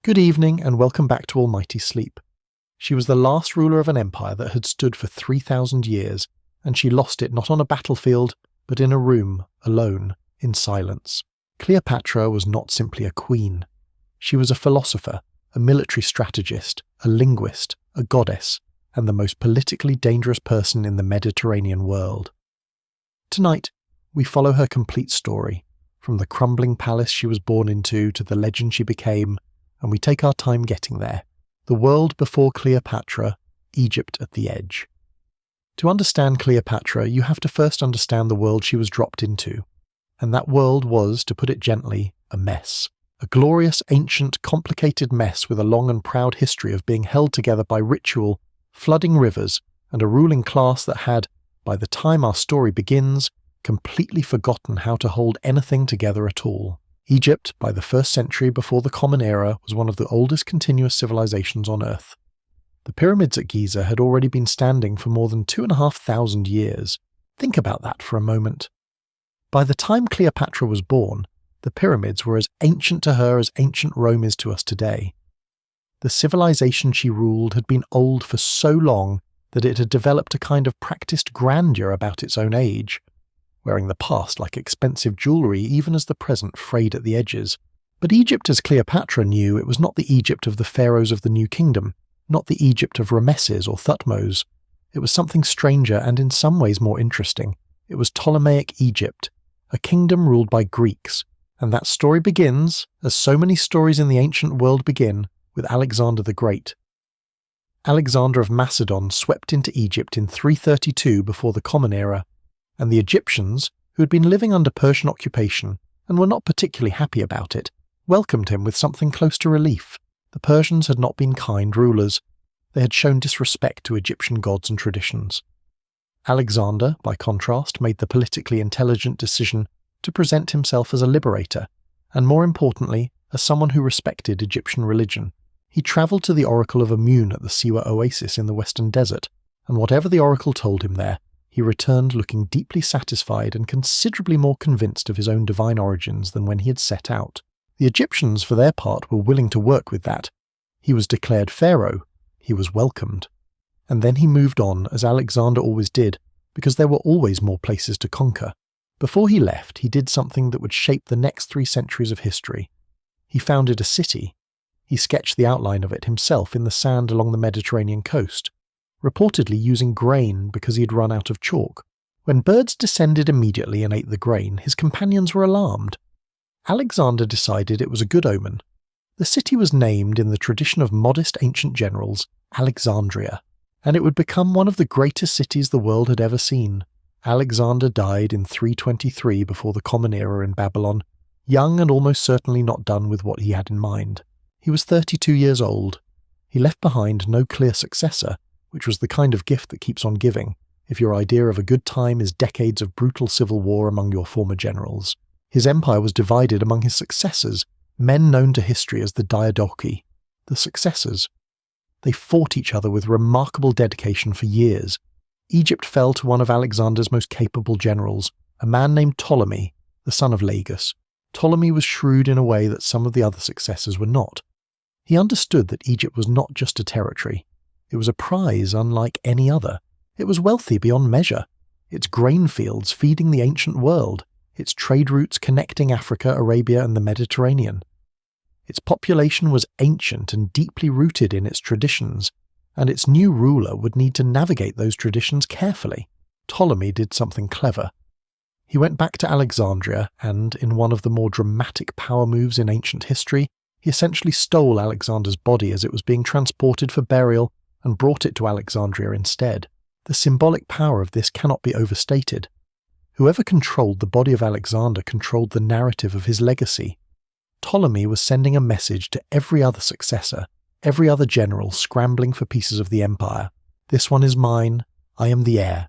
Good evening and welcome back to Almighty Sleep. She was the last ruler of an empire that had stood for 3,000 years, and she lost it not on a battlefield, but in a room, alone, in silence. Cleopatra was not simply a queen. She was a philosopher, a military strategist, a linguist, a goddess, and the most politically dangerous person in the Mediterranean world. Tonight, we follow her complete story, from the crumbling palace she was born into to the legend she became, and we take our time getting there. The world before Cleopatra, Egypt at the edge. To understand Cleopatra, you have to first understand the world she was dropped into. And that world was, to put it gently, a mess. A glorious, ancient, complicated mess with a long and proud history of being held together by ritual, flooding rivers, and a ruling class that had, by the time our story begins, completely forgotten how to hold anything together at all. Egypt, by the 1st century before the Common Era, was one of the oldest continuous civilizations on Earth. The pyramids at Giza had already been standing for more than 2,500 years. Think about that for a moment. By the time Cleopatra was born, the pyramids were as ancient to her as ancient Rome is to us today. The civilization she ruled had been old for so long that it had developed a kind of practiced grandeur about its own age, wearing the past like expensive jewellery even as the present frayed at the edges. But Egypt as Cleopatra knew, it was not the Egypt of the pharaohs of the New Kingdom, not the Egypt of Rameses or Thutmose. It was something stranger and in some ways more interesting. It was Ptolemaic Egypt, a kingdom ruled by Greeks, and that story begins, as so many stories in the ancient world begin, with Alexander the Great. Alexander of Macedon swept into Egypt in 332 before the Common Era, and the Egyptians, who had been living under Persian occupation and were not particularly happy about it, welcomed him with something close to relief. The Persians had not been kind rulers. They had shown disrespect to Egyptian gods and traditions. Alexander, by contrast, made the politically intelligent decision to present himself as a liberator, and more importantly, as someone who respected Egyptian religion. He travelled to the oracle of Amun at the Siwa oasis in the western desert, and whatever the oracle told him there, he returned looking deeply satisfied and considerably more convinced of his own divine origins than when he had set out. The Egyptians, for their part, were willing to work with that. He was declared Pharaoh. He was welcomed. And then he moved on, as Alexander always did, because there were always more places to conquer. Before he left, he did something that would shape the next 3 centuries of history. He founded a city. He sketched the outline of it himself in the sand along the Mediterranean coast, reportedly using grain because he had run out of chalk. When birds descended immediately and ate the grain, his companions were alarmed. Alexander decided it was a good omen. The city was named, in the tradition of modest ancient generals, Alexandria, and it would become one of the greatest cities the world had ever seen. Alexander died in 323 before the Common Era in Babylon, young and almost certainly not done with what he had in mind. He was 32 years old. He left behind no clear successor, which was the kind of gift that keeps on giving, if your idea of a good time is decades of brutal civil war among your former generals. His empire was divided among his successors, men known to history as the Diadochi, the successors. They fought each other with remarkable dedication for years. Egypt fell to one of Alexander's most capable generals, a man named Ptolemy, the son of Lagus. Ptolemy was shrewd in a way that some of the other successors were not. He understood that Egypt was not just a territory. It was a prize unlike any other. It was wealthy beyond measure. Its grain fields feeding the ancient world. Its trade routes connecting Africa, Arabia, and the Mediterranean. Its population was ancient and deeply rooted in its traditions, and its new ruler would need to navigate those traditions carefully. Ptolemy did something clever. He went back to Alexandria and, in one of the more dramatic power moves in ancient history, he essentially stole Alexander's body as it was being transported for burial and brought it to Alexandria instead. The symbolic power of this cannot be overstated. Whoever controlled the body of Alexander controlled the narrative of his legacy. Ptolemy was sending a message to every other successor, every other general scrambling for pieces of the empire. This one is mine, I am the heir.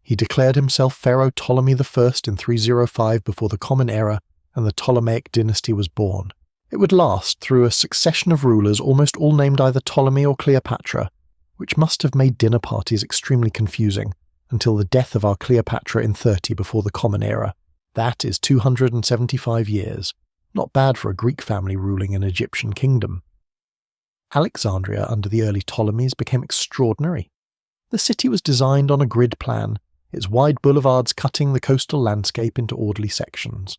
He declared himself Pharaoh Ptolemy I in 305 before the Common Era, and the Ptolemaic dynasty was born. It would last through a succession of rulers almost all named either Ptolemy or Cleopatra, which must have made dinner parties extremely confusing, until the death of our Cleopatra in 30 before the Common Era. That is 275 years. Not bad for a Greek family ruling an Egyptian kingdom. Alexandria under the early Ptolemies became extraordinary. The city was designed on a grid plan, its wide boulevards cutting the coastal landscape into orderly sections.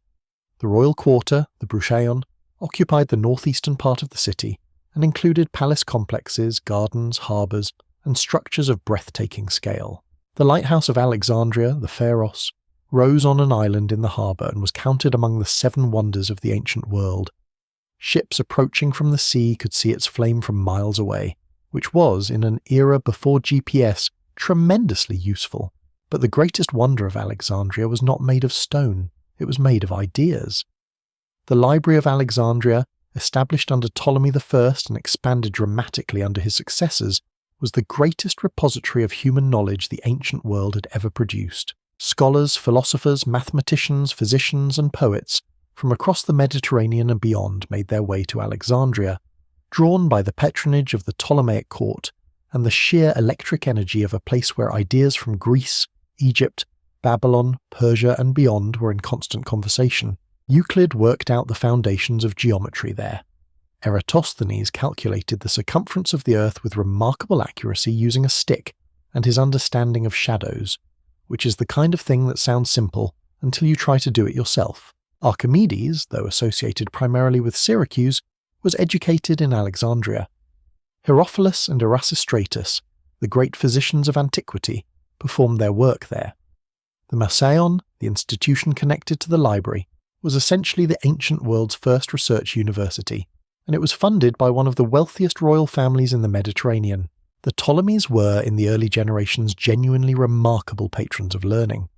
The royal quarter, the Brucheion, occupied the northeastern part of the city and included palace complexes, gardens, harbours, and structures of breathtaking scale. The lighthouse of Alexandria, the Pharos, rose on an island in the harbour and was counted among the 7 wonders of the ancient world. Ships approaching from the sea could see its flame from miles away, which was, in an era before GPS, tremendously useful. But the greatest wonder of Alexandria was not made of stone, it was made of ideas. The Library of Alexandria, established under Ptolemy I and expanded dramatically under his successors, was the greatest repository of human knowledge the ancient world had ever produced. Scholars, philosophers, mathematicians, physicians, and poets from across the Mediterranean and beyond made their way to Alexandria, drawn by the patronage of the Ptolemaic court and the sheer electric energy of a place where ideas from Greece, Egypt, Babylon, Persia, and beyond were in constant conversation. Euclid worked out the foundations of geometry there. Eratosthenes calculated the circumference of the Earth with remarkable accuracy using a stick and his understanding of shadows, which is the kind of thing that sounds simple until you try to do it yourself. Archimedes, though associated primarily with Syracuse, was educated in Alexandria. Herophilus and Erasistratus, the great physicians of antiquity, performed their work there. The Museion, the institution connected to the library, was essentially the ancient world's first research university, and it was funded by one of the wealthiest royal families in the Mediterranean. The Ptolemies were, in the early generations, genuinely remarkable patrons of learning.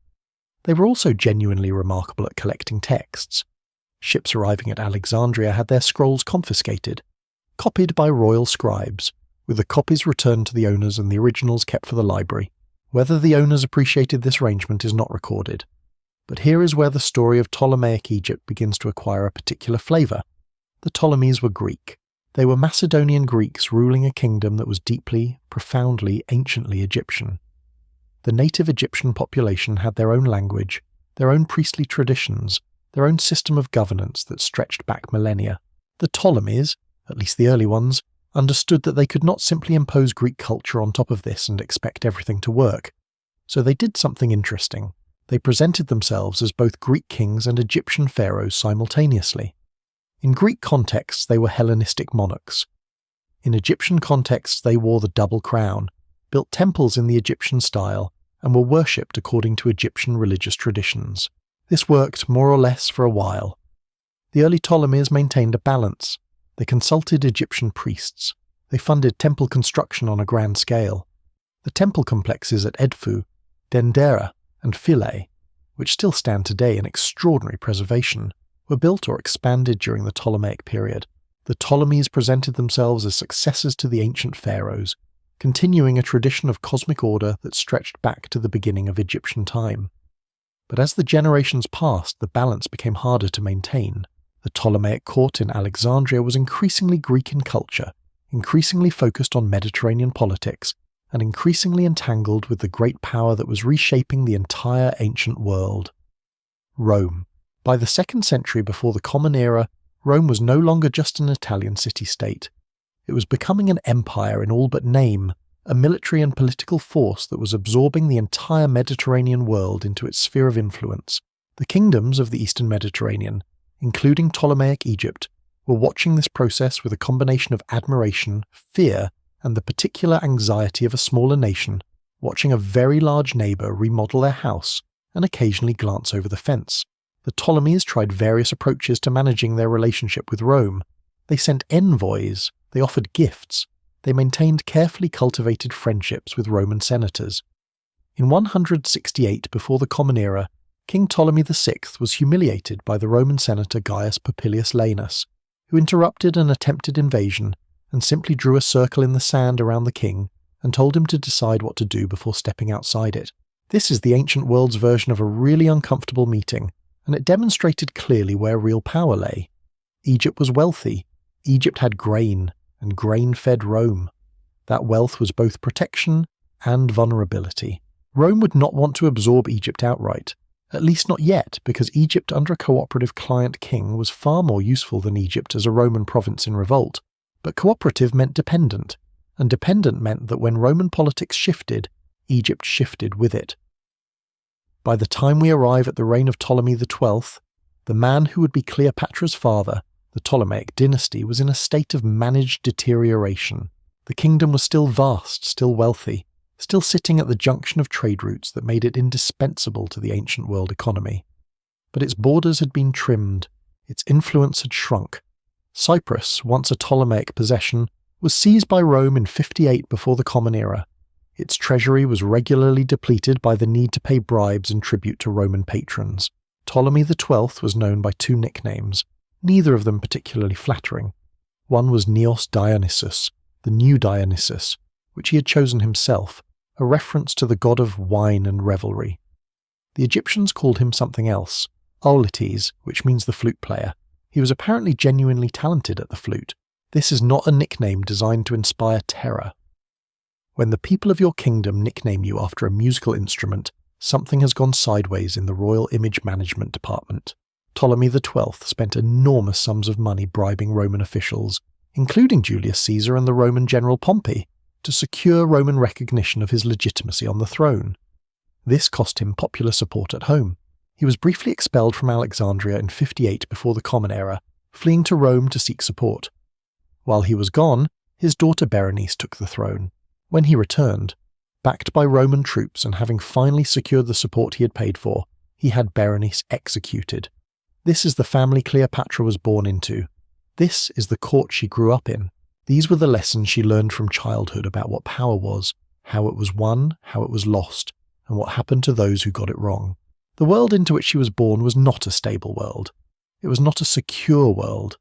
They were also genuinely remarkable at collecting texts. Ships arriving at Alexandria had their scrolls confiscated, copied by royal scribes, with the copies returned to the owners and the originals kept for the library. Whether the owners appreciated this arrangement is not recorded. But here is where the story of Ptolemaic Egypt begins to acquire a particular flavour. The Ptolemies were Greek. They were Macedonian Greeks ruling a kingdom that was deeply, profoundly, anciently Egyptian. The native Egyptian population had their own language, their own priestly traditions, their own system of governance that stretched back millennia. The Ptolemies, at least the early ones, understood that they could not simply impose Greek culture on top of this and expect everything to work. So they did something interesting. They presented themselves as both Greek kings and Egyptian pharaohs simultaneously. In Greek contexts, they were Hellenistic monarchs. In Egyptian contexts, they wore the double crown, built temples in the Egyptian style, and were worshipped according to Egyptian religious traditions. This worked more or less for a while. The early Ptolemies maintained a balance. They consulted Egyptian priests. They funded temple construction on a grand scale. The temple complexes at Edfu, Dendera, and Philae, which still stand today in extraordinary preservation, were built or expanded during the Ptolemaic period. The Ptolemies presented themselves as successors to the ancient pharaohs, continuing a tradition of cosmic order that stretched back to the beginning of Egyptian time. But as the generations passed, the balance became harder to maintain. The Ptolemaic court in Alexandria was increasingly Greek in culture, increasingly focused on Mediterranean politics, and increasingly entangled with the great power that was reshaping the entire ancient world. Rome. By the 2nd century before the Common Era, Rome was no longer just an Italian city-state. It was becoming an empire in all but name, a military and political force that was absorbing the entire Mediterranean world into its sphere of influence. The kingdoms of the Eastern Mediterranean, including Ptolemaic Egypt, were watching this process with a combination of admiration, fear, and the particular anxiety of a smaller nation, watching a very large neighbour remodel their house and occasionally glance over the fence. The Ptolemies tried various approaches to managing their relationship with Rome. They sent envoys, they offered gifts, they maintained carefully cultivated friendships with Roman senators. In 168 before the Common Era, King Ptolemy VI was humiliated by the Roman senator Gaius Popilius Laenus, who interrupted an attempted invasion and simply drew a circle in the sand around the king and told him to decide what to do before stepping outside it. This is the ancient world's version of a really uncomfortable meeting, and it demonstrated clearly where real power lay. Egypt was wealthy. Egypt had grain, and grain fed Rome. That wealth was both protection and vulnerability. Rome would not want to absorb Egypt outright, at least not yet, because Egypt under a cooperative client king was far more useful than Egypt as a Roman province in revolt. but cooperative meant dependent, and dependent meant that when Roman politics shifted, Egypt shifted with it. By the time we arrive at the reign of Ptolemy XII, the man who would be Cleopatra's father, the Ptolemaic dynasty, was in a state of managed deterioration. The kingdom was still vast, still wealthy, still sitting at the junction of trade routes that made it indispensable to the ancient world economy. But its borders had been trimmed, its influence had shrunk. Cyprus, once a Ptolemaic possession, was seized by Rome in 58 before the Common Era. Its treasury was regularly depleted by the need to pay bribes and tribute to Roman patrons. Ptolemy XII was known by two nicknames, neither of them particularly flattering. One was Neos Dionysus, the new Dionysus, which he had chosen himself, a reference to the god of wine and revelry. The Egyptians called him something else, Auletes, which means the flute player. He was apparently genuinely talented at the flute. This is not a nickname designed to inspire terror. When the people of your kingdom nickname you after a musical instrument, something has gone sideways in the royal image management department. Ptolemy XII spent enormous sums of money bribing Roman officials, including Julius Caesar and the Roman general Pompey, to secure Roman recognition of his legitimacy on the throne. This cost him popular support at home. He was briefly expelled from Alexandria in 58 before the Common Era, fleeing to Rome to seek support. While he was gone, his daughter Berenice took the throne. When he returned, backed by Roman troops and having finally secured the support he had paid for, he had Berenice executed. This is the family Cleopatra was born into. This is the court she grew up in. These were the lessons she learned from childhood about what power was, how it was won, how it was lost, and what happened to those who got it wrong. The world into which she was born was not a stable world. It was not a secure world.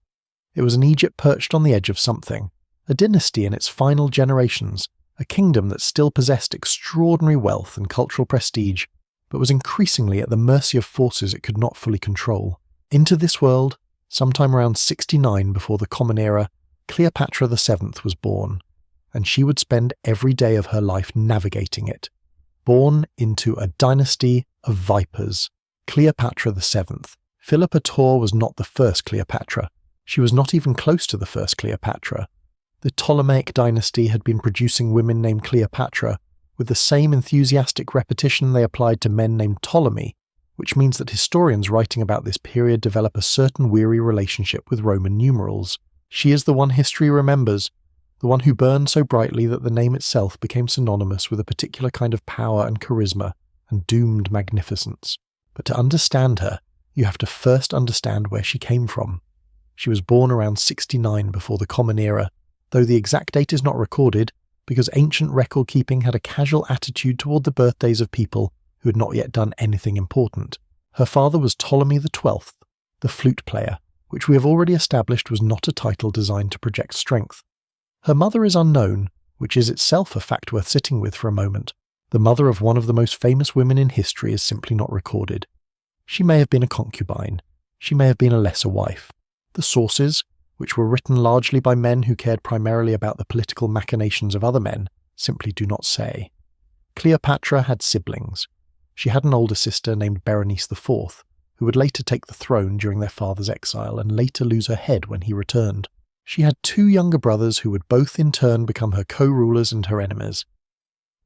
It was an Egypt perched on the edge of something, a dynasty in its final generations, a kingdom that still possessed extraordinary wealth and cultural prestige, but was increasingly at the mercy of forces it could not fully control. Into this world, sometime around 69 before the Common Era, Cleopatra VII was born, and she would spend every day of her life navigating it. Born into a dynasty of vipers, Cleopatra VII. Philippa Tor was not the first Cleopatra. She was not even close to the first Cleopatra. The Ptolemaic dynasty had been producing women named Cleopatra with the same enthusiastic repetition they applied to men named Ptolemy, which means that historians writing about this period develop a certain weary relationship with Roman numerals. She is the one history remembers, the one who burned so brightly that the name itself became synonymous with a particular kind of power and charisma and doomed magnificence. But to understand her, you have to first understand where she came from. She was born around 69 before the Common Era, though the exact date is not recorded because ancient record-keeping had a casual attitude toward the birthdays of people who had not yet done anything important. Her father was Ptolemy XII, the flute player, which we have already established was not a title designed to project strength. Her mother is unknown, which is itself a fact worth sitting with for a moment. The mother of one of the most famous women in history is simply not recorded. She may have been a concubine. She may have been a lesser wife. The sources, which were written largely by men who cared primarily about the political machinations of other men, simply do not say. Cleopatra had siblings. She had an older sister named Berenice IV, who would later take the throne during their father's exile and later lose her head when he returned. She had two younger brothers who would both in turn become her co-rulers and her enemies.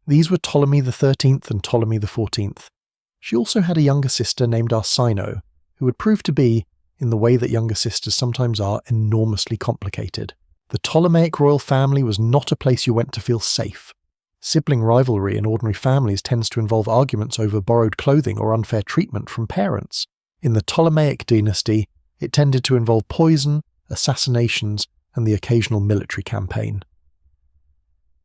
These were Ptolemy XIII and Ptolemy XIV. She also had a younger sister named Arsinoe, who would prove to be, in the way that younger sisters sometimes are, enormously complicated. The Ptolemaic royal family was not a place you went to feel safe. Sibling rivalry in ordinary families tends to involve arguments over borrowed clothing or unfair treatment from parents. In the Ptolemaic dynasty, it tended to involve poison, assassinations, and the occasional military campaign.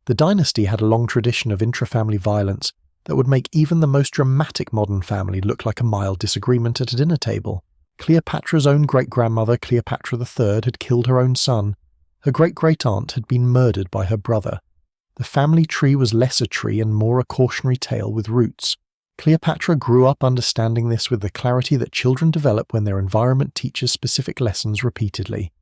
The dynasty had a long tradition of intra-family violence that would make even the most dramatic modern family look like a mild disagreement at a dinner table. Cleopatra's own great-grandmother, Cleopatra III, had killed her own son. Her great-great-aunt had been murdered by her brother. The family tree was less a tree and more a cautionary tale with roots. Cleopatra grew up understanding this with the clarity that children develop when their environment teaches specific lessons repeatedly.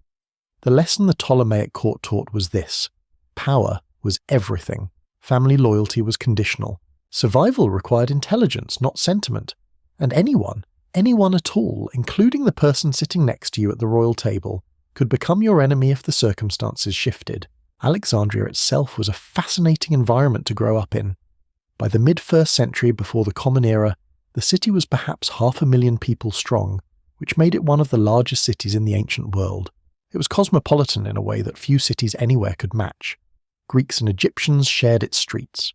The lesson the Ptolemaic court taught was this: power was everything. Family loyalty was conditional. Survival required intelligence, not sentiment. And anyone at all, including the person sitting next to you at the royal table, could become your enemy if the circumstances shifted. Alexandria itself was a fascinating environment to grow up in. By the mid-1st century before the Common Era, the city was perhaps 500,000 people strong, which made it one of the largest cities in the ancient world. It was cosmopolitan in a way that few cities anywhere could match. Greeks and Egyptians shared its streets.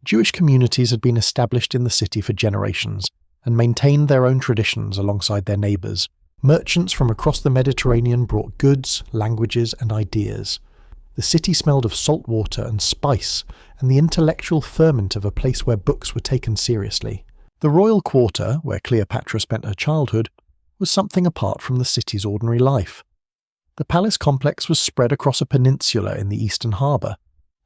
Jewish communities had been established in the city for generations and maintained their own traditions alongside their neighbours. Merchants from across the Mediterranean brought goods, languages, and ideas. The city smelled of salt water and spice and the intellectual ferment of a place where books were taken seriously. The royal quarter, where Cleopatra spent her childhood, was something apart from the city's ordinary life. The palace complex was spread across a peninsula in the eastern harbour,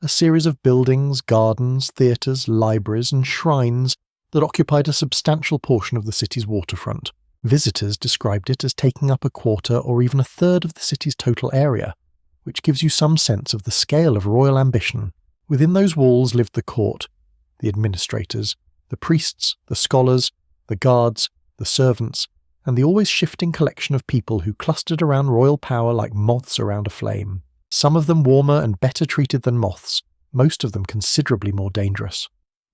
a series of buildings, gardens, theatres, libraries and shrines that occupied a substantial portion of the city's waterfront. Visitors described it as taking up a quarter or even a third of the city's total area, which gives you some sense of the scale of royal ambition. Within those walls lived the court, the administrators, the priests, the scholars, the guards, the servants, and the always shifting collection of people who clustered around royal power like moths around a flame. Some of them warmer and better treated than moths, most of them considerably more dangerous.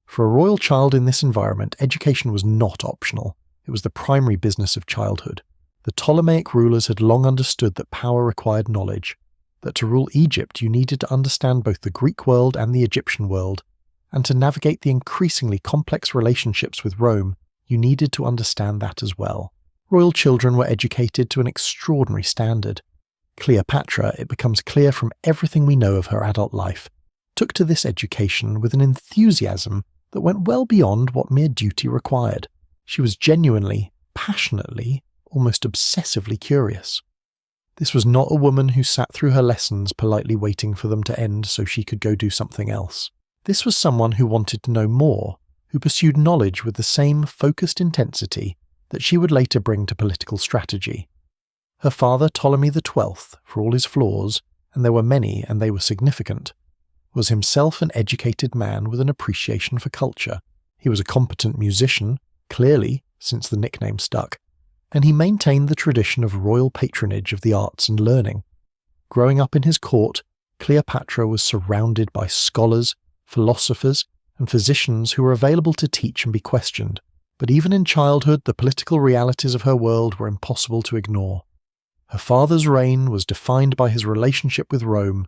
For a royal child in this environment, education was not optional. It was the primary business of childhood. The Ptolemaic rulers had long understood that power required knowledge, that to rule Egypt you needed to understand both the Greek world and the Egyptian world, and to navigate the increasingly complex relationships with Rome, you needed to understand that as well. Royal children were educated to an extraordinary standard. Cleopatra, it becomes clear from everything we know of her adult life, took to this education with an enthusiasm that went well beyond what mere duty required. She was genuinely, passionately, almost obsessively curious. This was not a woman who sat through her lessons politely waiting for them to end so she could go do something else. This was someone who wanted to know more, who pursued knowledge with the same focused intensity that she would later bring to political strategy. Her father, Ptolemy XII, for all his flaws, and there were many and they were significant, was himself an educated man with an appreciation for culture. He was a competent musician, clearly, since the nickname stuck, and he maintained the tradition of royal patronage of the arts and learning. Growing up in his court, Cleopatra was surrounded by scholars, philosophers, and physicians who were available to teach and be questioned. But even in childhood, the political realities of her world were impossible to ignore. Her father's reign was defined by his relationship with Rome,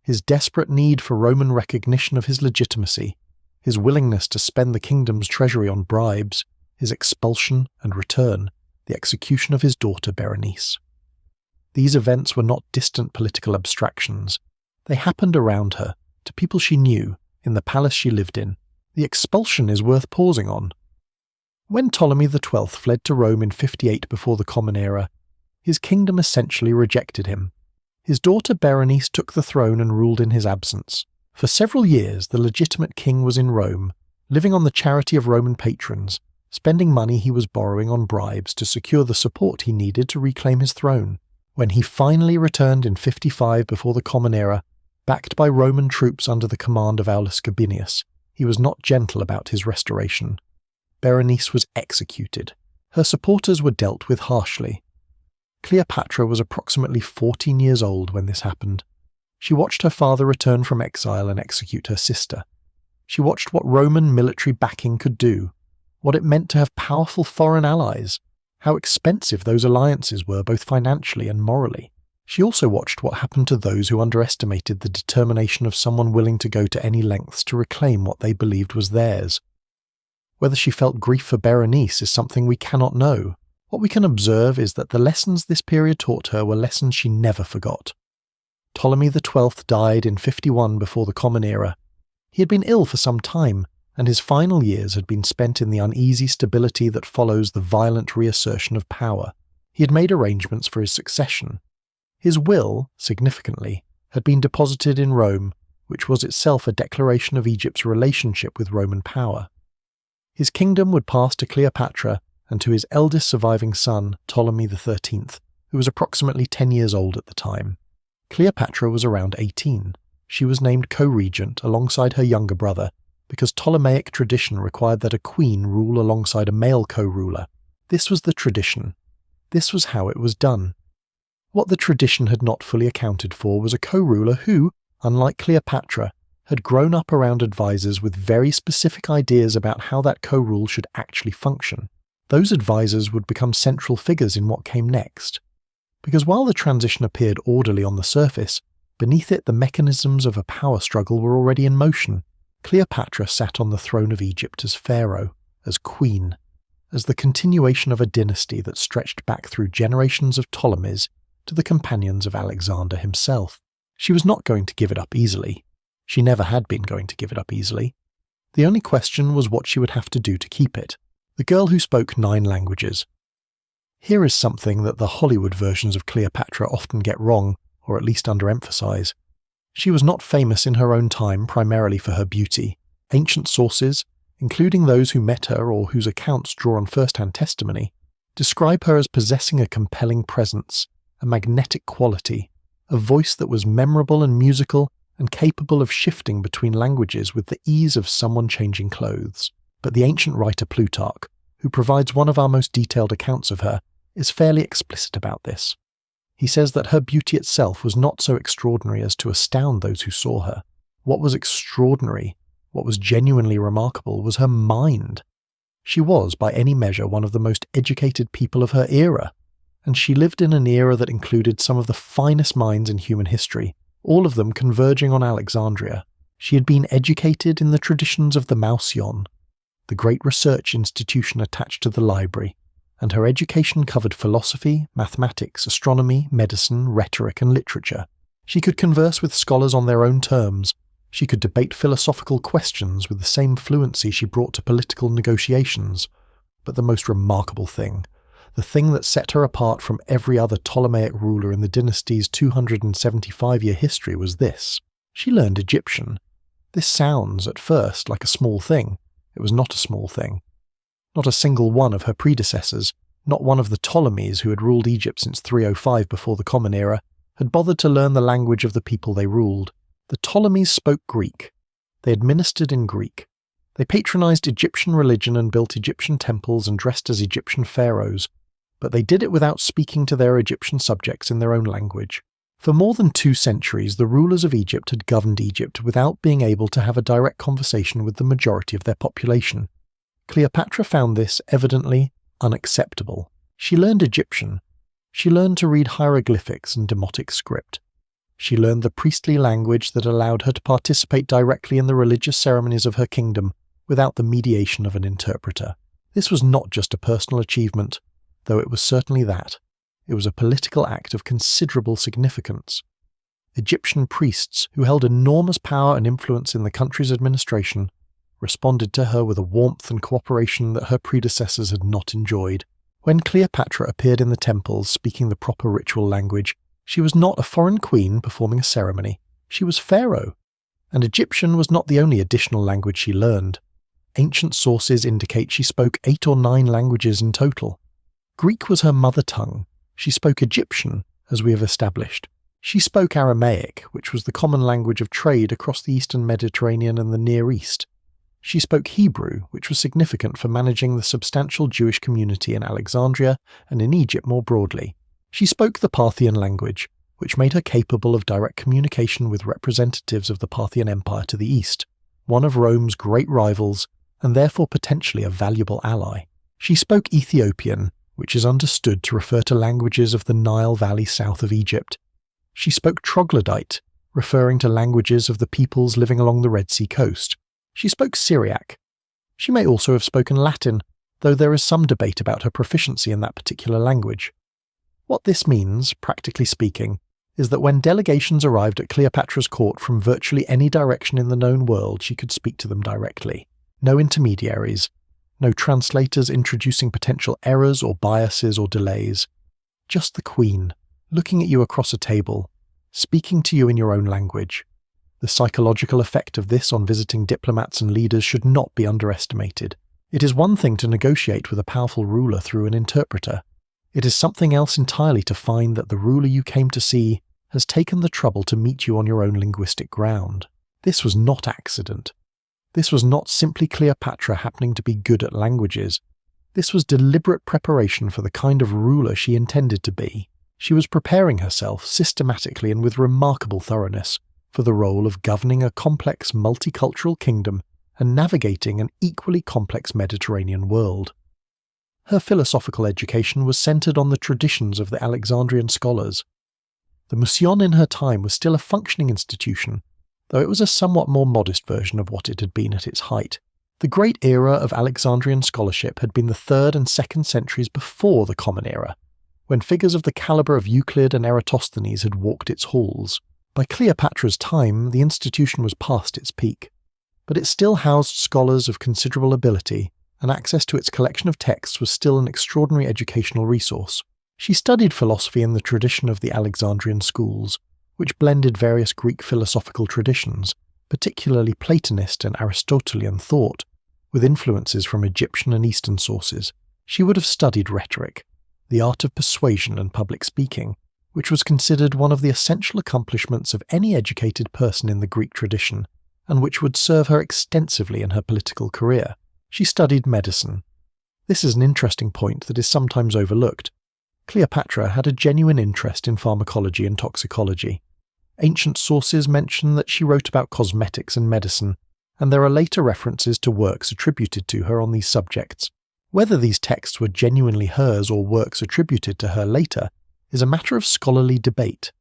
his desperate need for Roman recognition of his legitimacy, his willingness to spend the kingdom's treasury on bribes, his expulsion and return, the execution of his daughter Berenice. These events were not distant political abstractions. They happened around her, to people she knew, in the palace she lived in. The expulsion is worth pausing on. When Ptolemy XII fled to Rome in 58 before the Common Era, his kingdom essentially rejected him. His daughter Berenice took the throne and ruled in his absence. For several years the legitimate king was in Rome, living on the charity of Roman patrons, spending money he was borrowing on bribes to secure the support he needed to reclaim his throne. When he finally returned in 55 before the Common Era, backed by Roman troops under the command of Aulus Gabinius, he was not gentle about his restoration. Berenice was executed. Her supporters were dealt with harshly. Cleopatra was approximately 14 years old when this happened. She watched her father return from exile and execute her sister. She watched what Roman military backing could do, what it meant to have powerful foreign allies, how expensive those alliances were both financially and morally. She also watched what happened to those who underestimated the determination of someone willing to go to any lengths to reclaim what they believed was theirs. Whether she felt grief for Berenice is something we cannot know. What we can observe is that the lessons this period taught her were lessons she never forgot. Ptolemy XII died in 51 before the Common Era. He had been ill for some time, and his final years had been spent in the uneasy stability that follows the violent reassertion of power. He had made arrangements for his succession. His will, significantly, had been deposited in Rome, which was itself a declaration of Egypt's relationship with Roman power. His kingdom would pass to Cleopatra and to his eldest surviving son, Ptolemy XIII, who was approximately 10 years old at the time. Cleopatra was around 18. She was named co-regent alongside her younger brother, because Ptolemaic tradition required that a queen rule alongside a male co-ruler. This was the tradition. This was how it was done. What the tradition had not fully accounted for was a co-ruler who, unlike Cleopatra, had grown up around advisors with very specific ideas about how that co-rule should actually function. Those advisors would become central figures in what came next. Because while the transition appeared orderly on the surface, beneath it the mechanisms of a power struggle were already in motion. Cleopatra sat on the throne of Egypt as pharaoh, as queen, as the continuation of a dynasty that stretched back through generations of Ptolemies to the companions of Alexander himself. She was not going to give it up easily. She never had been going to give it up easily. The only question was what she would have to do to keep it. The girl who spoke 9 languages. Here is something that the Hollywood versions of Cleopatra often get wrong, or at least underemphasize. She was not famous in her own time primarily for her beauty. Ancient sources, including those who met her or whose accounts draw on first-hand testimony, describe her as possessing a compelling presence, a magnetic quality, a voice that was memorable and musical and capable of shifting between languages with the ease of someone changing clothes. But the ancient writer Plutarch, who provides one of our most detailed accounts of her, is fairly explicit about this. He says that her beauty itself was not so extraordinary as to astound those who saw her. What was extraordinary, what was genuinely remarkable, was her mind. She was, by any measure, one of the most educated people of her era, and she lived in an era that included some of the finest minds in human history, all of them converging on Alexandria. She had been educated in the traditions of the Mouseion, the great research institution attached to the library, and her education covered philosophy, mathematics, astronomy, medicine, rhetoric, and literature. She could converse with scholars on their own terms. She could debate philosophical questions with the same fluency she brought to political negotiations. But the most remarkable thing, the thing that set her apart from every other Ptolemaic ruler in the dynasty's 275-year history was this. She learned Egyptian. This sounds, at first, like a small thing. It was not a small thing. Not a single one of her predecessors, not one of the Ptolemies who had ruled Egypt since 305 before the Common Era, had bothered to learn the language of the people they ruled. The Ptolemies spoke Greek. They administered in Greek. They patronized Egyptian religion and built Egyptian temples and dressed as Egyptian pharaohs, but they did it without speaking to their Egyptian subjects in their own language. For more than 2 centuries, the rulers of Egypt had governed Egypt without being able to have a direct conversation with the majority of their population. Cleopatra found this, evidently, unacceptable. She learned Egyptian. She learned to read hieroglyphics and demotic script. She learned the priestly language that allowed her to participate directly in the religious ceremonies of her kingdom without the mediation of an interpreter. This was not just a personal achievement, though it was certainly that. It was a political act of considerable significance. Egyptian priests, who held enormous power and influence in the country's administration, responded to her with a warmth and cooperation that her predecessors had not enjoyed. When Cleopatra appeared in the temples speaking the proper ritual language, she was not a foreign queen performing a ceremony. She was pharaoh. And Egyptian was not the only additional language she learned. Ancient sources indicate she spoke 8 or 9 languages in total. Greek was her mother tongue. She spoke Egyptian, as we have established. She spoke Aramaic, which was the common language of trade across the eastern Mediterranean and the Near East. She spoke Hebrew, which was significant for managing the substantial Jewish community in Alexandria and in Egypt more broadly. She spoke the Parthian language, which made her capable of direct communication with representatives of the Parthian Empire to the east, one of Rome's great rivals, and therefore potentially a valuable ally. She spoke Ethiopian, which is understood to refer to languages of the Nile Valley south of Egypt. She spoke Troglodyte, referring to languages of the peoples living along the Red Sea coast. She spoke Syriac. She may also have spoken Latin, though there is some debate about her proficiency in that particular language. What this means, practically speaking, is that when delegations arrived at Cleopatra's court from virtually any direction in the known world, she could speak to them directly. No intermediaries, no translators introducing potential errors or biases or delays. Just the Queen, looking at you across a table, speaking to you in your own language. The psychological effect of this on visiting diplomats and leaders should not be underestimated. It is one thing to negotiate with a powerful ruler through an interpreter. It is something else entirely to find that the ruler you came to see has taken the trouble to meet you on your own linguistic ground. This was not accident. This was not simply Cleopatra happening to be good at languages. This was deliberate preparation for the kind of ruler she intended to be. She was preparing herself systematically and with remarkable thoroughness for the role of governing a complex multicultural kingdom and navigating an equally complex Mediterranean world. Her philosophical education was centered on the traditions of the Alexandrian scholars. The Museion in her time was still a functioning institution, though it was a somewhat more modest version of what it had been at its height. The great era of Alexandrian scholarship had been the 3rd and 2nd centuries before the Common Era, when figures of the caliber of Euclid and Eratosthenes had walked its halls. By Cleopatra's time, the institution was past its peak, but it still housed scholars of considerable ability, and access to its collection of texts was still an extraordinary educational resource. She studied philosophy in the tradition of the Alexandrian schools, which blended various Greek philosophical traditions, particularly Platonist and Aristotelian thought, with influences from Egyptian and Eastern sources. She would have studied rhetoric, the art of persuasion and public speaking, which was considered one of the essential accomplishments of any educated person in the Greek tradition, and which would serve her extensively in her political career. She studied medicine. This is an interesting point that is sometimes overlooked. Cleopatra had a genuine interest in pharmacology and toxicology. Ancient sources mention that she wrote about cosmetics and medicine, and there are later references to works attributed to her on these subjects. Whether these texts were genuinely hers or works attributed to her later is a matter of scholarly debate,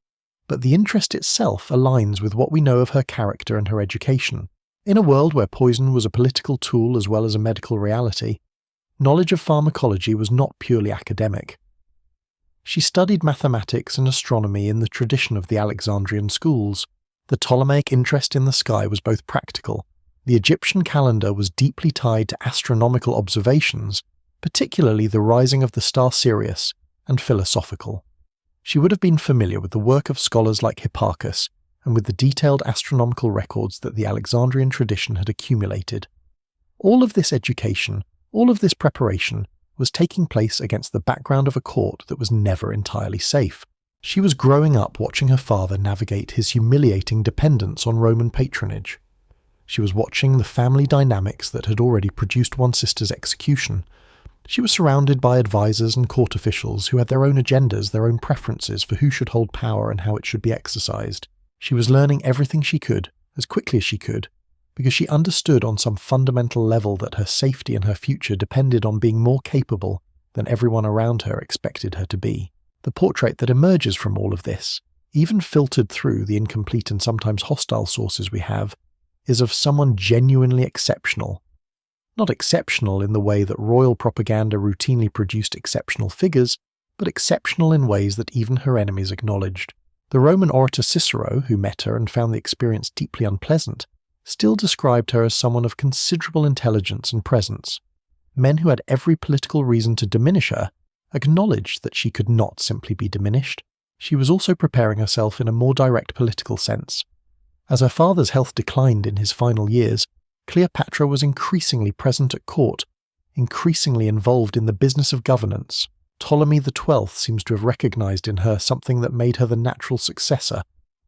but the interest itself aligns with what we know of her character and her education. In a world where poison was a political tool as well as a medical reality, knowledge of pharmacology was not purely academic. She studied mathematics and astronomy in the tradition of the Alexandrian schools. The Ptolemaic interest in the sky was both practical. The Egyptian calendar was deeply tied to astronomical observations, particularly the rising of the star Sirius, and philosophical. She would have been familiar with the work of scholars like Hipparchus and with the detailed astronomical records that the Alexandrian tradition had accumulated. All of this education, all of this preparation, was taking place against the background of a court that was never entirely safe. She was growing up watching her father navigate his humiliating dependence on Roman patronage. She was watching the family dynamics that had already produced one sister's execution. She was surrounded by advisors and court officials who had their own agendas, their own preferences for who should hold power and how it should be exercised. She was learning everything she could, as quickly as she could, because she understood on some fundamental level that her safety and her future depended on being more capable than everyone around her expected her to be. The portrait that emerges from all of this, even filtered through the incomplete and sometimes hostile sources we have, is of someone genuinely exceptional. Not exceptional in the way that royal propaganda routinely produced exceptional figures, but exceptional in ways that even her enemies acknowledged. The Roman orator Cicero, who met her and found the experience deeply unpleasant, still described her as someone of considerable intelligence and presence. Men who had every political reason to diminish her acknowledged that she could not simply be diminished. She was also preparing herself in a more direct political sense. As her father's health declined in his final years, Cleopatra was increasingly present at court, increasingly involved in the business of governance. Ptolemy XII seems to have recognized in her something that made her the natural successor,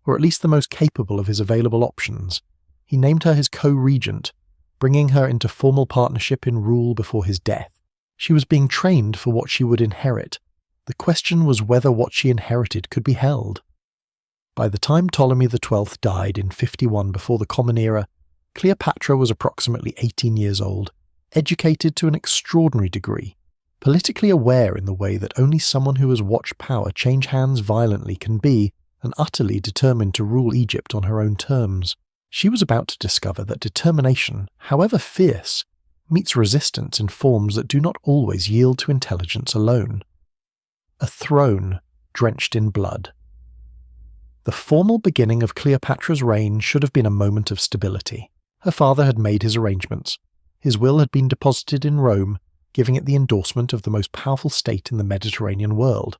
or at least the most capable of his available options. He named her his co-regent, bringing her into formal partnership in rule before his death. She was being trained for what she would inherit. The question was whether what she inherited could be held. By the time Ptolemy XII died in 51 before the Common Era, Cleopatra was approximately 18 years old, educated to an extraordinary degree, politically aware in the way that only someone who has watched power change hands violently can be, and utterly determined to rule Egypt on her own terms. She was about to discover that determination, however fierce, meets resistance in forms that do not always yield to intelligence alone. A throne drenched in blood. The formal beginning of Cleopatra's reign should have been a moment of stability. Her father had made his arrangements. His will had been deposited in Rome, giving it the endorsement of the most powerful state in the Mediterranean world.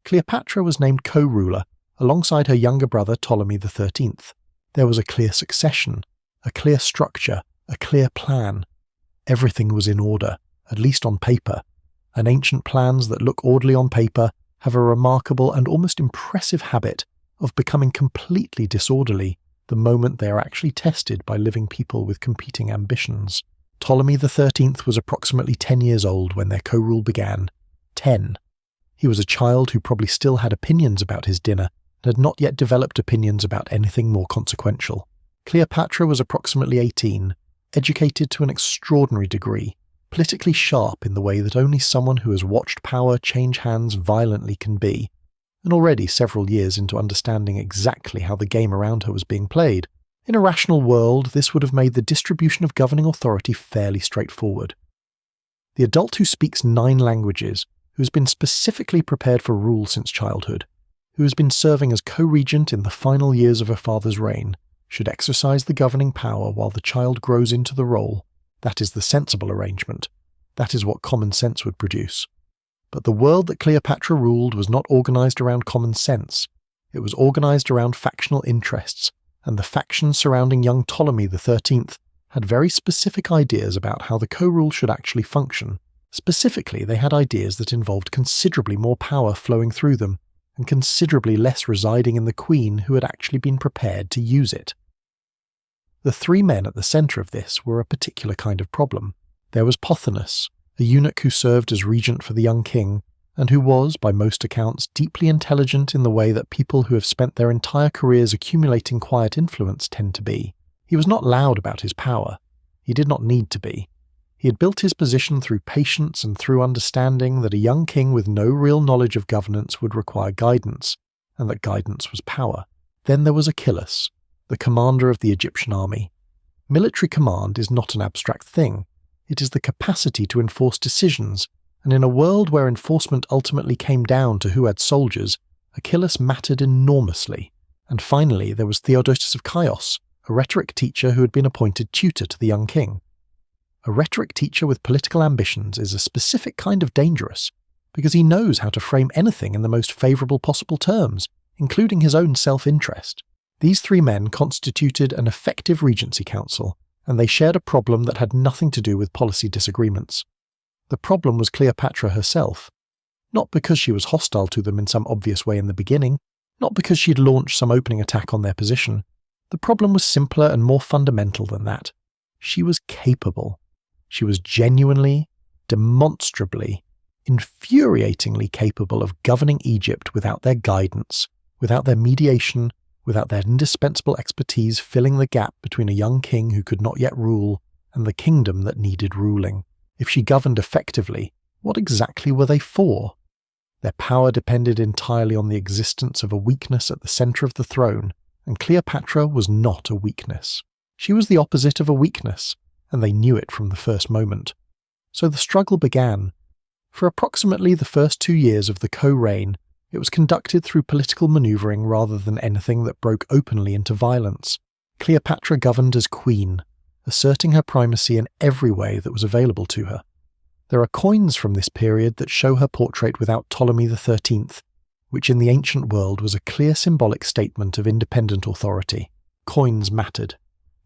Cleopatra was named co-ruler, alongside her younger brother Ptolemy XIII. There was a clear succession, a clear structure, a clear plan. Everything was in order, at least on paper, and ancient plans that look orderly on paper have a remarkable and almost impressive habit of becoming completely disorderly the moment they are actually tested by living people with competing ambitions. Ptolemy XIII was approximately 10 years old when their co-rule began. 10. He was a child who probably still had opinions about his dinner and had not yet developed opinions about anything more consequential. Cleopatra was approximately 18, educated to an extraordinary degree, politically sharp in the way that only someone who has watched power change hands violently can be, and already several years into understanding exactly how the game around her was being played. In a rational world, this would have made the distribution of governing authority fairly straightforward. The adult who speaks 9 languages, who has been specifically prepared for rule since childhood, who has been serving as co-regent in the final years of her father's reign, should exercise the governing power while the child grows into the role. That is the sensible arrangement. That is what common sense would produce. But the world that Cleopatra ruled was not organized around common sense. It was organized around factional interests, and the factions surrounding young Ptolemy XIII had very specific ideas about how the co-rule should actually function. Specifically, they had ideas that involved considerably more power flowing through them, and considerably less residing in the queen who had actually been prepared to use it. The 3 men at the centre of this were a particular kind of problem. There was Pothinus, a eunuch who served as regent for the young king, and who was, by most accounts, deeply intelligent in the way that people who have spent their entire careers accumulating quiet influence tend to be. He was not loud about his power. He did not need to be. He had built his position through patience and through understanding that a young king with no real knowledge of governance would require guidance, and that guidance was power. Then there was Achilles, the commander of the Egyptian army. Military command is not an abstract thing. It is the capacity to enforce decisions, and in a world where enforcement ultimately came down to who had soldiers, Achilles mattered enormously. And finally there was Theodotus of Chios, a rhetoric teacher who had been appointed tutor to the young king. A rhetoric teacher with political ambitions is a specific kind of dangerous, because he knows how to frame anything in the most favourable possible terms, including his own self-interest. These 3 men constituted an effective regency council, and they shared a problem that had nothing to do with policy disagreements. The problem was Cleopatra herself, not because she was hostile to them in some obvious way in the beginning, not because she'd launched some opening attack on their position. The problem was simpler and more fundamental than that. She was capable. She was genuinely, demonstrably, infuriatingly capable of governing Egypt without their guidance, without their mediation, without their indispensable expertise filling the gap between a young king who could not yet rule and the kingdom that needed ruling. If she governed effectively, what exactly were they for? Their power depended entirely on the existence of a weakness at the centre of the throne, and Cleopatra was not a weakness. She was the opposite of a weakness, and they knew it from the first moment. So the struggle began. For approximately the first 2 years of the co-reign, it was conducted through political manoeuvring rather than anything that broke openly into violence. Cleopatra governed as queen, asserting her primacy in every way that was available to her. There are coins from this period that show her portrait without Ptolemy XIII, which in the ancient world was a clear symbolic statement of independent authority. Coins mattered.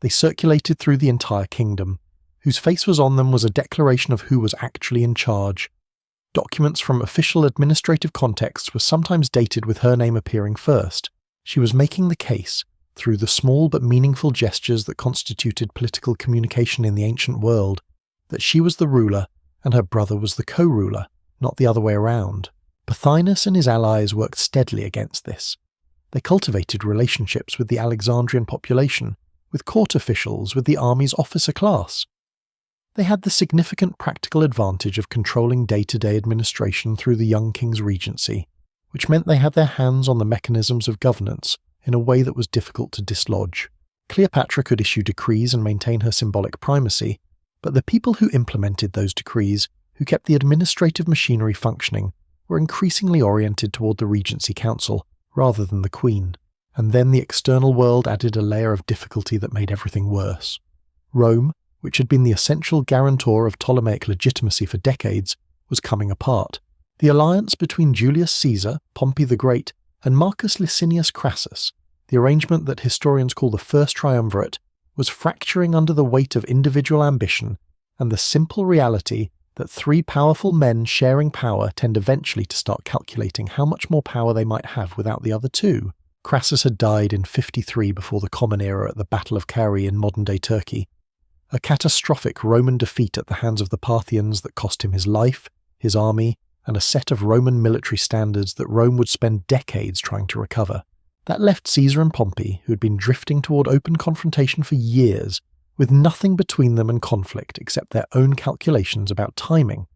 They circulated through the entire kingdom. Whose face was on them was a declaration of who was actually in charge. Documents from official administrative contexts were sometimes dated with her name appearing first. She was making the case, through the small but meaningful gestures that constituted political communication in the ancient world, that she was the ruler and her brother was the co-ruler, not the other way around. Pothinus and his allies worked steadily against this. They cultivated relationships with the Alexandrian population, with court officials, with the army's officer class. They had the significant practical advantage of controlling day-to-day administration through the young king's regency, which meant they had their hands on the mechanisms of governance in a way that was difficult to dislodge. Cleopatra could issue decrees and maintain her symbolic primacy, but the people who implemented those decrees, who kept the administrative machinery functioning, were increasingly oriented toward the Regency Council rather than the Queen. And then the external world added a layer of difficulty that made everything worse. Rome, which had been the essential guarantor of Ptolemaic legitimacy for decades, was coming apart. The alliance between Julius Caesar, Pompey the Great, and Marcus Licinius Crassus, the arrangement that historians call the First Triumvirate, was fracturing under the weight of individual ambition and the simple reality that 3 powerful men sharing power tend eventually to start calculating how much more power they might have without the other 2. Crassus had died in 53 before the Common Era at the Battle of Carrhae in modern-day Turkey, a catastrophic Roman defeat at the hands of the Parthians that cost him his life, his army, and a set of Roman military standards that Rome would spend decades trying to recover. That left Caesar and Pompey, who had been drifting toward open confrontation for years, with nothing between them and conflict except their own calculations about timing.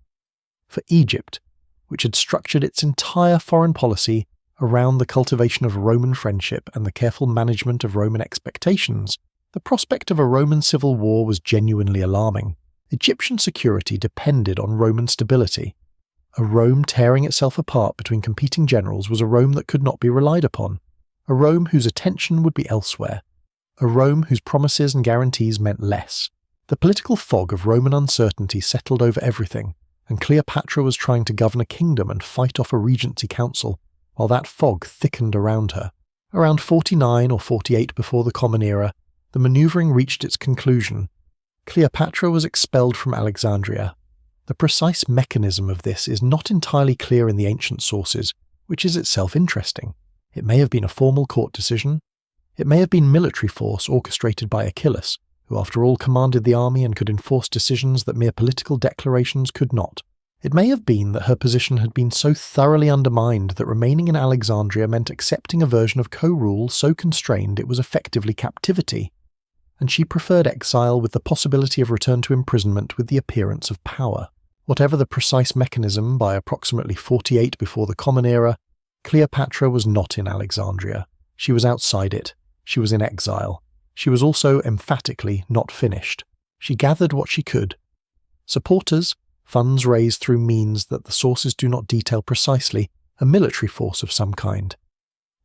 For Egypt, which had structured its entire foreign policy around the cultivation of Roman friendship and the careful management of Roman expectations, the prospect of a Roman civil war was genuinely alarming. Egyptian security depended on Roman stability. A Rome tearing itself apart between competing generals was a Rome that could not be relied upon, a Rome whose attention would be elsewhere, a Rome whose promises and guarantees meant less. The political fog of Roman uncertainty settled over everything, and Cleopatra was trying to govern a kingdom and fight off a regency council, while that fog thickened around her. Around 49 or 48 before the Common Era, the manoeuvring reached its conclusion. Cleopatra was expelled from Alexandria. The precise mechanism of this is not entirely clear in the ancient sources, which is itself interesting. It may have been a formal court decision. It may have been military force orchestrated by Achilles, who after all commanded the army and could enforce decisions that mere political declarations could not. It may have been that her position had been so thoroughly undermined that remaining in Alexandria meant accepting a version of co-rule so constrained it was effectively captivity, and she preferred exile with the possibility of return to imprisonment with the appearance of power. Whatever the precise mechanism, by approximately 48 before the Common Era, Cleopatra was not in Alexandria. She was outside it. She was in exile. She was also emphatically not finished. She gathered what she could. Supporters, funds raised through means that the sources do not detail precisely, a military force of some kind.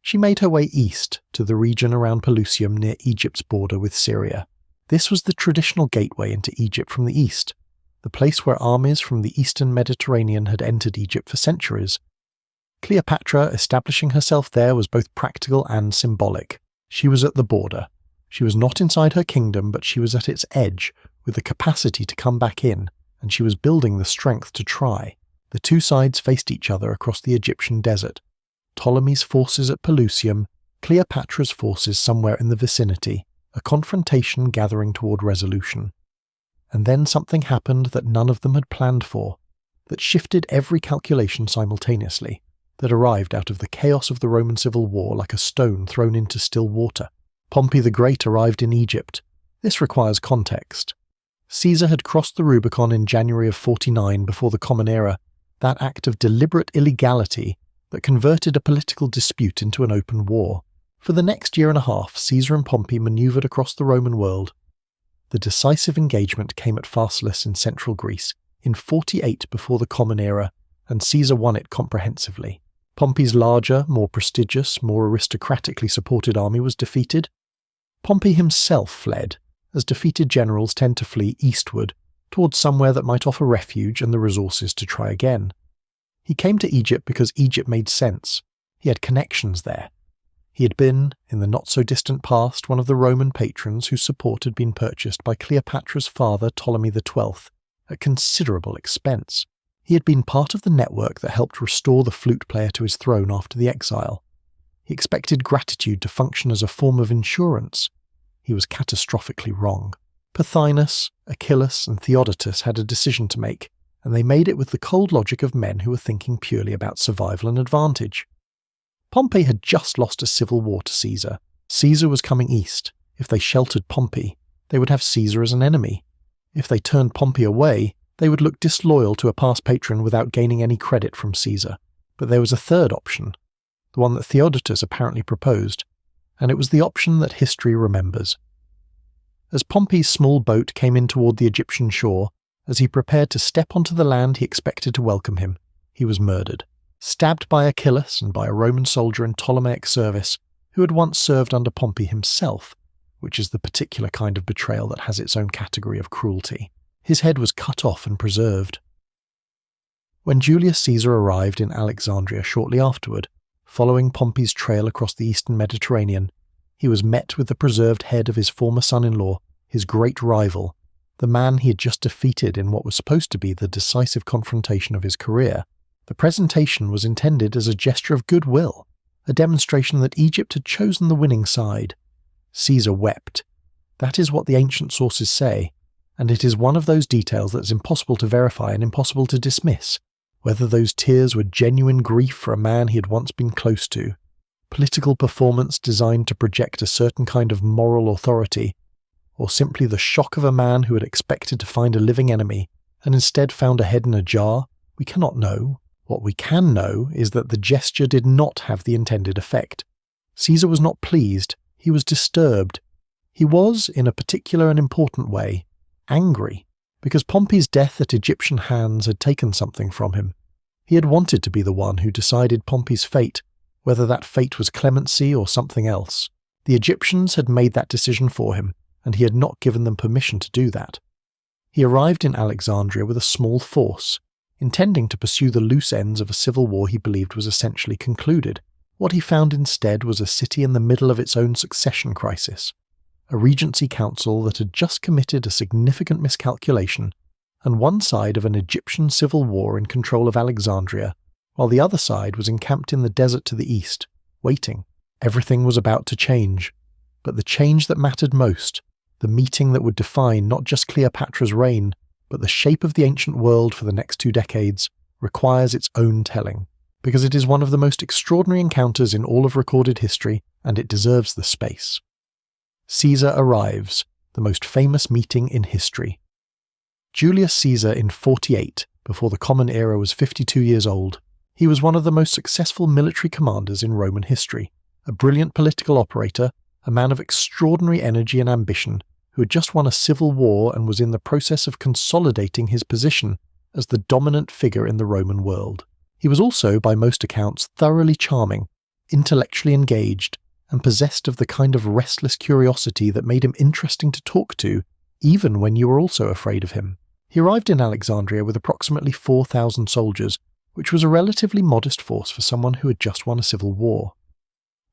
She made her way east to the region around Pelusium near Egypt's border with Syria. This was the traditional gateway into Egypt from the east, the place where armies from the eastern Mediterranean had entered Egypt for centuries. Cleopatra establishing herself there was both practical and symbolic. She was at the border. She was not inside her kingdom, but she was at its edge, with the capacity to come back in, and she was building the strength to try. The two sides faced each other across the Egyptian desert. Ptolemy's forces at Pelusium, Cleopatra's forces somewhere in the vicinity, a confrontation gathering toward resolution. And then something happened that none of them had planned for, that shifted every calculation simultaneously, that arrived out of the chaos of the Roman civil war like a stone thrown into still water. Pompey the Great arrived in Egypt. This requires context. Caesar had crossed the Rubicon in January of 49 before the Common Era, that act of deliberate illegality that converted a political dispute into an open war. For the next year and a half, Caesar and Pompey manoeuvred across the Roman world. The decisive engagement came at Pharsalus in central Greece, in 48 before the Common Era, and Caesar won it comprehensively. Pompey's larger, more prestigious, more aristocratically supported army was defeated. Pompey himself fled, as defeated generals tend to flee eastward, towards somewhere that might offer refuge and the resources to try again. He came to Egypt because Egypt made sense. He had connections there. He had been, in the not-so-distant past, one of the Roman patrons whose support had been purchased by Cleopatra's father Ptolemy XII, at considerable expense. He had been part of the network that helped restore the flute player to his throne after the exile. He expected gratitude to function as a form of insurance. He was catastrophically wrong. Pothinus, Achilles, and Theodotus had a decision to make, and they made it with the cold logic of men who were thinking purely about survival and advantage. Pompey had just lost a civil war to Caesar. Caesar was coming east. If they sheltered Pompey, they would have Caesar as an enemy. If they turned Pompey away, they would look disloyal to a past patron without gaining any credit from Caesar. But there was a third option, the one that Theodotus apparently proposed, and it was the option that history remembers. As Pompey's small boat came in toward the Egyptian shore, as he prepared to step onto the land he expected to welcome him, he was murdered, stabbed by Achilles and by a Roman soldier in Ptolemaic service who had once served under Pompey himself, which is the particular kind of betrayal that has its own category of cruelty. His head was cut off and preserved. When Julius Caesar arrived in Alexandria shortly afterward, following Pompey's trail across the eastern Mediterranean, he was met with the preserved head of his former son-in-law, his great rival, the man he had just defeated in what was supposed to be the decisive confrontation of his career. The presentation was intended as a gesture of goodwill, a demonstration that Egypt had chosen the winning side. Caesar wept. That is what the ancient sources say, and it is one of those details that is impossible to verify and impossible to dismiss. whether those tears were genuine grief for a man he had once been close to, political performance designed to project a certain kind of moral authority, or simply the shock of a man who had expected to find a living enemy and instead found a head in a jar, we cannot know. What we can know is that the gesture did not have the intended effect. Caesar was not pleased, he was disturbed. He was, in a particular and important way, angry, because Pompey's death at Egyptian hands had taken something from him. He had wanted to be the one who decided Pompey's fate, whether that fate was clemency or something else. The Egyptians had made that decision for him, and he had not given them permission to do that. He arrived in Alexandria with a small force, intending to pursue the loose ends of a civil war he believed was essentially concluded. What he found instead was a city in the middle of its own succession crisis, a regency council that had just committed a significant miscalculation, and one side of an Egyptian civil war in control of Alexandria, while the other side was encamped in the desert to the east, waiting. Everything was about to change, but the change that mattered most, the meeting that would define not just Cleopatra's reign, but the shape of the ancient world for the next 2 decades, requires its own telling, because it is one of the most extraordinary encounters in all of recorded history, and it deserves the space. Caesar arrives, the most famous meeting in history. Julius Caesar in 48, before the Common Era was 52 years old, he was one of the most successful military commanders in Roman history, a brilliant political operator, a man of extraordinary energy and ambition, who had just won a civil war and was in the process of consolidating his position as the dominant figure in the Roman world. He was also, by most accounts, thoroughly charming, intellectually engaged, and possessed of the kind of restless curiosity that made him interesting to talk to, even when you were also afraid of him. He arrived in Alexandria with approximately 4,000 soldiers, which was a relatively modest force for someone who had just won a civil war.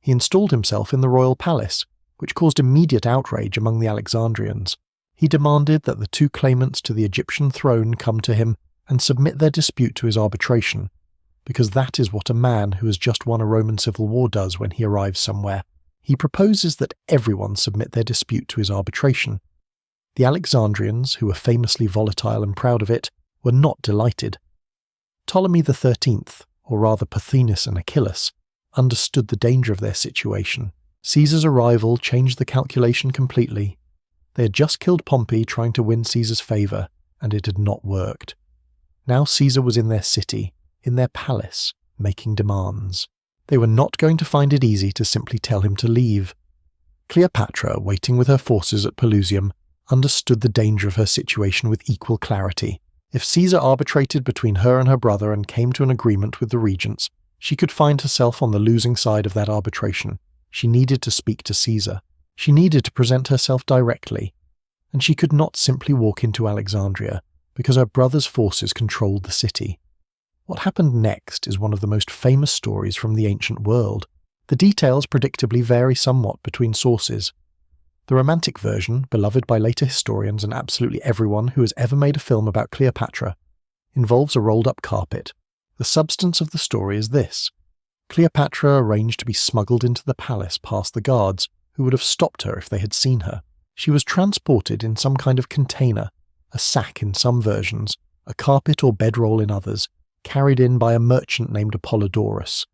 He installed himself in the royal palace, which caused immediate outrage among the Alexandrians. He demanded that the 2 claimants to the Egyptian throne come to him and submit their dispute to his arbitration, because that is what a man who has just won a Roman civil war does when he arrives somewhere. He proposes that everyone submit their dispute to his arbitration. The Alexandrians, who were famously volatile and proud of it, were not delighted. Ptolemy XIII, or rather Pothinus and Achilles, understood the danger of their situation. Caesar's arrival changed the calculation completely. They had just killed Pompey trying to win Caesar's favour, and it had not worked. Now Caesar was in their city, in their palace, making demands. They were not going to find it easy to simply tell him to leave. Cleopatra, waiting with her forces at Pelusium, understood the danger of her situation with equal clarity. If Caesar arbitrated between her and her brother and came to an agreement with the regents, she could find herself on the losing side of that arbitration. She needed to speak to Caesar. She needed to present herself directly. And she could not simply walk into Alexandria, because her brother's forces controlled the city. What happened next is one of the most famous stories from the ancient world. The details predictably vary somewhat between sources. The romantic version, beloved by later historians and absolutely everyone who has ever made a film about Cleopatra, involves a rolled-up carpet. The substance of the story is this. Cleopatra arranged to be smuggled into the palace past the guards, who would have stopped her if they had seen her. She was transported in some kind of container, a sack in some versions, a carpet or bedroll in others, carried in by a merchant named Apollodorus.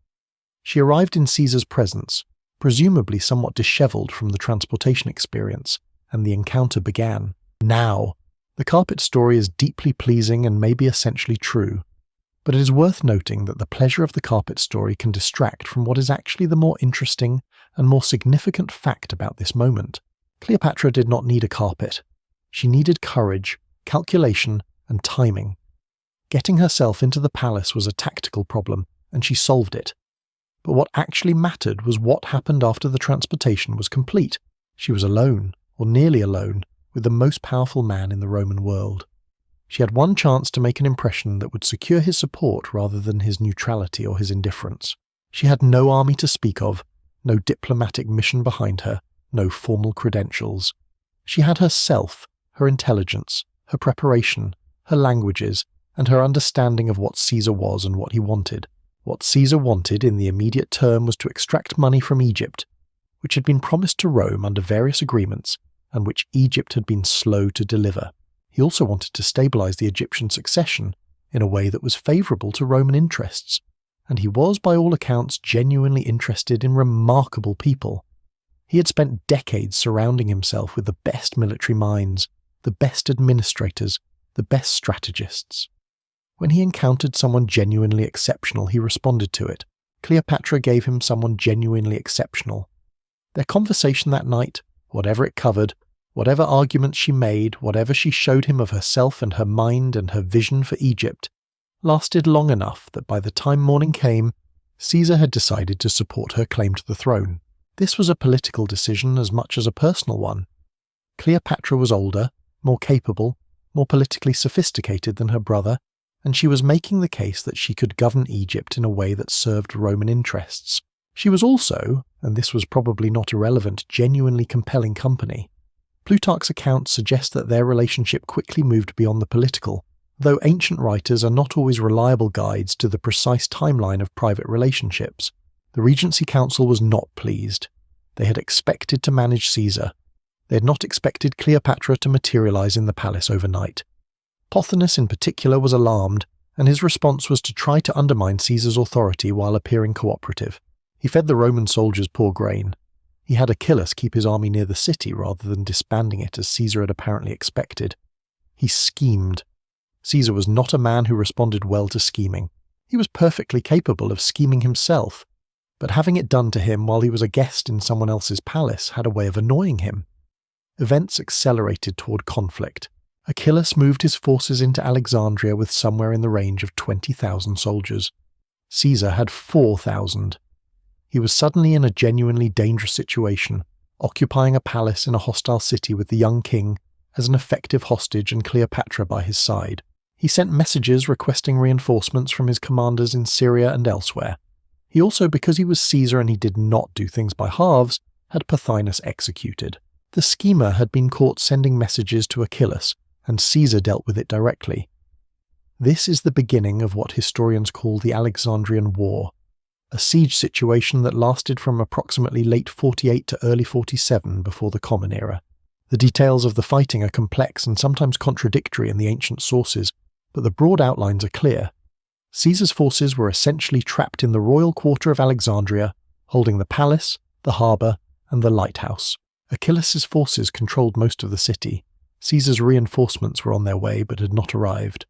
She arrived in Caesar's presence, presumably somewhat dishevelled from the transportation experience, and the encounter began. Now, the carpet story is deeply pleasing and may be essentially true, but it is worth noting that the pleasure of the carpet story can distract from what is actually the more interesting and more significant fact about this moment. Cleopatra did not need a carpet. She needed courage, calculation, and timing. Getting herself into the palace was a tactical problem, and she solved it. But what actually mattered was what happened after the transportation was complete. She was alone, or nearly alone, with the most powerful man in the Roman world. She had one chance to make an impression that would secure his support rather than his neutrality or his indifference. She had no army to speak of, no diplomatic mission behind her, no formal credentials. She had herself, her intelligence, her preparation, her languages, and her understanding of what Caesar was and what he wanted. What Caesar wanted in the immediate term was to extract money from Egypt, which had been promised to Rome under various agreements, and which Egypt had been slow to deliver. He also wanted to stabilize the Egyptian succession, in a way that was favourable to Roman interests, and he was, by all accounts, genuinely interested in remarkable people. He had spent decades surrounding himself with the best military minds, the best administrators, the best strategists. When he encountered someone genuinely exceptional, he responded to it. Cleopatra gave him someone genuinely exceptional. Their conversation that night, whatever it covered, whatever arguments she made, whatever she showed him of herself and her mind and her vision for Egypt, lasted long enough that by the time morning came, Caesar had decided to support her claim to the throne. This was a political decision as much as a personal one. Cleopatra was older, more capable, more politically sophisticated than her brother, and she was making the case that she could govern Egypt in a way that served Roman interests. She was also, and this was probably not irrelevant, genuinely compelling company. Plutarch's accounts suggest that their relationship quickly moved beyond the political, though ancient writers are not always reliable guides to the precise timeline of private relationships. The Regency Council was not pleased. They had expected to manage Caesar. They had not expected Cleopatra to materialize in the palace overnight. Pothinus in particular was alarmed, and his response was to try to undermine Caesar's authority while appearing cooperative. He fed the Roman soldiers poor grain. He had Achillas keep his army near the city rather than disbanding it as Caesar had apparently expected. He schemed. Caesar was not a man who responded well to scheming. He was perfectly capable of scheming himself, but having it done to him while he was a guest in someone else's palace had a way of annoying him. Events accelerated toward conflict. Achillas moved his forces into Alexandria with somewhere in the range of 20,000 soldiers. Caesar had 4,000. He was suddenly in a genuinely dangerous situation, occupying a palace in a hostile city with the young king as an effective hostage and Cleopatra by his side. He sent messages requesting reinforcements from his commanders in Syria and elsewhere. He also, because he was Caesar and he did not do things by halves, had Pothinus executed. The schemer had been caught sending messages to Achillas, and Caesar dealt with it directly. This is the beginning of what historians call the Alexandrian War, a siege situation that lasted from approximately late 48 to early 47 before the Common Era. The details of the fighting are complex and sometimes contradictory in the ancient sources, but the broad outlines are clear. Caesar's forces were essentially trapped in the royal quarter of Alexandria, holding the palace, the harbour, and the lighthouse. Achillas's forces controlled most of the city. Caesar's reinforcements were on their way but had not arrived.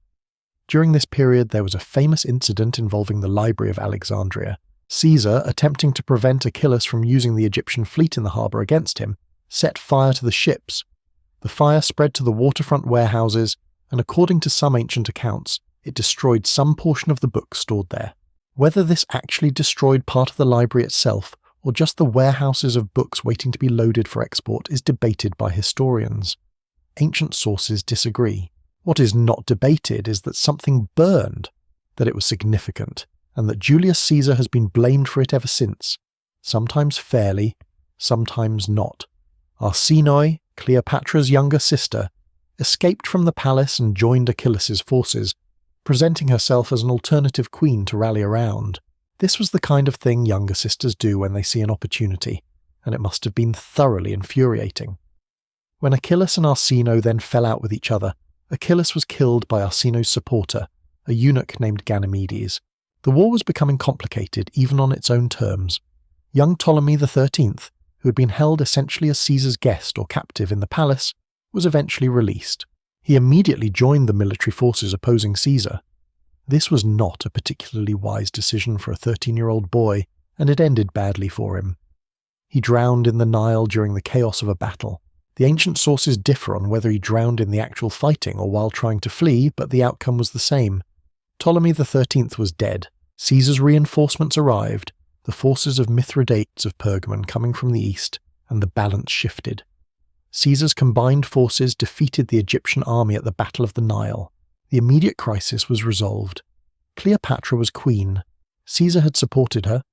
During this period there was a famous incident involving the Library of Alexandria. Caesar, attempting to prevent Achillas from using the Egyptian fleet in the harbour against him, set fire to the ships. The fire spread to the waterfront warehouses, and according to some ancient accounts, it destroyed some portion of the books stored there. Whether this actually destroyed part of the library itself, or just the warehouses of books waiting to be loaded for export, is debated by historians. Ancient sources disagree. What is not debated is that something burned, that it was significant, and that Julius Caesar has been blamed for it ever since, sometimes fairly, sometimes not. Arsinoe, Cleopatra's younger sister, escaped from the palace and joined Achillas's forces, presenting herself as an alternative queen to rally around. This was the kind of thing younger sisters do when they see an opportunity, and it must have been thoroughly infuriating. When Achillas and Arsinoe then fell out with each other, Achillas was killed by Arsinoe's supporter, a eunuch named Ganymedes. The war was becoming complicated even on its own terms. Young Ptolemy XIII, who had been held essentially as Caesar's guest or captive in the palace, was eventually released. He immediately joined the military forces opposing Caesar. This was not a particularly wise decision for a 13-year-old boy, and it ended badly for him. He drowned in the Nile during the chaos of a battle. The ancient sources differ on whether he drowned in the actual fighting or while trying to flee, but the outcome was the same. Ptolemy XIII was dead. Caesar's reinforcements arrived, the forces of Mithridates of Pergamon coming from the east, and the balance shifted. Caesar's combined forces defeated the Egyptian army at the Battle of the Nile. The immediate crisis was resolved. Cleopatra was queen. Caesar had supported her.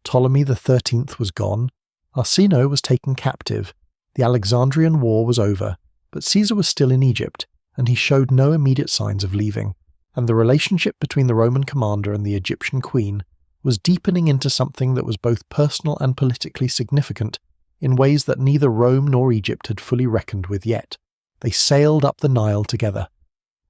Ptolemy XIII was gone. Arsinoe was taken captive. The Alexandrian War was over, but Caesar was still in Egypt, and he showed no immediate signs of leaving, and the relationship between the Roman commander and the Egyptian queen was deepening into something that was both personal and politically significant in ways that neither Rome nor Egypt had fully reckoned with yet. They sailed up the Nile together.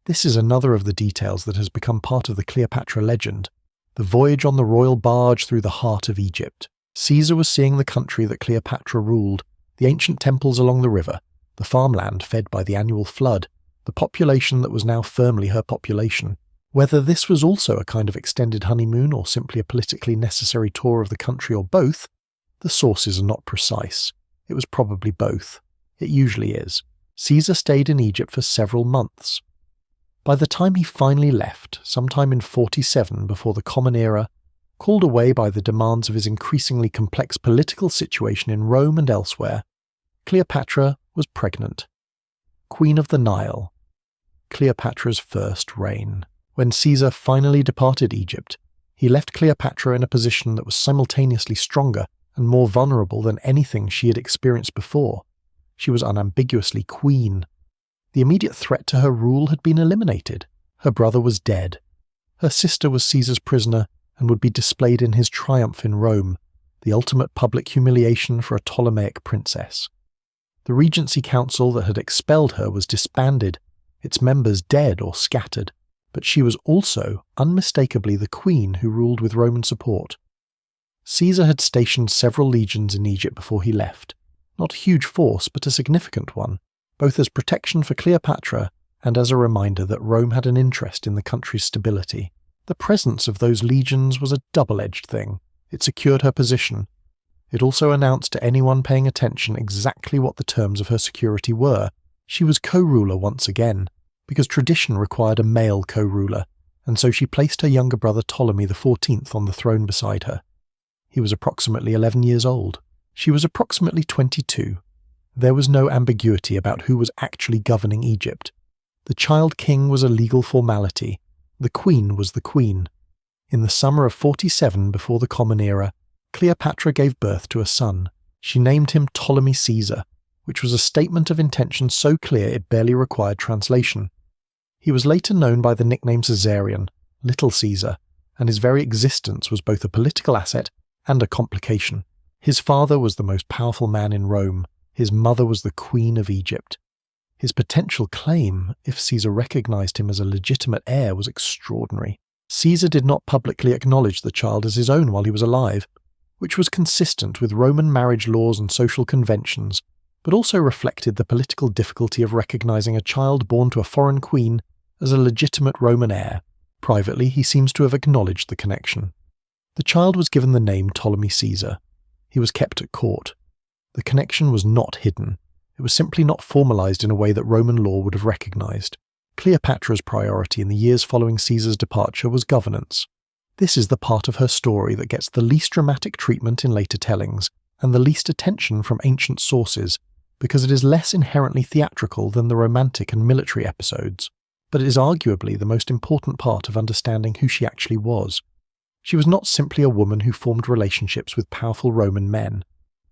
This is another of the details that has become part of the Cleopatra legend, the voyage on the royal barge through the heart of Egypt. Caesar was seeing the country that Cleopatra ruled, the ancient temples along the river, the farmland fed by the annual flood, the population that was now firmly her population. Whether this was also a kind of extended honeymoon or simply a politically necessary tour of the country or both, the sources are not precise. It was probably both. It usually is. Caesar stayed in Egypt for several months. By the time he finally left, sometime in 47 before the Common Era, called away by the demands of his increasingly complex political situation in Rome and elsewhere, Cleopatra was pregnant. Queen of the Nile. Cleopatra's first reign. When Caesar finally departed Egypt, he left Cleopatra in a position that was simultaneously stronger and more vulnerable than anything she had experienced before. She was unambiguously queen. The immediate threat to her rule had been eliminated. Her brother was dead. Her sister was Caesar's prisoner and would be displayed in his triumph in Rome, the ultimate public humiliation for a Ptolemaic princess. The Regency Council that had expelled her was disbanded, its members dead or scattered, but she was also unmistakably the queen who ruled with Roman support. Caesar had stationed several legions in Egypt before he left, not a huge force but a significant one, both as protection for Cleopatra and as a reminder that Rome had an interest in the country's stability. The presence of those legions was a double-edged thing. It secured her position. It also announced to anyone paying attention exactly what the terms of her security were. She was co-ruler once again, because tradition required a male co-ruler, and so she placed her younger brother Ptolemy XIV on the throne beside her. He was approximately 11 years old. She was approximately 22. There was no ambiguity about who was actually governing Egypt. The child king was a legal formality. The queen was the queen. In the summer of 47 before the Common Era, Cleopatra gave birth to a son. She named him Ptolemy Caesar, which was a statement of intention so clear it barely required translation. He was later known by the nickname Caesarion, Little Caesar, and his very existence was both a political asset and a complication. His father was the most powerful man in Rome. His mother was the Queen of Egypt. His potential claim, if Caesar recognized him as a legitimate heir, was extraordinary. Caesar did not publicly acknowledge the child as his own while he was alive, which was consistent with Roman marriage laws and social conventions, but also reflected the political difficulty of recognizing a child born to a foreign queen as a legitimate Roman heir. Privately, he seems to have acknowledged the connection. The child was given the name Ptolemy Caesar. He was kept at court. The connection was not hidden. It was simply not formalized in a way that Roman law would have recognized. Cleopatra's priority in the years following Caesar's departure was governance. This is the part of her story that gets the least dramatic treatment in later tellings, and the least attention from ancient sources, because it is less inherently theatrical than the romantic and military episodes. But it is arguably the most important part of understanding who she actually was. She was not simply a woman who formed relationships with powerful Roman men.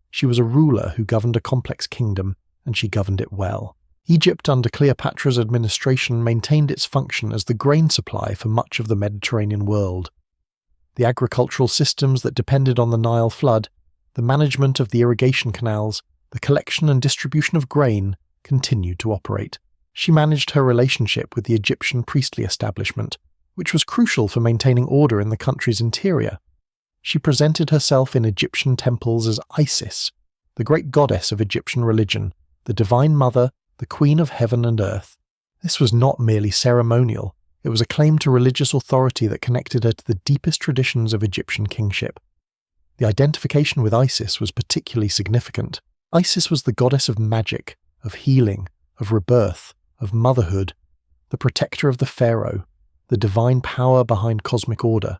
She was a ruler who governed a complex kingdom, and she governed it well. Egypt under Cleopatra's administration maintained its function as the grain supply for much of the Mediterranean world. The agricultural systems that depended on the Nile flood, the management of the irrigation canals, the collection and distribution of grain continued to operate. She managed her relationship with the Egyptian priestly establishment, which was crucial for maintaining order in the country's interior. She presented herself in Egyptian temples as Isis, the great goddess of Egyptian religion, the divine mother, the queen of heaven and earth. This was not merely ceremonial. It was a claim to religious authority that connected her to the deepest traditions of Egyptian kingship. The identification with Isis was particularly significant. Isis was the goddess of magic, of healing, of rebirth, of motherhood, the protector of the pharaoh, the divine power behind cosmic order.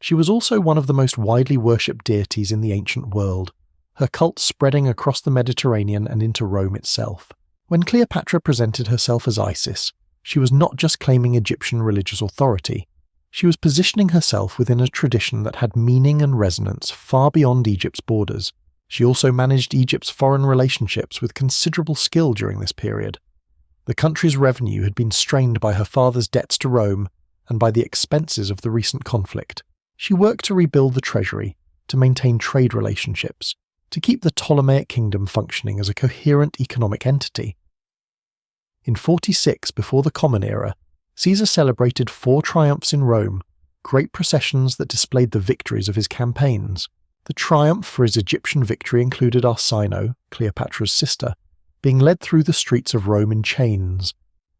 She was also one of the most widely worshipped deities in the ancient world, her cult spreading across the Mediterranean and into Rome itself. When Cleopatra presented herself as Isis, she was not just claiming Egyptian religious authority. She was positioning herself within a tradition that had meaning and resonance far beyond Egypt's borders. She also managed Egypt's foreign relationships with considerable skill during this period. The country's revenue had been strained by her father's debts to Rome and by the expenses of the recent conflict. She worked to rebuild the treasury, to maintain trade relationships, to keep the Ptolemaic kingdom functioning as a coherent economic entity. In 46 before the Common Era, Caesar celebrated 4 triumphs in Rome, great processions that displayed the victories of his campaigns. The triumph for his Egyptian victory included Arsinoe, Cleopatra's sister, being led through the streets of Rome in chains.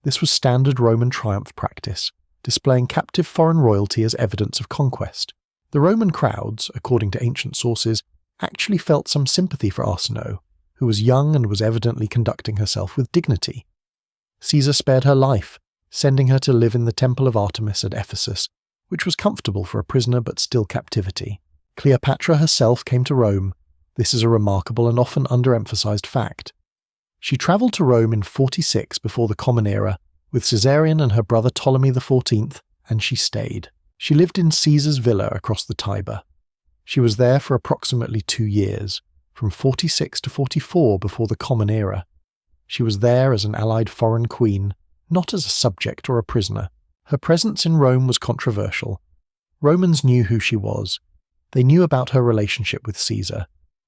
This was standard Roman triumph practice, displaying captive foreign royalty as evidence of conquest. The Roman crowds, according to ancient sources, actually felt some sympathy for Arsinoe, who was young and was evidently conducting herself with dignity. Caesar spared her life, sending her to live in the Temple of Artemis at Ephesus, which was comfortable for a prisoner but still captivity. Cleopatra herself came to Rome. This is a remarkable and often underemphasized fact. She travelled to Rome in 46 before the Common Era, with Caesarion and her brother Ptolemy XIV, and she stayed. She lived in Caesar's villa across the Tiber. She was there for approximately 2 years, from 46 to 44 before the Common Era. She was there as an allied foreign queen, not as a subject or a prisoner. Her presence in Rome was controversial. Romans knew who she was. They knew about her relationship with Caesar.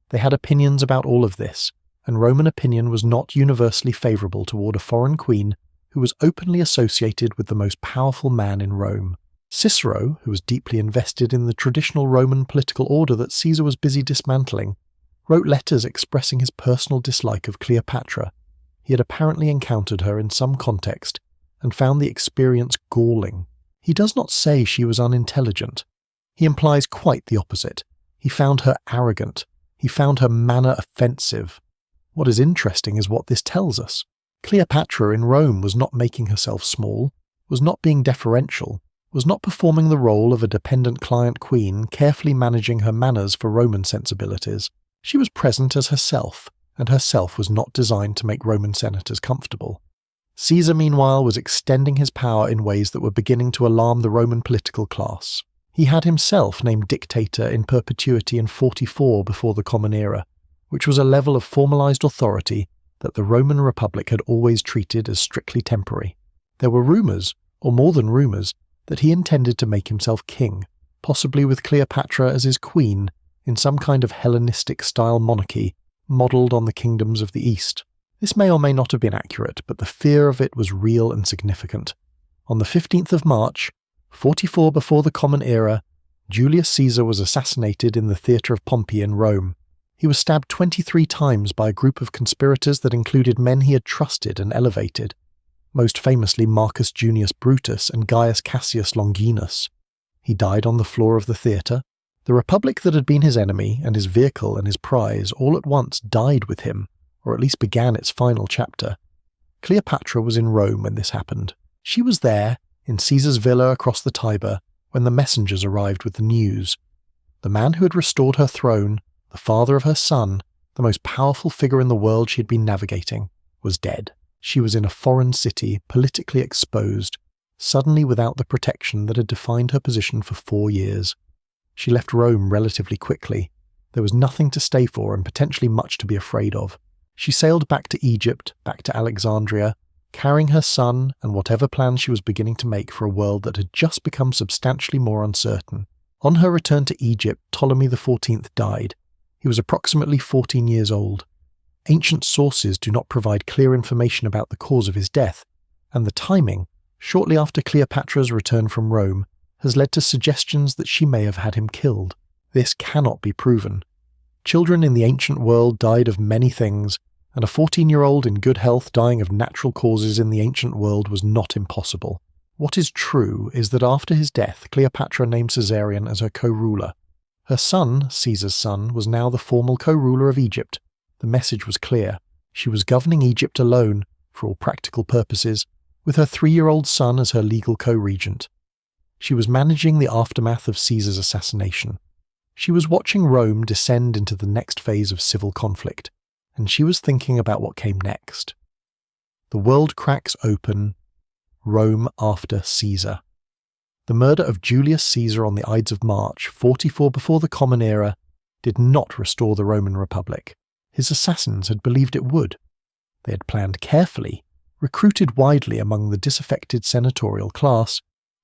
They had opinions about all of this, and Roman opinion was not universally favourable toward a foreign queen who was openly associated with the most powerful man in Rome. Cicero, who was deeply invested in the traditional Roman political order that Caesar was busy dismantling, wrote letters expressing his personal dislike of Cleopatra. He had apparently encountered her in some context and found the experience galling. He does not say she was unintelligent. He implies quite the opposite. He found her arrogant. He found her manner offensive. What is interesting is what this tells us. Cleopatra in Rome was not making herself small, was not being deferential, was not performing the role of a dependent client queen carefully managing her manners for Roman sensibilities. She was present as herself, and herself was not designed to make Roman senators comfortable. Caesar, meanwhile, was extending his power in ways that were beginning to alarm the Roman political class. He had himself named dictator in perpetuity in 44 before the Common Era, which was a level of formalized authority that the Roman Republic had always treated as strictly temporary. There were rumors, or more than rumors, that he intended to make himself king, possibly with Cleopatra as his queen, in some kind of Hellenistic-style monarchy modelled on the kingdoms of the East. This may or may not have been accurate, but the fear of it was real and significant. On the 15th of March, 44 before the Common Era, Julius Caesar was assassinated in the Theatre of Pompey in Rome. He was stabbed 23 times by a group of conspirators that included men he had trusted and elevated, most famously Marcus Junius Brutus and Gaius Cassius Longinus. He died on the floor of the theatre. The republic that had been his enemy and his vehicle and his prize all at once died with him, or at least began its final chapter. Cleopatra was in Rome when this happened. She was there, in Caesar's villa across the Tiber, when the messengers arrived with the news. The man who had restored her throne, the father of her son, the most powerful figure in the world she had been navigating, was dead. She was in a foreign city, politically exposed, suddenly without the protection that had defined her position for 4 years. She left Rome relatively quickly. There was nothing to stay for and potentially much to be afraid of. She sailed back to Egypt, back to Alexandria, carrying her son and whatever plans she was beginning to make for a world that had just become substantially more uncertain. On her return to Egypt, Ptolemy XIV died. He was approximately 14 years old. Ancient sources do not provide clear information about the cause of his death, and the timing, shortly after Cleopatra's return from Rome, has led to suggestions that she may have had him killed. This cannot be proven. Children in the ancient world died of many things, and a 14-year-old in good health dying of natural causes in the ancient world was not impossible. What is true is that after his death, Cleopatra named Caesarion as her co-ruler. Her son, Caesar's son, was now the formal co-ruler of Egypt. The message was clear. She was governing Egypt alone, for all practical purposes, with her 3-year-old son as her legal co-regent. She was managing the aftermath of Caesar's assassination. She was watching Rome descend into the next phase of civil conflict, and she was thinking about what came next. The world cracks open. Rome after Caesar. The murder of Julius Caesar on the Ides of March, 44 before the Common Era, did not restore the Roman Republic. His assassins had believed it would. They had planned carefully, recruited widely among the disaffected senatorial class,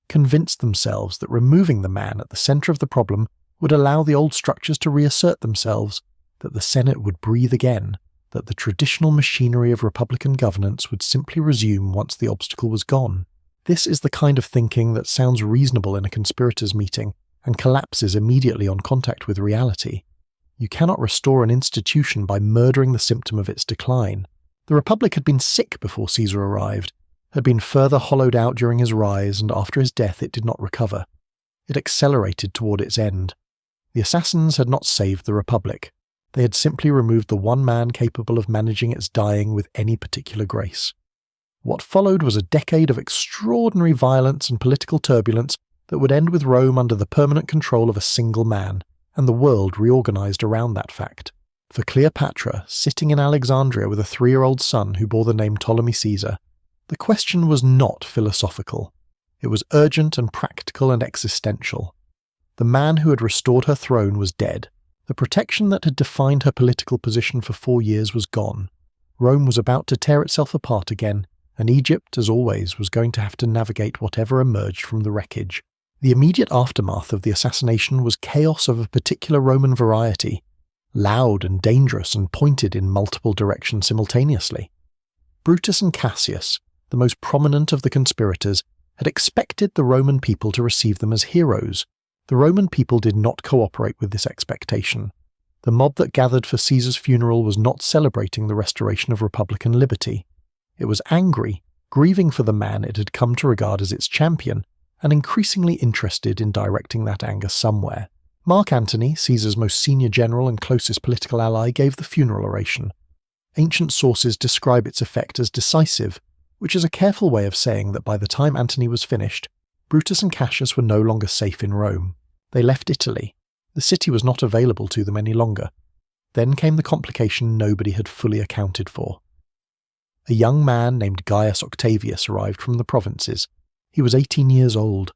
convinced themselves that removing the man at the centre of the problem would allow the old structures to reassert themselves, that the Senate would breathe again, that the traditional machinery of republican governance would simply resume once the obstacle was gone. This is the kind of thinking that sounds reasonable in a conspirators' meeting and collapses immediately on contact with reality. You cannot restore an institution by murdering the symptom of its decline. The Republic had been sick before Caesar arrived, had been further hollowed out during his rise, and after his death it did not recover. It accelerated toward its end. The assassins had not saved the Republic. They had simply removed the one man capable of managing its dying with any particular grace. What followed was a decade of extraordinary violence and political turbulence that would end with Rome under the permanent control of a single man, and the world reorganized around that fact. For Cleopatra, sitting in Alexandria with a 3-year-old son who bore the name Ptolemy Caesar, the question was not philosophical. It was urgent and practical and existential. The man who had restored her throne was dead. The protection that had defined her political position for 4 years was gone. Rome was about to tear itself apart again, and Egypt, as always, was going to have to navigate whatever emerged from the wreckage. The immediate aftermath of the assassination was chaos of a particular Roman variety, loud and dangerous and pointed in multiple directions simultaneously. Brutus and Cassius, the most prominent of the conspirators, had expected the Roman people to receive them as heroes. The Roman people did not cooperate with this expectation. The mob that gathered for Caesar's funeral was not celebrating the restoration of republican liberty. It was angry, grieving for the man it had come to regard as its champion, and increasingly interested in directing that anger somewhere. Mark Antony, Caesar's most senior general and closest political ally, gave the funeral oration. Ancient sources describe its effect as decisive, which is a careful way of saying that by the time Antony was finished, Brutus and Cassius were no longer safe in Rome. They left Italy. The city was not available to them any longer. Then came the complication nobody had fully accounted for. A young man named Gaius Octavius arrived from the provinces. He was 18 years old.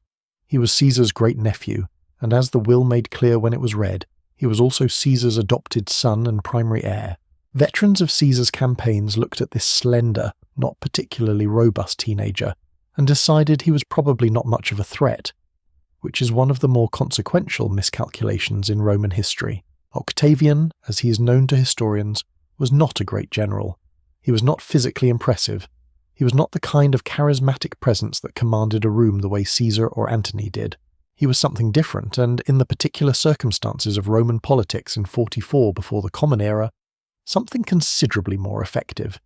He was Caesar's great-nephew, and as the will made clear when it was read, he was also Caesar's adopted son and primary heir. Veterans of Caesar's campaigns looked at this slender, not particularly robust teenager, and decided he was probably not much of a threat, which is one of the more consequential miscalculations in Roman history. Octavian, as he is known to historians, was not a great general. He was not physically impressive. He was not the kind of charismatic presence that commanded a room the way Caesar or Antony did. He was something different, and in the particular circumstances of Roman politics in 44 before the Common Era, something considerably more effective.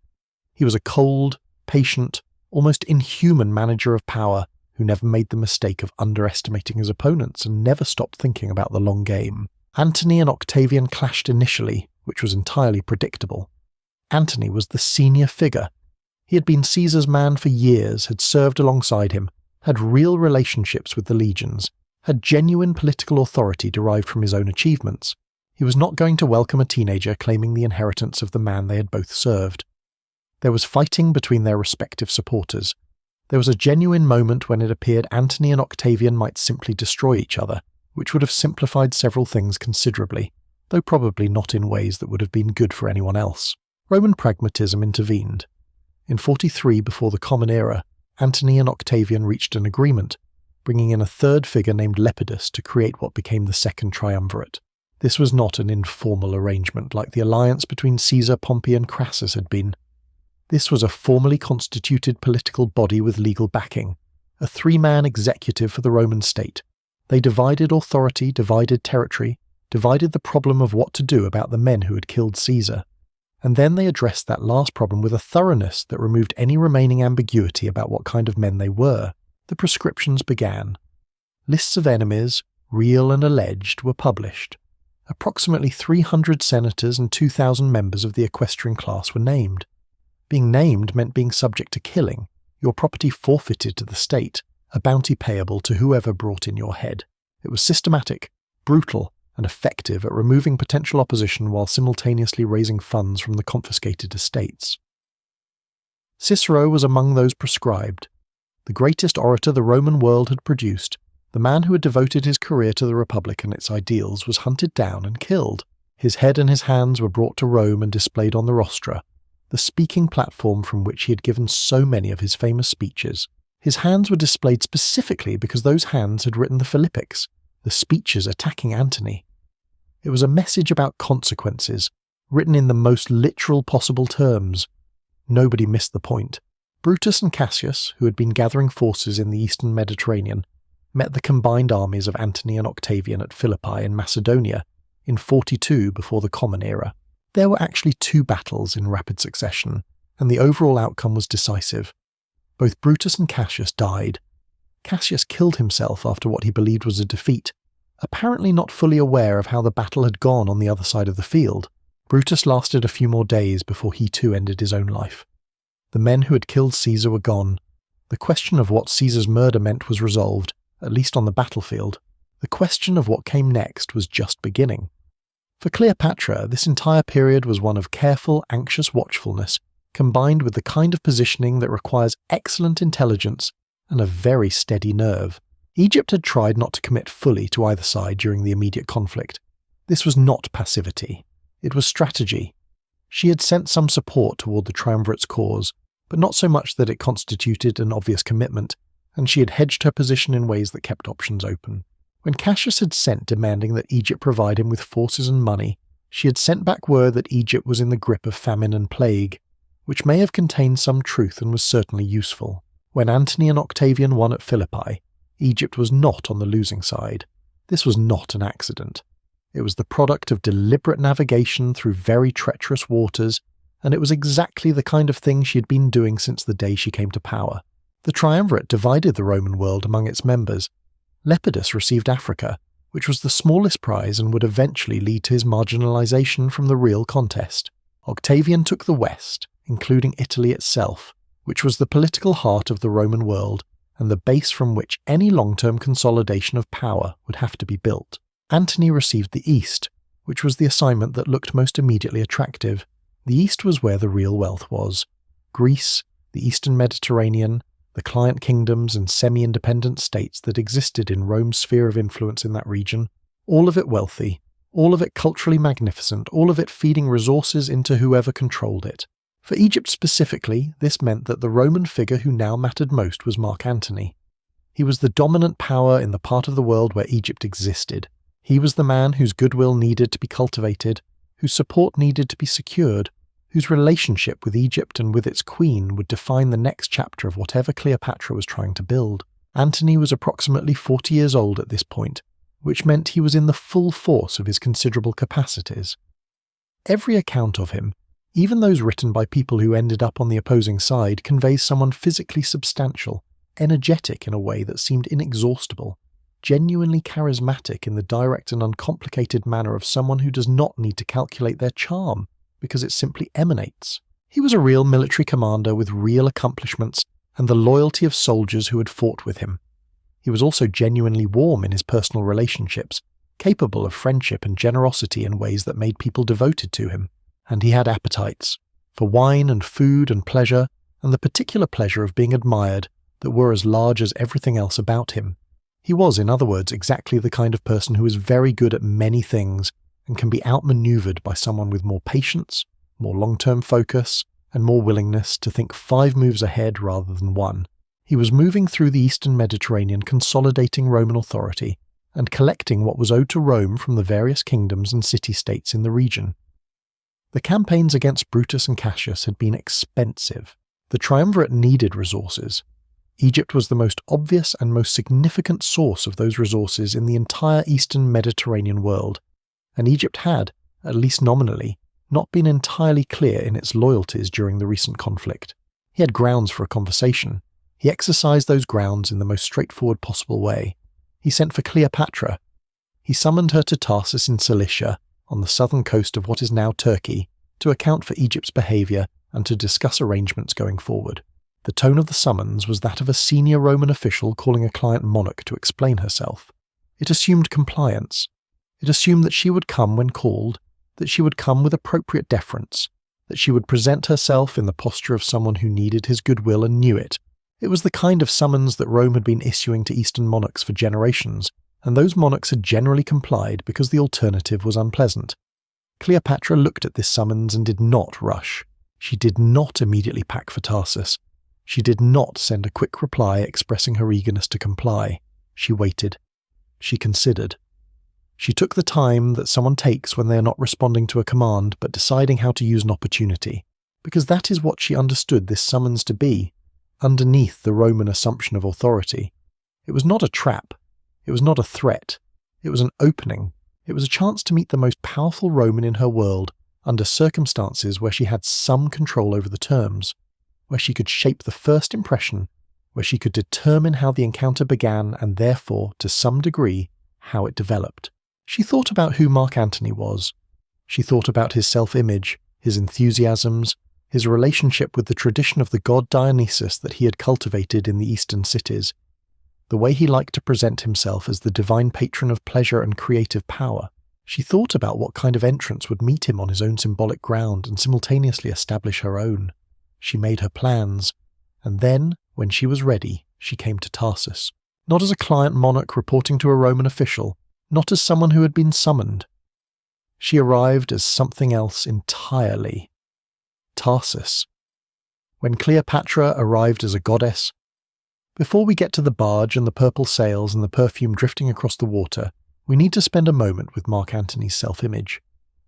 He was a cold, patient, almost inhuman manager of power who never made the mistake of underestimating his opponents and never stopped thinking about the long game. Antony and Octavian clashed initially, which was entirely predictable. Antony was the senior figure. He had been Caesar's man for years, had served alongside him, had real relationships with the legions, had genuine political authority derived from his own achievements. He was not going to welcome a teenager claiming the inheritance of the man they had both served. There was fighting between their respective supporters. There was a genuine moment when it appeared Antony and Octavian might simply destroy each other, which would have simplified several things considerably, though probably not in ways that would have been good for anyone else. Roman pragmatism intervened. In 43 before the Common Era, Antony and Octavian reached an agreement, bringing in a third figure named Lepidus to create what became the Second Triumvirate. This was not an informal arrangement like the alliance between Caesar, Pompey and Crassus had been. This was a formally constituted political body with legal backing, a 3-man executive for the Roman state. They divided authority, divided territory, divided the problem of what to do about the men who had killed Caesar. And then they addressed that last problem with a thoroughness that removed any remaining ambiguity about what kind of men they were. The proscriptions began. Lists of enemies, real and alleged, were published. Approximately 300 senators and 2,000 members of the equestrian class were named. Being named meant being subject to killing, your property forfeited to the state, a bounty payable to whoever brought in your head. It was systematic, brutal, and effective at removing potential opposition while simultaneously raising funds from the confiscated estates. Cicero was among those proscribed. The greatest orator the Roman world had produced, the man who had devoted his career to the Republic and its ideals, was hunted down and killed. His head and his hands were brought to Rome and displayed on the rostra, the speaking platform from which he had given so many of his famous speeches. His hands were displayed specifically because those hands had written the Philippics, the speeches attacking Antony. It was a message about consequences, written in the most literal possible terms. Nobody missed the point. Brutus and Cassius, who had been gathering forces in the eastern Mediterranean, met the combined armies of Antony and Octavian at Philippi in Macedonia in 42 before the Common Era. There were actually 2 battles in rapid succession, and the overall outcome was decisive. Both Brutus and Cassius died. Cassius killed himself after what he believed was a defeat, apparently not fully aware of how the battle had gone on the other side of the field. Brutus lasted a few more days before he too ended his own life. The men who had killed Caesar were gone. The question of what Caesar's murder meant was resolved, at least on the battlefield. The question of what came next was just beginning. For Cleopatra, this entire period was one of careful, anxious watchfulness, combined with the kind of positioning that requires excellent intelligence and a very steady nerve. Egypt had tried not to commit fully to either side during the immediate conflict. This was not passivity. It was strategy. She had sent some support toward the triumvirate's cause, but not so much that it constituted an obvious commitment, and she had hedged her position in ways that kept options open. When Cassius had sent demanding that Egypt provide him with forces and money, she had sent back word that Egypt was in the grip of famine and plague, which may have contained some truth and was certainly useful. When Antony and Octavian won at Philippi, Egypt was not on the losing side. This was not an accident. It was the product of deliberate navigation through very treacherous waters, and it was exactly the kind of thing she had been doing since the day she came to power. The triumvirate divided the Roman world among its members. Lepidus received Africa, which was the smallest prize and would eventually lead to his marginalization from the real contest. Octavian took the West, including Italy itself, which was the political heart of the Roman world and the base from which any long-term consolidation of power would have to be built. Antony received the East, which was the assignment that looked most immediately attractive. The East was where the real wealth was. Greece, the Eastern Mediterranean, the client kingdoms and semi-independent states that existed in Rome's sphere of influence in that region, all of it wealthy, all of it culturally magnificent, all of it feeding resources into whoever controlled it. For Egypt specifically, this meant that the Roman figure who now mattered most was Mark Antony. He was the dominant power in the part of the world where Egypt existed. He was the man whose goodwill needed to be cultivated, whose support needed to be secured, whose relationship with Egypt and with its queen would define the next chapter of whatever Cleopatra was trying to build. Antony was approximately 40 years old at this point, which meant he was in the full force of his considerable capacities. Every account of him, even those written by people who ended up on the opposing side, conveys someone physically substantial, energetic in a way that seemed inexhaustible, genuinely charismatic in the direct and uncomplicated manner of someone who does not need to calculate their charm, because it simply emanates. He was a real military commander with real accomplishments and the loyalty of soldiers who had fought with him. He was also genuinely warm in his personal relationships, capable of friendship and generosity in ways that made people devoted to him. And he had appetites, for wine and food and pleasure, and the particular pleasure of being admired, that were as large as everything else about him. He was, in other words, exactly the kind of person who is very good at many things and can be outmaneuvered by someone with more patience, more long-term focus, and more willingness to think 5 moves ahead rather than 1. He was moving through the Eastern Mediterranean, consolidating Roman authority, and collecting what was owed to Rome from the various kingdoms and city-states in the region. The campaigns against Brutus and Cassius had been expensive. The triumvirate needed resources. Egypt was the most obvious and most significant source of those resources in the entire Eastern Mediterranean world, and Egypt had, at least nominally, not been entirely clear in its loyalties during the recent conflict. He had grounds for a conversation. He exercised those grounds in the most straightforward possible way. He sent for Cleopatra. He summoned her to Tarsus in Cilicia, on the southern coast of what is now Turkey, to account for Egypt's behaviour and to discuss arrangements going forward. The tone of the summons was that of a senior Roman official calling a client monarch to explain herself. It assumed compliance. It assumed that she would come when called, that she would come with appropriate deference, that she would present herself in the posture of someone who needed his goodwill and knew it. It was the kind of summons that Rome had been issuing to Eastern monarchs for generations, and those monarchs had generally complied because the alternative was unpleasant. Cleopatra looked at this summons and did not rush. She did not immediately pack for Tarsus. She did not send a quick reply expressing her eagerness to comply. She waited. She considered. She took the time that someone takes when they are not responding to a command but deciding how to use an opportunity, because that is what she understood this summons to be, underneath the Roman assumption of authority. It was not a trap. It was not a threat. It was an opening. It was a chance to meet the most powerful Roman in her world under circumstances where she had some control over the terms, where she could shape the first impression, where she could determine how the encounter began and therefore, to some degree, how it developed. She thought about who Mark Antony was. She thought about his self-image, his enthusiasms, his relationship with the tradition of the god Dionysus that he had cultivated in the eastern cities, the way he liked to present himself as the divine patron of pleasure and creative power. She thought about what kind of entrance would meet him on his own symbolic ground and simultaneously establish her own. She made her plans, and then, when she was ready, she came to Tarsus. Not as a client monarch reporting to a Roman official, not as someone who had been summoned. She arrived as something else entirely. Tarsus. When Cleopatra arrived as a goddess, before we get to the barge and the purple sails and the perfume drifting across the water, we need to spend a moment with Mark Antony's self-image,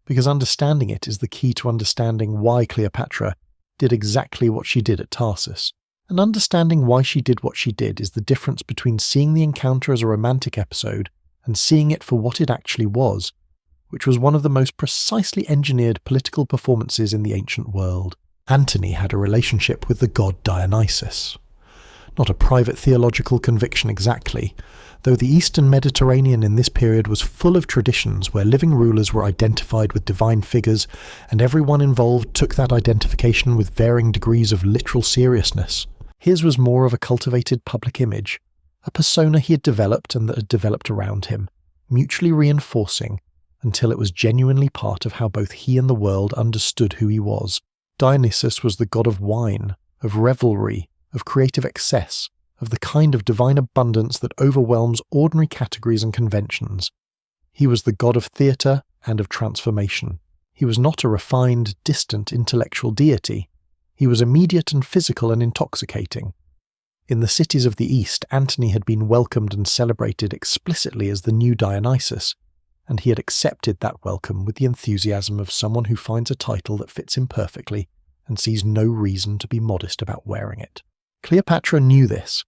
because understanding it is the key to understanding why Cleopatra did exactly what she did at Tarsus. And understanding why she did what she did is the difference between seeing the encounter as a romantic episode and seeing it for what it actually was, which was one of the most precisely engineered political performances in the ancient world. Antony had a relationship with the god Dionysus. Not a private theological conviction exactly, though the Eastern Mediterranean in this period was full of traditions where living rulers were identified with divine figures, and everyone involved took that identification with varying degrees of literal seriousness. His was more of a cultivated public image, a persona he had developed and that had developed around him, mutually reinforcing, until it was genuinely part of how both he and the world understood who he was. Dionysus was the god of wine, of revelry, of creative excess, of the kind of divine abundance that overwhelms ordinary categories and conventions. He was the god of theatre and of transformation. He was not a refined, distant intellectual deity. He was immediate and physical and intoxicating. In the cities of the East, Antony had been welcomed and celebrated explicitly as the new Dionysus, and he had accepted that welcome with the enthusiasm of someone who finds a title that fits him perfectly and sees no reason to be modest about wearing it. Cleopatra knew this.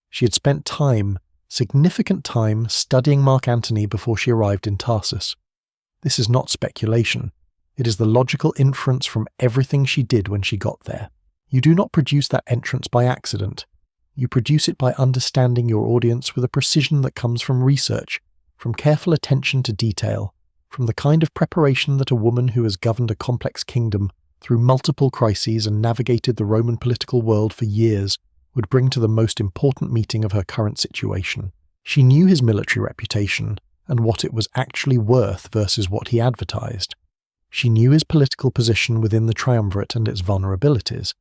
She had spent time, significant time, studying Mark Antony before she arrived in Tarsus. This is not speculation. It is the logical inference from everything she did when she got there. You do not produce that entrance by accident. You produce it by understanding your audience with a precision that comes from research, from careful attention to detail, from the kind of preparation that a woman who has governed a complex kingdom through multiple crises and navigated the Roman political world for years would bring to the most important meeting of her current situation. She knew his military reputation and what it was actually worth versus what he advertised. She knew his political position within the triumvirate and its vulnerabilities.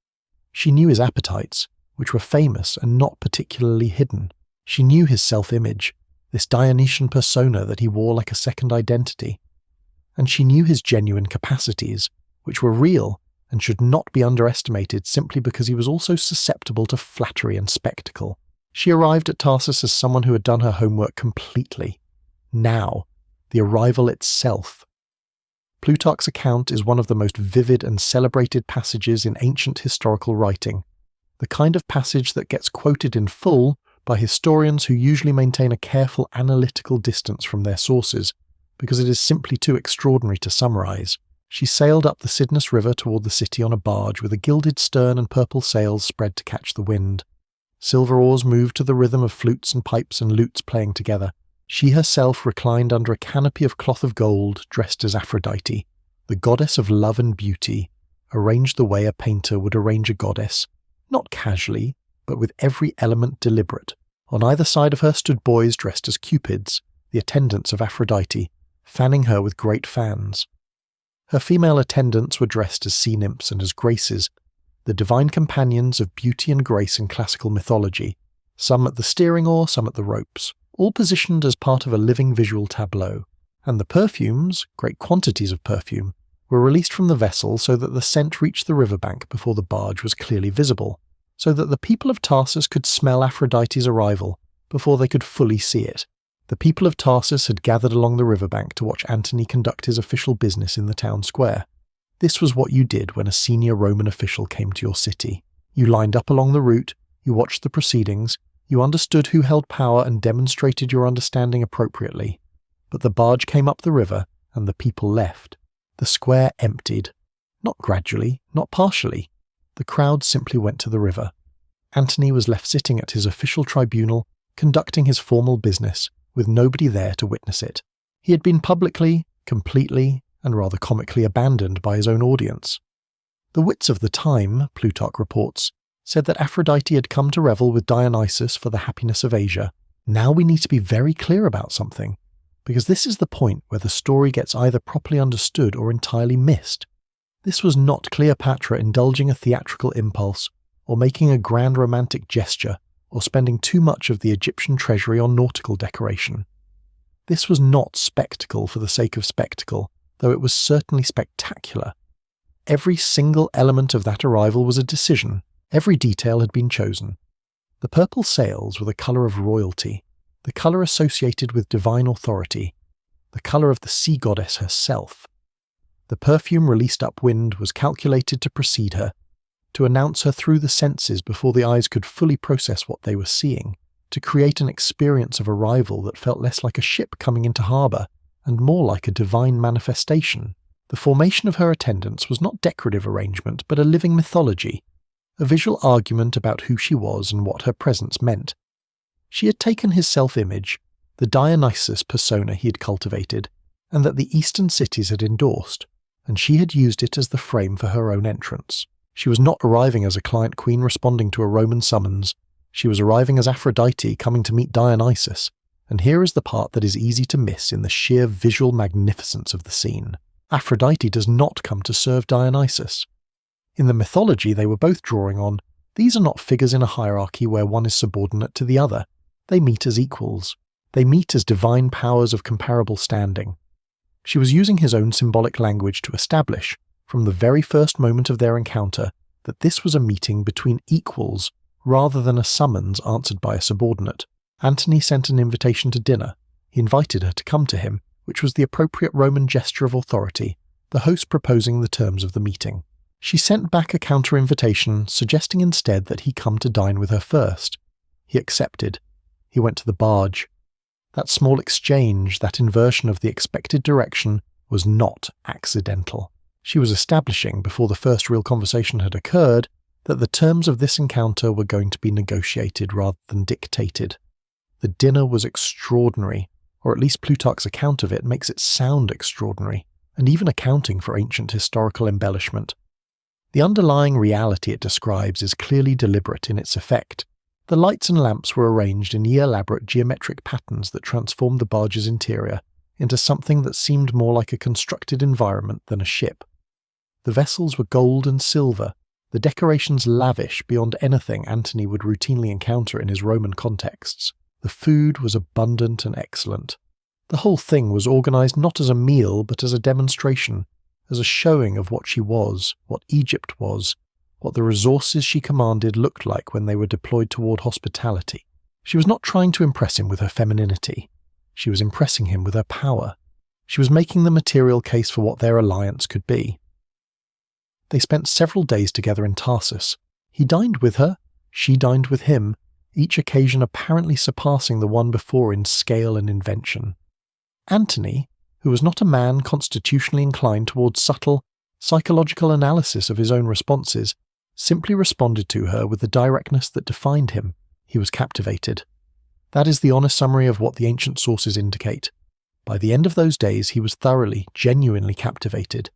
She knew his appetites, which were famous and not particularly hidden. She knew his self-image, this Dionysian persona that he wore like a second identity. And she knew his genuine capacities, which were real and should not be underestimated simply because he was also susceptible to flattery and spectacle. She arrived at Tarsus as someone who had done her homework completely. Now, the arrival itself. Plutarch's account is one of the most vivid and celebrated passages in ancient historical writing, the kind of passage that gets quoted in full by historians who usually maintain a careful analytical distance from their sources, because it is simply too extraordinary to summarize. She sailed up the Cydnus River toward the city on a barge with a gilded stern and purple sails spread to catch the wind. Silver oars moved to the rhythm of flutes and pipes and lutes playing together. She herself reclined under a canopy of cloth of gold, dressed as Aphrodite, the goddess of love and beauty, arranged the way a painter would arrange a goddess, not casually, but with every element deliberate. On either side of her stood boys dressed as cupids, the attendants of Aphrodite, fanning her with great fans. Her female attendants were dressed as sea nymphs and as graces, the divine companions of beauty and grace in classical mythology, some at the steering oar, some at the ropes, all positioned as part of a living visual tableau. And the perfumes, great quantities of perfume, were released from the vessel so that the scent reached the riverbank before the barge was clearly visible, so that the people of Tarsus could smell Aphrodite's arrival before they could fully see it. The people of Tarsus had gathered along the riverbank to watch Antony conduct his official business in the town square. This was what you did when a senior Roman official came to your city. You lined up along the route, you watched the proceedings, you understood who held power and demonstrated your understanding appropriately. But the barge came up the river, and the people left. The square emptied. Not gradually, not partially. The crowd simply went to the river. Antony was left sitting at his official tribunal, conducting his formal business, with nobody there to witness it. He had been publicly, completely, and rather comically abandoned by his own audience. The wits of the time, Plutarch reports, said that Aphrodite had come to revel with Dionysus for the happiness of Asia. Now we need to be very clear about something, because this is the point where the story gets either properly understood or entirely missed. This was not Cleopatra indulging a theatrical impulse, or making a grand romantic gesture, or spending too much of the Egyptian treasury on nautical decoration. This was not spectacle for the sake of spectacle, though it was certainly spectacular. Every single element of that arrival was a decision. Every detail had been chosen. The purple sails were the colour of royalty, the colour associated with divine authority, the colour of the sea goddess herself. The perfume released upwind was calculated to precede her, to announce her through the senses before the eyes could fully process what they were seeing, to create an experience of arrival that felt less like a ship coming into harbour and more like a divine manifestation. The formation of her attendants was not decorative arrangement, but a living mythology, a visual argument about who she was and what her presence meant. She had taken his self-image, the Dionysus persona he had cultivated, and that the eastern cities had endorsed, and she had used it as the frame for her own entrance. She was not arriving as a client queen responding to a Roman summons. She was arriving as Aphrodite coming to meet Dionysus, and here is the part that is easy to miss in the sheer visual magnificence of the scene. Aphrodite does not come to serve Dionysus. In the mythology they were both drawing on, these are not figures in a hierarchy where one is subordinate to the other. They meet as equals. They meet as divine powers of comparable standing. She was using his own symbolic language to establish, from the very first moment of their encounter, that this was a meeting between equals rather than a summons answered by a subordinate. Antony sent an invitation to dinner. He invited her to come to him, which was the appropriate Roman gesture of authority, the host proposing the terms of the meeting. She sent back a counter-invitation, suggesting instead that he come to dine with her first. He accepted. He went to the barge. That small exchange, that inversion of the expected direction, was not accidental. She was establishing, before the first real conversation had occurred, that the terms of this encounter were going to be negotiated rather than dictated. The dinner was extraordinary, or at least Plutarch's account of it makes it sound extraordinary, and even accounting for ancient historical embellishment. The underlying reality it describes is clearly deliberate in its effect. The lights and lamps were arranged in elaborate geometric patterns that transformed the barge's interior into something that seemed more like a constructed environment than a ship. The vessels were gold and silver, the decorations lavish beyond anything Antony would routinely encounter in his Roman contexts. The food was abundant and excellent. The whole thing was organised not as a meal but as a demonstration, as a showing of what she was, what Egypt was, what the resources she commanded looked like when they were deployed toward hospitality. She was not trying to impress him with her femininity. She was impressing him with her power. She was making the material case for what their alliance could be. They spent several days together in Tarsus. He dined with her, she dined with him, each occasion apparently surpassing the one before in scale and invention. Antony, who was not a man constitutionally inclined towards subtle, psychological analysis of his own responses, simply responded to her with the directness that defined him. He was captivated. That is the honest summary of what the ancient sources indicate. By the end of those days he was thoroughly, genuinely captivated.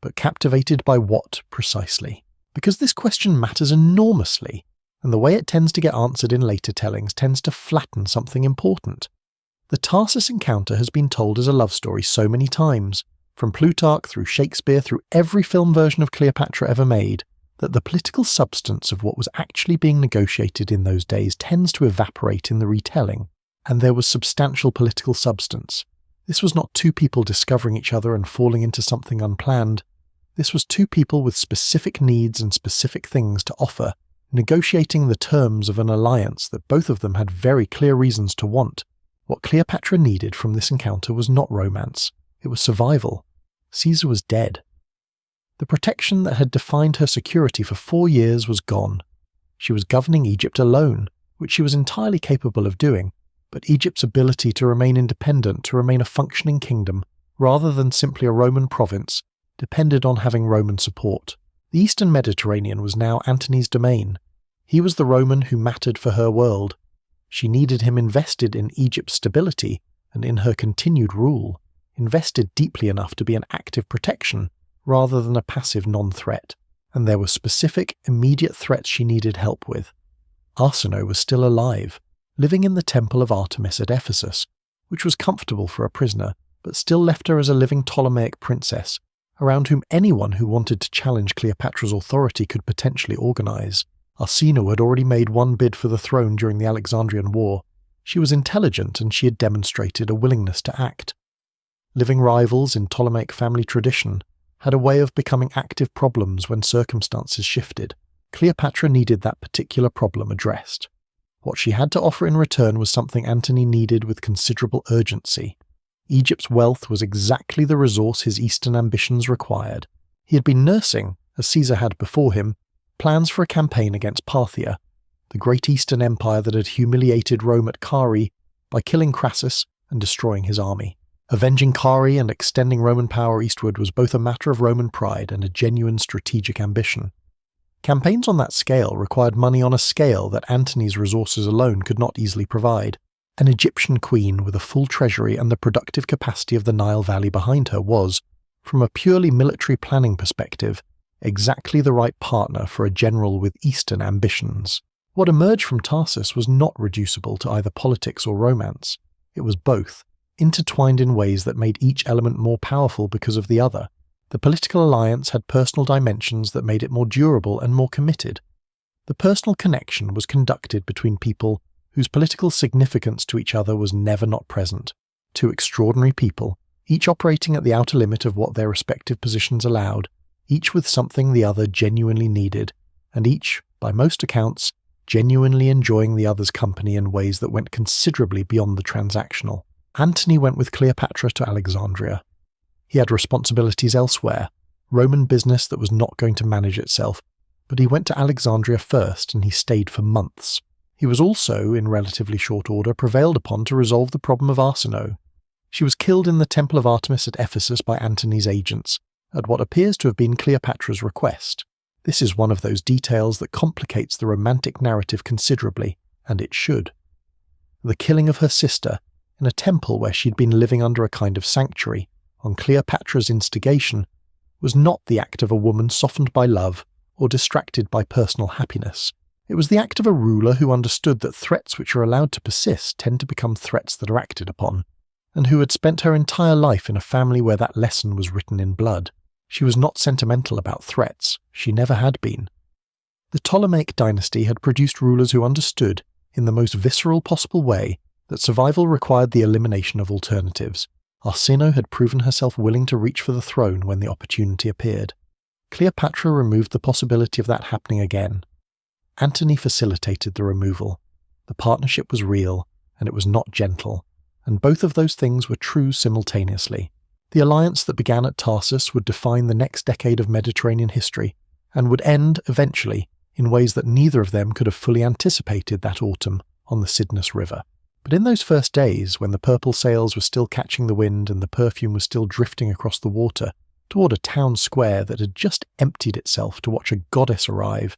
But captivated by what, precisely? Because this question matters enormously, and the way it tends to get answered in later tellings tends to flatten something important. The Tarsus encounter has been told as a love story so many times, from Plutarch through Shakespeare through every film version of Cleopatra ever made, that the political substance of what was actually being negotiated in those days tends to evaporate in the retelling, and there was substantial political substance. This was not two people discovering each other and falling into something unplanned. This was two people with specific needs and specific things to offer, negotiating the terms of an alliance that both of them had very clear reasons to want. What Cleopatra needed from this encounter was not romance. It was survival. Caesar was dead. The protection that had defined her security for 4 years was gone. She was governing Egypt alone, which she was entirely capable of doing, but Egypt's ability to remain independent, to remain a functioning kingdom, rather than simply a Roman province, depended on having Roman support. The Eastern Mediterranean was now Antony's domain. He was the Roman who mattered for her world. She needed him invested in Egypt's stability and in her continued rule, invested deeply enough to be an active protection rather than a passive non-threat. And there were specific, immediate threats she needed help with. Arsinoe was still alive, living in the temple of Artemis at Ephesus, which was comfortable for a prisoner, but still left her as a living Ptolemaic princess, around whom anyone who wanted to challenge Cleopatra's authority could potentially organize. Arsinoe had already made one bid for the throne during the Alexandrian War. She was intelligent and she had demonstrated a willingness to act. Living rivals in Ptolemaic family tradition had a way of becoming active problems when circumstances shifted. Cleopatra needed that particular problem addressed. What she had to offer in return was something Antony needed with considerable urgency. Egypt's wealth was exactly the resource his eastern ambitions required. He had been nursing, as Caesar had before him, plans for a campaign against Parthia, the great Eastern Empire that had humiliated Rome at Carrhae by killing Crassus and destroying his army. Avenging Carrhae and extending Roman power eastward was both a matter of Roman pride and a genuine strategic ambition. Campaigns on that scale required money on a scale that Antony's resources alone could not easily provide. An Egyptian queen with a full treasury and the productive capacity of the Nile Valley behind her was, from a purely military planning perspective, exactly the right partner for a general with Eastern ambitions. What emerged from Tarsus was not reducible to either politics or romance. It was both, intertwined in ways that made each element more powerful because of the other. The political alliance had personal dimensions that made it more durable and more committed. The personal connection was conducted between people whose political significance to each other was never not present. Two extraordinary people, each operating at the outer limit of what their respective positions allowed, each with something the other genuinely needed, and each, by most accounts, genuinely enjoying the other's company in ways that went considerably beyond the transactional. Antony went with Cleopatra to Alexandria. He had responsibilities elsewhere, Roman business that was not going to manage itself, but he went to Alexandria first and he stayed for months. He was also, in relatively short order, prevailed upon to resolve the problem of Arsinoe. She was killed in the Temple of Artemis at Ephesus by Antony's agents, at what appears to have been Cleopatra's request. This is one of those details that complicates the romantic narrative considerably, and it should. The killing of her sister, in a temple where she'd been living under a kind of sanctuary, on Cleopatra's instigation, was not the act of a woman softened by love or distracted by personal happiness. It was the act of a ruler who understood that threats which are allowed to persist tend to become threats that are acted upon, and who had spent her entire life in a family where that lesson was written in blood. She was not sentimental about threats. She never had been. The Ptolemaic dynasty had produced rulers who understood, in the most visceral possible way, that survival required the elimination of alternatives. Arsinoe had proven herself willing to reach for the throne when the opportunity appeared. Cleopatra removed the possibility of that happening again. Antony facilitated the removal. The partnership was real, and it was not gentle, and both of those things were true simultaneously. The alliance that began at Tarsus would define the next decade of Mediterranean history, and would end, eventually, in ways that neither of them could have fully anticipated that autumn on the Cydnus River. But in those first days, when the purple sails were still catching the wind and the perfume was still drifting across the water, toward a town square that had just emptied itself to watch a goddess arrive,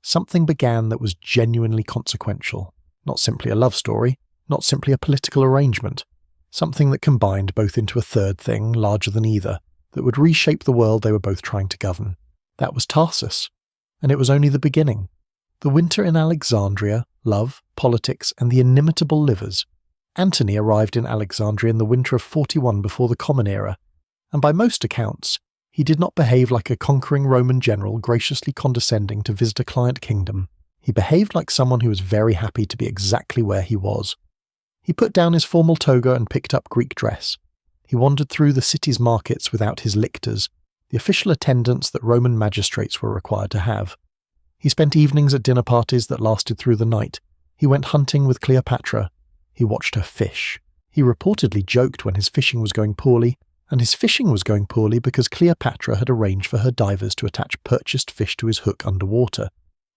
something began that was genuinely consequential. Not simply a love story, not simply a political arrangement, something that combined both into a third thing, larger than either, that would reshape the world they were both trying to govern. That was Tarsus, and it was only the beginning. The winter in Alexandria, love, politics, and the inimitable livers. Antony arrived in Alexandria in the winter of 41 before the Common Era, and by most accounts, he did not behave like a conquering Roman general graciously condescending to visit a client kingdom. He behaved like someone who was very happy to be exactly where he was. He put down his formal toga and picked up Greek dress. He wandered through the city's markets without his lictors, the official attendants that Roman magistrates were required to have. He spent evenings at dinner parties that lasted through the night. He went hunting with Cleopatra. He watched her fish. He reportedly joked when his fishing was going poorly, and his fishing was going poorly because Cleopatra had arranged for her divers to attach purchased fish to his hook underwater,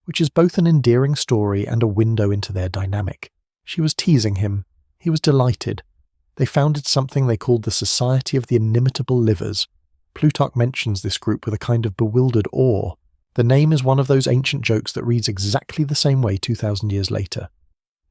which is both an endearing story and a window into their dynamic. She was teasing him. He was delighted. They founded something they called the Society of the Inimitable Livers. Plutarch mentions this group with a kind of bewildered awe. The name is one of those ancient jokes that reads exactly the same way 2,000 years later.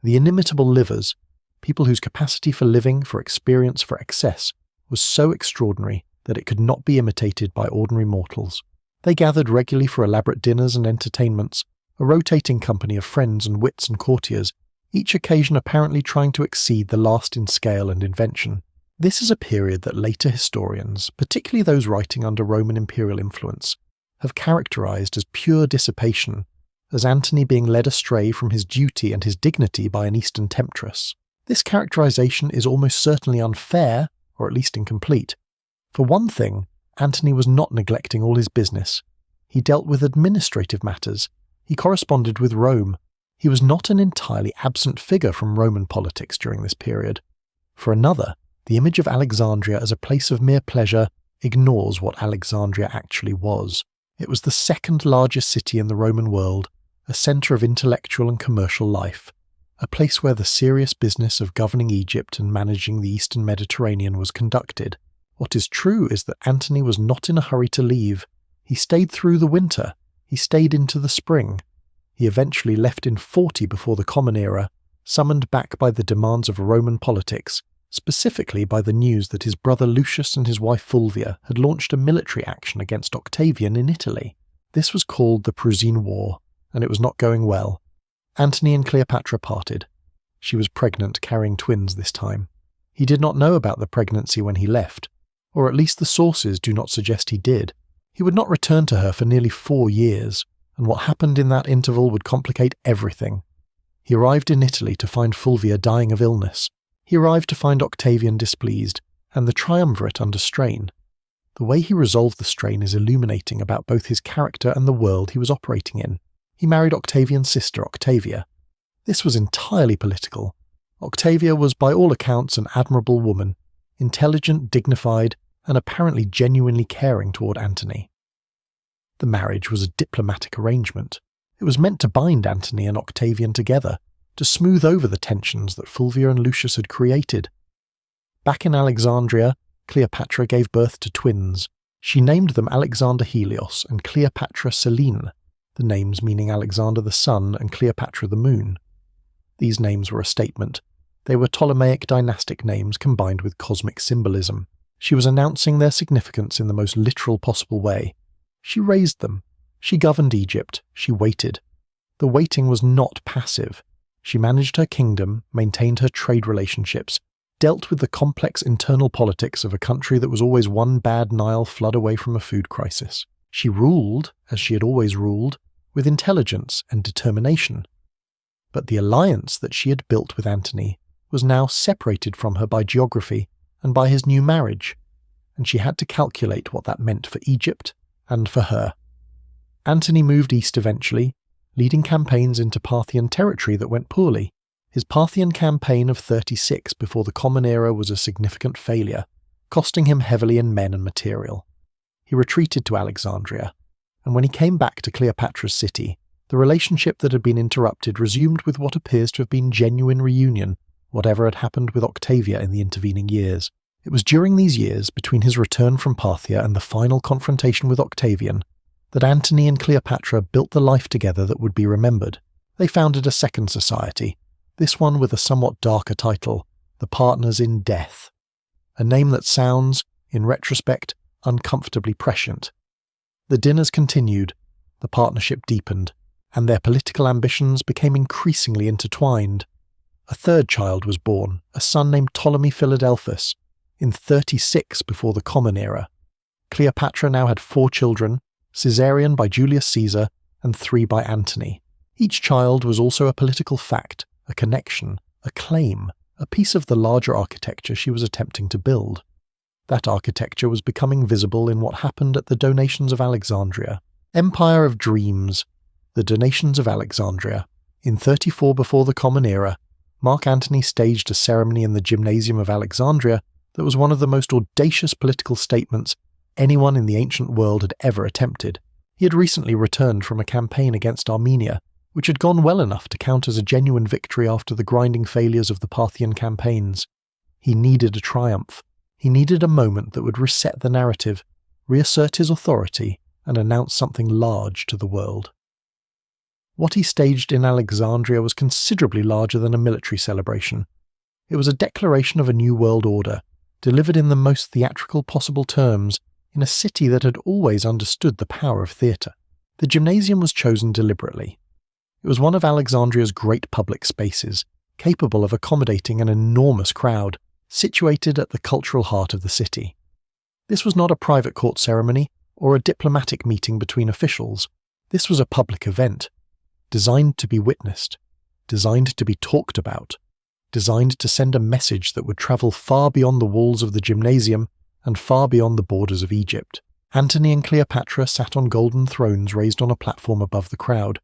The inimitable livers, people whose capacity for living, for experience, for excess, was so extraordinary that it could not be imitated by ordinary mortals. They gathered regularly for elaborate dinners and entertainments, a rotating company of friends and wits and courtiers, each occasion apparently trying to exceed the last in scale and invention. This is a period that later historians, particularly those writing under Roman imperial influence, have characterized as pure dissipation, as Antony being led astray from his duty and his dignity by an Eastern temptress. This characterization is almost certainly unfair, or at least incomplete. For one thing, Antony was not neglecting all his business. He dealt with administrative matters. He corresponded with Rome. He was not an entirely absent figure from Roman politics during this period. For another, the image of Alexandria as a place of mere pleasure ignores what Alexandria actually was. It was the second largest city in the Roman world, a centre of intellectual and commercial life, a place where the serious business of governing Egypt and managing the Eastern Mediterranean was conducted. What is true is that Antony was not in a hurry to leave. He stayed through the winter. He stayed into the spring. He eventually left in 40 before the Common Era, summoned back by the demands of Roman politics, specifically by the news that his brother Lucius and his wife Fulvia had launched a military action against Octavian in Italy. This was called the Prussian War, and it was not going well. Antony and Cleopatra parted. She was pregnant, carrying twins this time. He did not know about the pregnancy when he left, or at least the sources do not suggest he did. He would not return to her for nearly 4 years, and what happened in that interval would complicate everything. He arrived in Italy to find Fulvia dying of illness. He arrived to find Octavian displeased, and the triumvirate under strain. The way he resolved the strain is illuminating about both his character and the world he was operating in. He married Octavian's sister, Octavia. This was entirely political. Octavia was by all accounts an admirable woman, intelligent, dignified, and apparently genuinely caring toward Antony. The marriage was a diplomatic arrangement. It was meant to bind Antony and Octavian together, to smooth over the tensions that Fulvia and Lucius had created. Back in Alexandria, Cleopatra gave birth to twins. She named them Alexander Helios and Cleopatra Selene, the names meaning Alexander the sun and Cleopatra the moon. These names were a statement. They were Ptolemaic dynastic names combined with cosmic symbolism. She was announcing their significance in the most literal possible way. She raised them. She governed Egypt. She waited. The waiting was not passive. She managed her kingdom, maintained her trade relationships, dealt with the complex internal politics of a country that was always one bad Nile flood away from a food crisis. She ruled, as she had always ruled, with intelligence and determination. But the alliance that she had built with Antony was now separated from her by geography and by his new marriage, and she had to calculate what that meant for Egypt and for her. Antony moved east eventually, leading campaigns into Parthian territory that went poorly. His Parthian campaign of 36 before the Common Era was a significant failure, costing him heavily in men and material. He retreated to Alexandria, and when he came back to Cleopatra's city, the relationship that had been interrupted resumed with what appears to have been genuine reunion, whatever had happened with Octavia in the intervening years. It was during these years, between his return from Parthia and the final confrontation with Octavian, that Antony and Cleopatra built the life together that would be remembered. They founded a second society, this one with a somewhat darker title, the Partners in Death, a name that sounds, in retrospect, uncomfortably prescient. The dinners continued, the partnership deepened, and their political ambitions became increasingly intertwined. A third child was born, a son named Ptolemy Philadelphus, in 36 before the Common Era. Cleopatra now had 4 children, Caesarion by Julius Caesar and 3 by Antony. Each child was also a political fact, a connection, a claim, a piece of the larger architecture she was attempting to build. That architecture was becoming visible in what happened at the Donations of Alexandria. Empire of Dreams, the Donations of Alexandria. In 34 before the Common Era, Mark Antony staged a ceremony in the Gymnasium of Alexandria that was one of the most audacious political statements anyone in the ancient world had ever attempted. He had recently returned from a campaign against Armenia, which had gone well enough to count as a genuine victory after the grinding failures of the Parthian campaigns. He needed a triumph. He needed a moment that would reset the narrative, reassert his authority, and announce something large to the world. What he staged in Alexandria was considerably larger than a military celebration. It was a declaration of a new world order, delivered in the most theatrical possible terms, in a city that had always understood the power of theatre. The gymnasium was chosen deliberately. It was one of Alexandria's great public spaces, capable of accommodating an enormous crowd, situated at the cultural heart of the city. This was not a private court ceremony or a diplomatic meeting between officials. This was a public event, designed to be witnessed, designed to be talked about, designed to send a message that would travel far beyond the walls of the gymnasium and far beyond the borders of Egypt. Antony and Cleopatra sat on golden thrones raised on a platform above the crowd.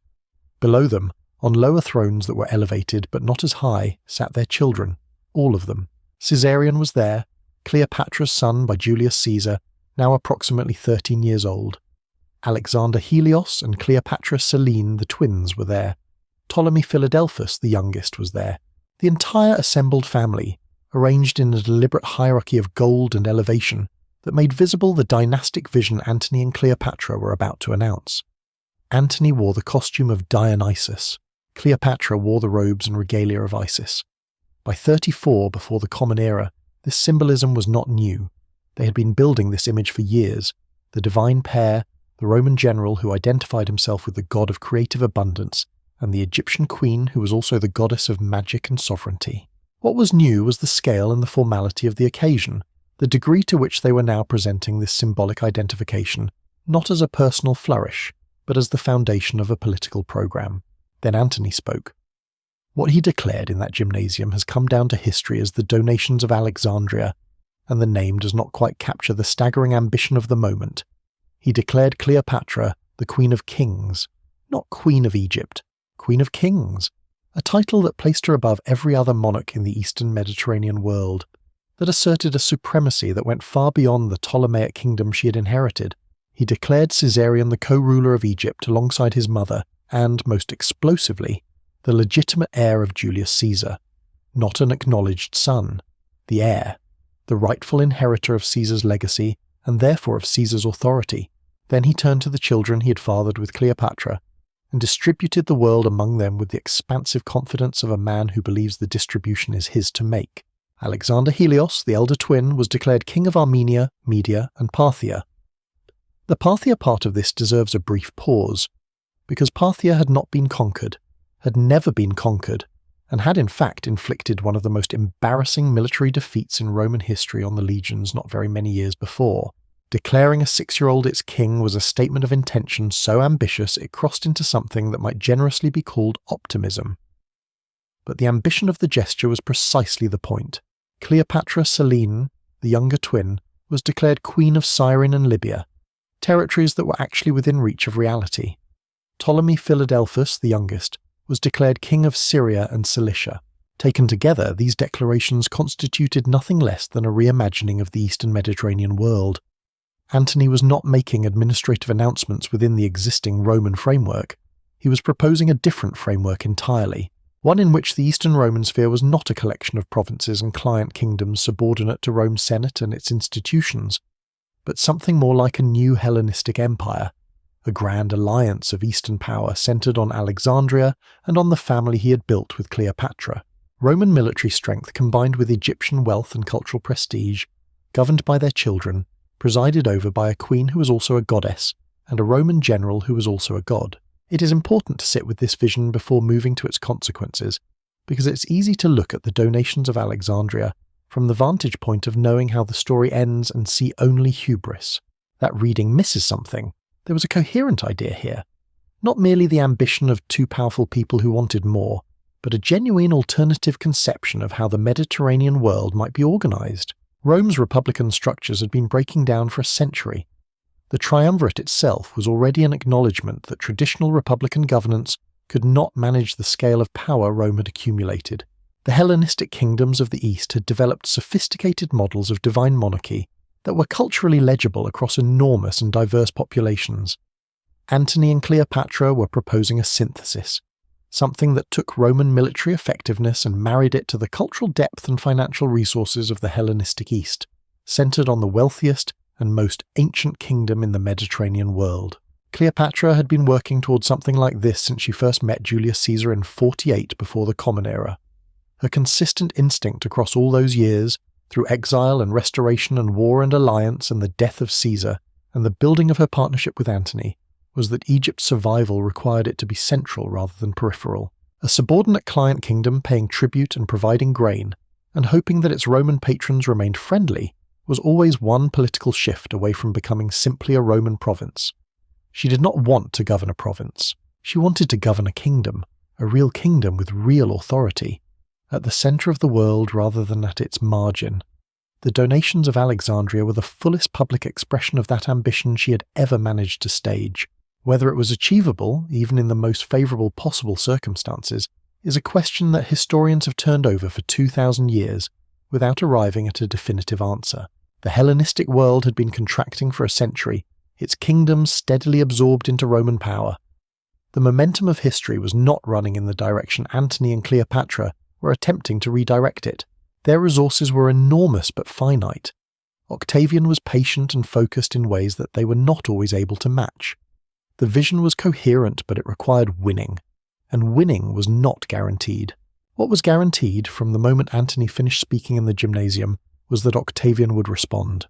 Below them, on lower thrones that were elevated but not as high, sat their children, all of them. Caesarion was there, Cleopatra's son by Julius Caesar, now approximately 13 years old. Alexander Helios and Cleopatra Selene, the twins, were there. Ptolemy Philadelphus, the youngest, was there. The entire assembled family, arranged in a deliberate hierarchy of gold and elevation, that made visible the dynastic vision Antony and Cleopatra were about to announce. Antony wore the costume of Dionysus. Cleopatra wore the robes and regalia of Isis. By 34 before the Common Era, this symbolism was not new. They had been building this image for years. The divine pair, the Roman general who identified himself with the god of creative abundance, and the Egyptian queen who was also the goddess of magic and sovereignty. What was new was the scale and the formality of the occasion, the degree to which they were now presenting this symbolic identification, not as a personal flourish, but as the foundation of a political program. Then Antony spoke. What he declared in that gymnasium has come down to history as the donations of Alexandria, and the name does not quite capture the staggering ambition of the moment. He declared Cleopatra the Queen of Kings, not Queen of Egypt, Queen of Kings, a title that placed her above every other monarch in the Eastern Mediterranean world, that asserted a supremacy that went far beyond the Ptolemaic kingdom she had inherited. He declared Caesarion the co-ruler of Egypt alongside his mother and, most explosively, the legitimate heir of Julius Caesar, not an acknowledged son, the heir, the rightful inheritor of Caesar's legacy and therefore of Caesar's authority. Then he turned to the children he had fathered with Cleopatra and distributed the world among them with the expansive confidence of a man who believes the distribution is his to make. Alexander Helios, the elder twin, was declared king of Armenia, Media, and Parthia. The Parthia part of this deserves a brief pause, because Parthia had not been conquered, had never been conquered, and had in fact inflicted one of the most embarrassing military defeats in Roman history on the legions not very many years before. Declaring a 6-year-old its king was a statement of intention so ambitious it crossed into something that might generously be called optimism. But the ambition of the gesture was precisely the point. Cleopatra Selene, the younger twin, was declared Queen of Cyrene and Libya, territories that were actually within reach of reality. Ptolemy Philadelphus, the youngest, was declared King of Syria and Cilicia. Taken together, these declarations constituted nothing less than a reimagining of the Eastern Mediterranean world. Antony was not making administrative announcements within the existing Roman framework. He was proposing a different framework entirely, one in which the Eastern Roman sphere was not a collection of provinces and client kingdoms subordinate to Rome's Senate and its institutions, but something more like a new Hellenistic empire, a grand alliance of Eastern power centered on Alexandria and on the family he had built with Cleopatra. Roman military strength combined with Egyptian wealth and cultural prestige, governed by their children, presided over by a queen who was also a goddess, and a Roman general who was also a god. It is important to sit with this vision before moving to its consequences, because it's easy to look at the donations of Alexandria from the vantage point of knowing how the story ends and see only hubris. That reading misses something. There was a coherent idea here. Not merely the ambition of two powerful people who wanted more, but a genuine alternative conception of how the Mediterranean world might be organized. Rome's republican structures had been breaking down for a century. The triumvirate itself was already an acknowledgement that traditional republican governance could not manage the scale of power Rome had accumulated. The Hellenistic kingdoms of the East had developed sophisticated models of divine monarchy that were culturally legible across enormous and diverse populations. Antony and Cleopatra were proposing a synthesis, something that took Roman military effectiveness and married it to the cultural depth and financial resources of the Hellenistic East, centered on the wealthiest and most ancient kingdom in the Mediterranean world. Cleopatra had been working towards something like this since she first met Julius Caesar in 48 before the Common Era. Her consistent instinct across all those years, through exile and restoration and war and alliance and the death of Caesar and the building of her partnership with Antony, was that Egypt's survival required it to be central rather than peripheral. A subordinate client kingdom paying tribute and providing grain, and hoping that its Roman patrons remained friendly, was always one political shift away from becoming simply a Roman province. She did not want to govern a province. She wanted to govern a kingdom with real authority, at the centre of the world rather than at its margin. The donations of Alexandria were the fullest public expression of that ambition she had ever managed to stage. Whether it was achievable, even in the most favourable possible circumstances, is a question that historians have turned over for 2,000 years without arriving at a definitive answer. The Hellenistic world had been contracting for a century, its kingdoms steadily absorbed into Roman power. The momentum of history was not running in the direction Antony and Cleopatra were attempting to redirect it. Their resources were enormous but finite. Octavian was patient and focused in ways that they were not always able to match. The vision was coherent, but it required winning, and winning was not guaranteed. What was guaranteed from the moment Antony finished speaking in the gymnasium was that Octavian would respond.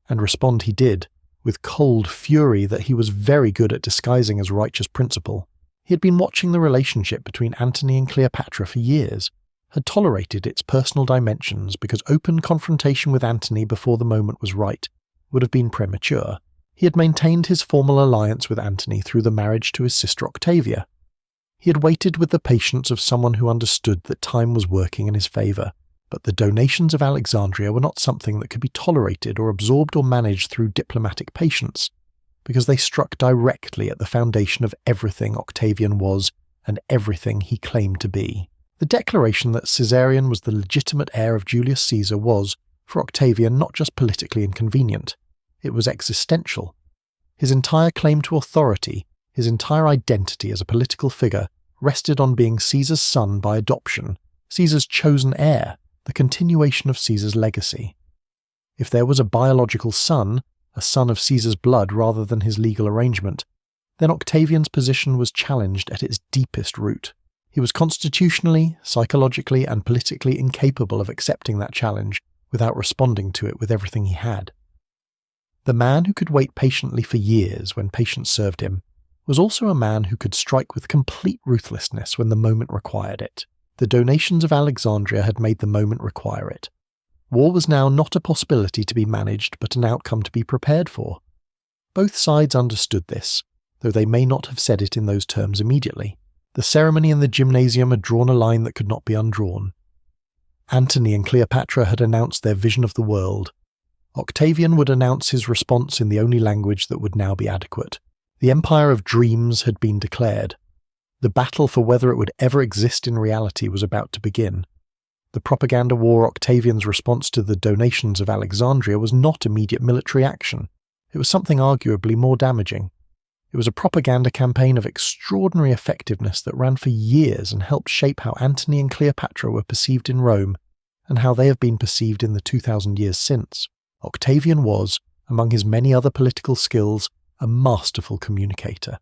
And respond he did, with cold fury that he was very good at disguising as righteous principle. He had been watching the relationship between Antony and Cleopatra for years, had tolerated its personal dimensions because open confrontation with Antony before the moment was right would have been premature. He had maintained his formal alliance with Antony through the marriage to his sister Octavia. He had waited with the patience of someone who understood that time was working in his favour, but the donations of Alexandria were not something that could be tolerated or absorbed or managed through diplomatic patience, because they struck directly at the foundation of everything Octavian was and everything he claimed to be. The declaration that Caesarion was the legitimate heir of Julius Caesar was, for Octavian, not just politically inconvenient. It was existential. His entire claim to authority, his entire identity as a political figure, rested on being Caesar's son by adoption, Caesar's chosen heir, the continuation of Caesar's legacy. If there was a biological son, a son of Caesar's blood rather than his legal arrangement, then Octavian's position was challenged at its deepest root. He was constitutionally, psychologically, and politically incapable of accepting that challenge without responding to it with everything he had. The man who could wait patiently for years when patience served him was also a man who could strike with complete ruthlessness when the moment required it. The donations of Alexandria had made the moment require it. War was now not a possibility to be managed, but an outcome to be prepared for. Both sides understood this, though they may not have said it in those terms immediately. The ceremony in the gymnasium had drawn a line that could not be undrawn. Antony and Cleopatra had announced their vision of the world. Octavian would announce his response in the only language that would now be adequate. The Empire of Dreams had been declared. The battle for whether it would ever exist in reality was about to begin. The propaganda war Octavian's response to the donations of Alexandria was not immediate military action. It was something arguably more damaging. It was a propaganda campaign of extraordinary effectiveness that ran for years and helped shape how Antony and Cleopatra were perceived in Rome and how they have been perceived in the 2,000 years since. Octavian was, among his many other political skills, a masterful communicator.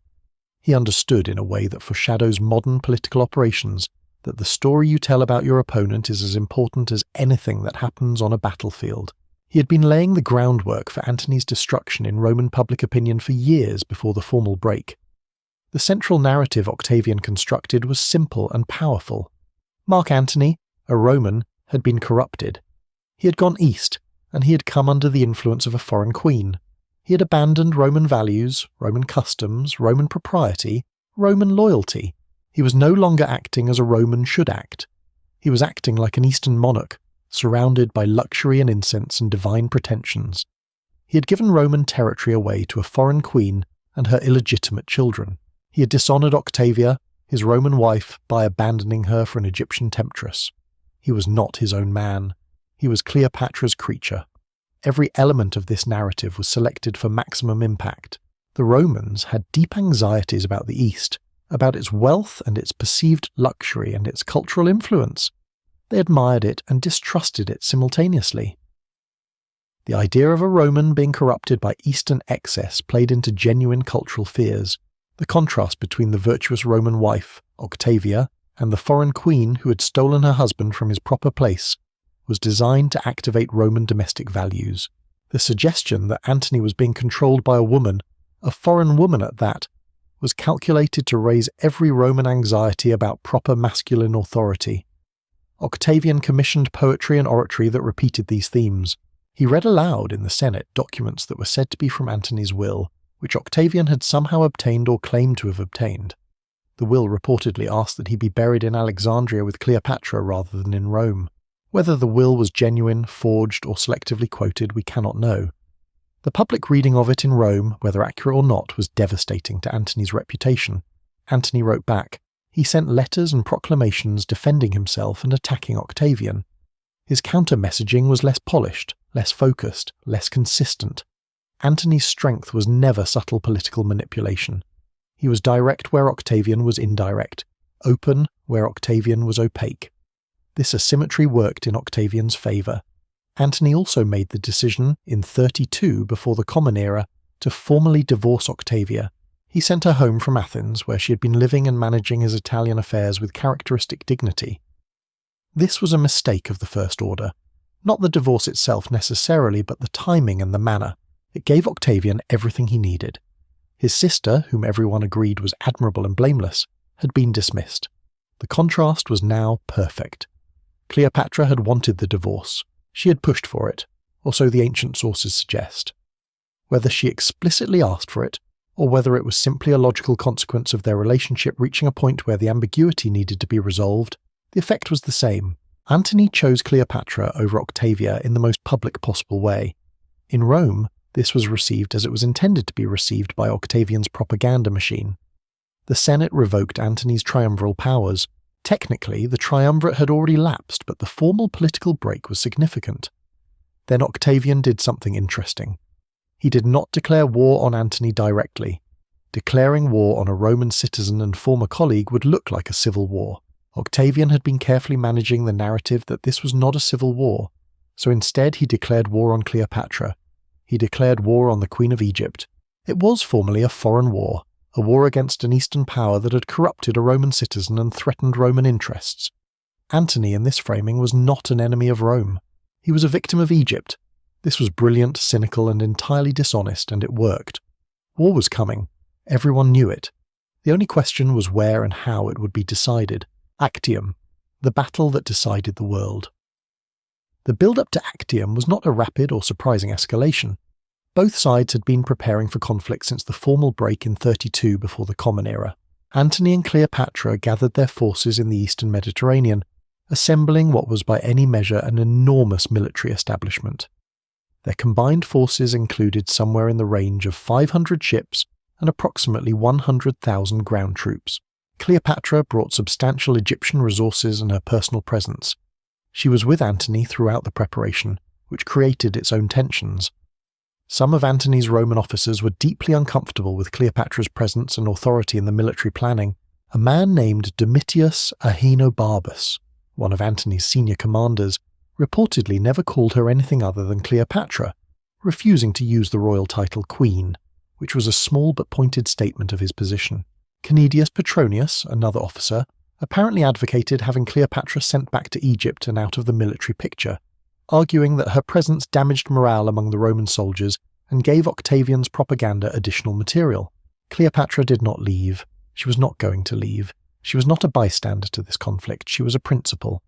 He understood in a way that foreshadows modern political operations that the story you tell about your opponent is as important as anything that happens on a battlefield. He had been laying the groundwork for Antony's destruction in Roman public opinion for years before the formal break. The central narrative Octavian constructed was simple and powerful. Mark Antony, a Roman, had been corrupted. He had gone east, and he had come under the influence of a foreign queen. He had abandoned Roman values, Roman customs, Roman propriety, Roman loyalty. He was no longer acting as a Roman should act. He was acting like an Eastern monarch, surrounded by luxury and incense and divine pretensions. He had given Roman territory away to a foreign queen and her illegitimate children. He had dishonoured Octavia, his Roman wife, by abandoning her for an Egyptian temptress. He was not his own man. He was Cleopatra's creature. Every element of this narrative was selected for maximum impact. The Romans had deep anxieties about the East, about its wealth and its perceived luxury and its cultural influence. They admired it and distrusted it simultaneously. The idea of a Roman being corrupted by Eastern excess played into genuine cultural fears. The contrast between the virtuous Roman wife, Octavia, and the foreign queen who had stolen her husband from his proper place was designed to activate Roman domestic values. The suggestion that Antony was being controlled by a woman, a foreign woman at that, was calculated to raise every Roman anxiety about proper masculine authority. Octavian commissioned poetry and oratory that repeated these themes. He read aloud in the Senate documents that were said to be from Antony's will, which Octavian had somehow obtained or claimed to have obtained. The will reportedly asked that he be buried in Alexandria with Cleopatra rather than in Rome. Whether the will was genuine, forged, or selectively quoted, we cannot know. The public reading of it in Rome, whether accurate or not, was devastating to Antony's reputation. Antony wrote back. He sent letters and proclamations defending himself and attacking Octavian. His counter-messaging was less polished, less focused, less consistent. Antony's strength was never subtle political manipulation. He was direct where Octavian was indirect, open where Octavian was opaque. This asymmetry worked in Octavian's favour. Antony also made the decision, in 32 before the Common Era, to formally divorce Octavia. He sent her home from Athens, where she had been living and managing his Italian affairs with characteristic dignity. This was a mistake of the First Order. Not the divorce itself necessarily, but the timing and the manner. It gave Octavian everything he needed. His sister, whom everyone agreed was admirable and blameless, had been dismissed. The contrast was now perfect. Cleopatra had wanted the divorce. She had pushed for it, or so the ancient sources suggest. Whether she explicitly asked for it, or whether it was simply a logical consequence of their relationship reaching a point where the ambiguity needed to be resolved, the effect was the same. Antony chose Cleopatra over Octavia in the most public possible way. In Rome, this was received as it was intended to be received by Octavian's propaganda machine. The Senate revoked Antony's triumviral powers. Technically, the triumvirate had already lapsed, but the formal political break was significant. Then Octavian did something interesting. He did not declare war on Antony directly. Declaring war on a Roman citizen and former colleague would look like a civil war. Octavian had been carefully managing the narrative that this was not a civil war, so instead he declared war on Cleopatra. He declared war on the Queen of Egypt. It was formally a foreign war, a war against an Eastern power that had corrupted a Roman citizen and threatened Roman interests. Antony, in this framing, was not an enemy of Rome. He was a victim of Egypt. This was brilliant, cynical, and entirely dishonest, and it worked. War was coming. Everyone knew it. The only question was where and how it would be decided. Actium, the battle that decided the world. The build-up to Actium was not a rapid or surprising escalation. Both sides had been preparing for conflict since the formal break in 32 before the Common Era. Antony and Cleopatra gathered their forces in the eastern Mediterranean, assembling what was by any measure an enormous military establishment. Their combined forces included somewhere in the range of 500 ships and approximately 100,000 ground troops. Cleopatra brought substantial Egyptian resources and her personal presence. She was with Antony throughout the preparation, which created its own tensions. Some of Antony's Roman officers were deeply uncomfortable with Cleopatra's presence and authority in the military planning. A man named Domitius Ahenobarbus, one of Antony's senior commanders, reportedly never called her anything other than Cleopatra, refusing to use the royal title Queen, which was a small but pointed statement of his position. Cneidius Petronius, another officer, apparently advocated having Cleopatra sent back to Egypt and out of the military picture, arguing that her presence damaged morale among the Roman soldiers and gave Octavian's propaganda additional material. Cleopatra did not leave. She was not going to leave. She was not a bystander to this conflict. She was a principal.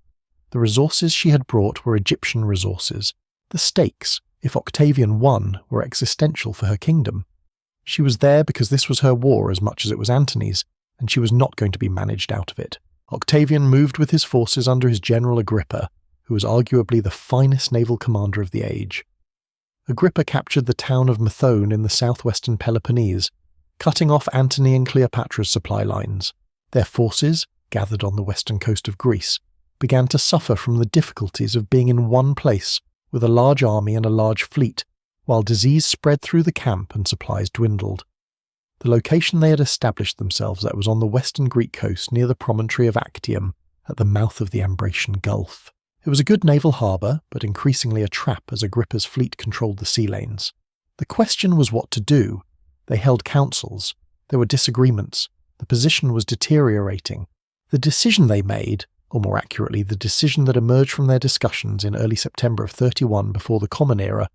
The resources she had brought were Egyptian resources. The stakes, if Octavian won, were existential for her kingdom. She was there because this was her war as much as it was Antony's, and she was not going to be managed out of it. Octavian moved with his forces under his general Agrippa, who was arguably the finest naval commander of the age. Agrippa captured the town of Methone in the southwestern Peloponnese, cutting off Antony and Cleopatra's supply lines. Their forces, gathered on the western coast of Greece, began to suffer from the difficulties of being in one place with a large army and a large fleet, while disease spread through the camp and supplies dwindled. The location they had established themselves at was on the western Greek coast near the promontory of Actium, at the mouth of the Ambracian Gulf. It was a good naval harbour, but increasingly a trap as Agrippa's fleet controlled the sea lanes. The question was what to do. They held councils. There were disagreements. The position was deteriorating. The decision they made, or more accurately, the decision that emerged from their discussions in early September of 31 before the Common Era,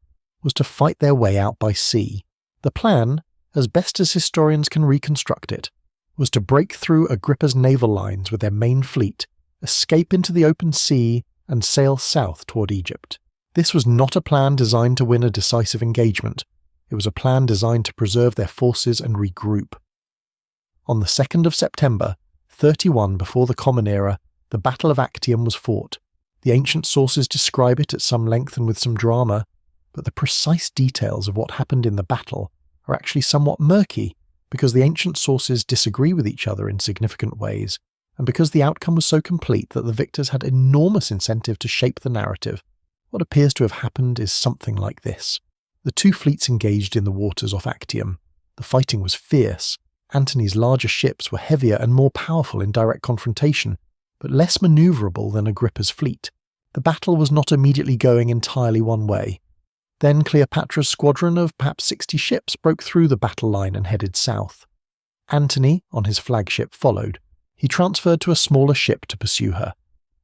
was to fight their way out by sea. The plan, as best as historians can reconstruct it, was to break through Agrippa's naval lines with their main fleet, escape into the open sea, and sail south toward Egypt. This was not a plan designed to win a decisive engagement. It was a plan designed to preserve their forces and regroup. On the 2nd of September, 31 before the Common Era, the Battle of Actium was fought. The ancient sources describe it at some length and with some drama, but the precise details of what happened in the battle are actually somewhat murky because the ancient sources disagree with each other in significant ways, and because the outcome was so complete that the victors had enormous incentive to shape the narrative. What appears to have happened is something like this. The two fleets engaged in the waters off Actium. The fighting was fierce. Antony's larger ships were heavier and more powerful in direct confrontation, but less manoeuvrable than Agrippa's fleet. The battle was not immediately going entirely one way. Then Cleopatra's squadron of perhaps 60 ships broke through the battle line and headed south. Antony, on his flagship, followed. He transferred to a smaller ship to pursue her.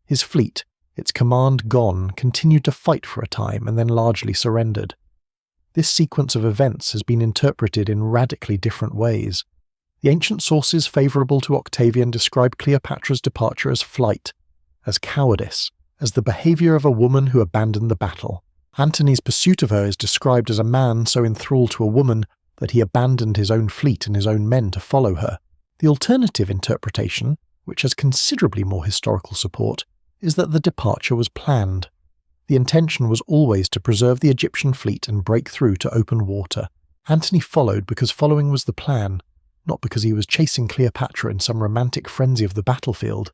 His fleet, its command gone, continued to fight for a time and then largely surrendered. This sequence of events has been interpreted in radically different ways. The ancient sources favourable to Octavian describe Cleopatra's departure as flight, as cowardice, as the behaviour of a woman who abandoned the battle. Antony's pursuit of her is described as a man so enthralled to a woman that he abandoned his own fleet and his own men to follow her. The alternative interpretation, which has considerably more historical support, is that the departure was planned. The intention was always to preserve the Egyptian fleet and break through to open water. Antony followed because following was the plan, not because he was chasing Cleopatra in some romantic frenzy of the battlefield.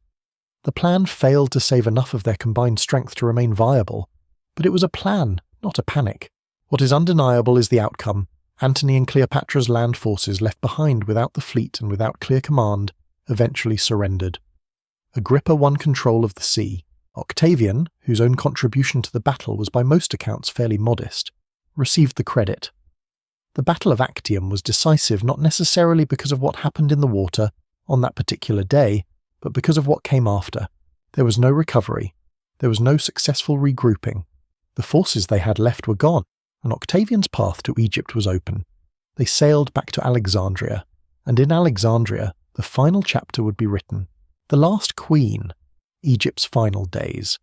The plan failed to save enough of their combined strength to remain viable, but it was a plan, not a panic. What is undeniable is the outcome. Antony and Cleopatra's land forces, left behind without the fleet and without clear command, eventually surrendered. Agrippa won control of the sea. Octavian, whose own contribution to the battle was by most accounts fairly modest, received the credit. The Battle of Actium was decisive not necessarily because of what happened in the water on that particular day, but because of what came after. There was no recovery. There was no successful regrouping. The forces they had left were gone, and Octavian's path to Egypt was open. They sailed back to Alexandria, and in Alexandria, the final chapter would be written. The last queen, Egypt's final days.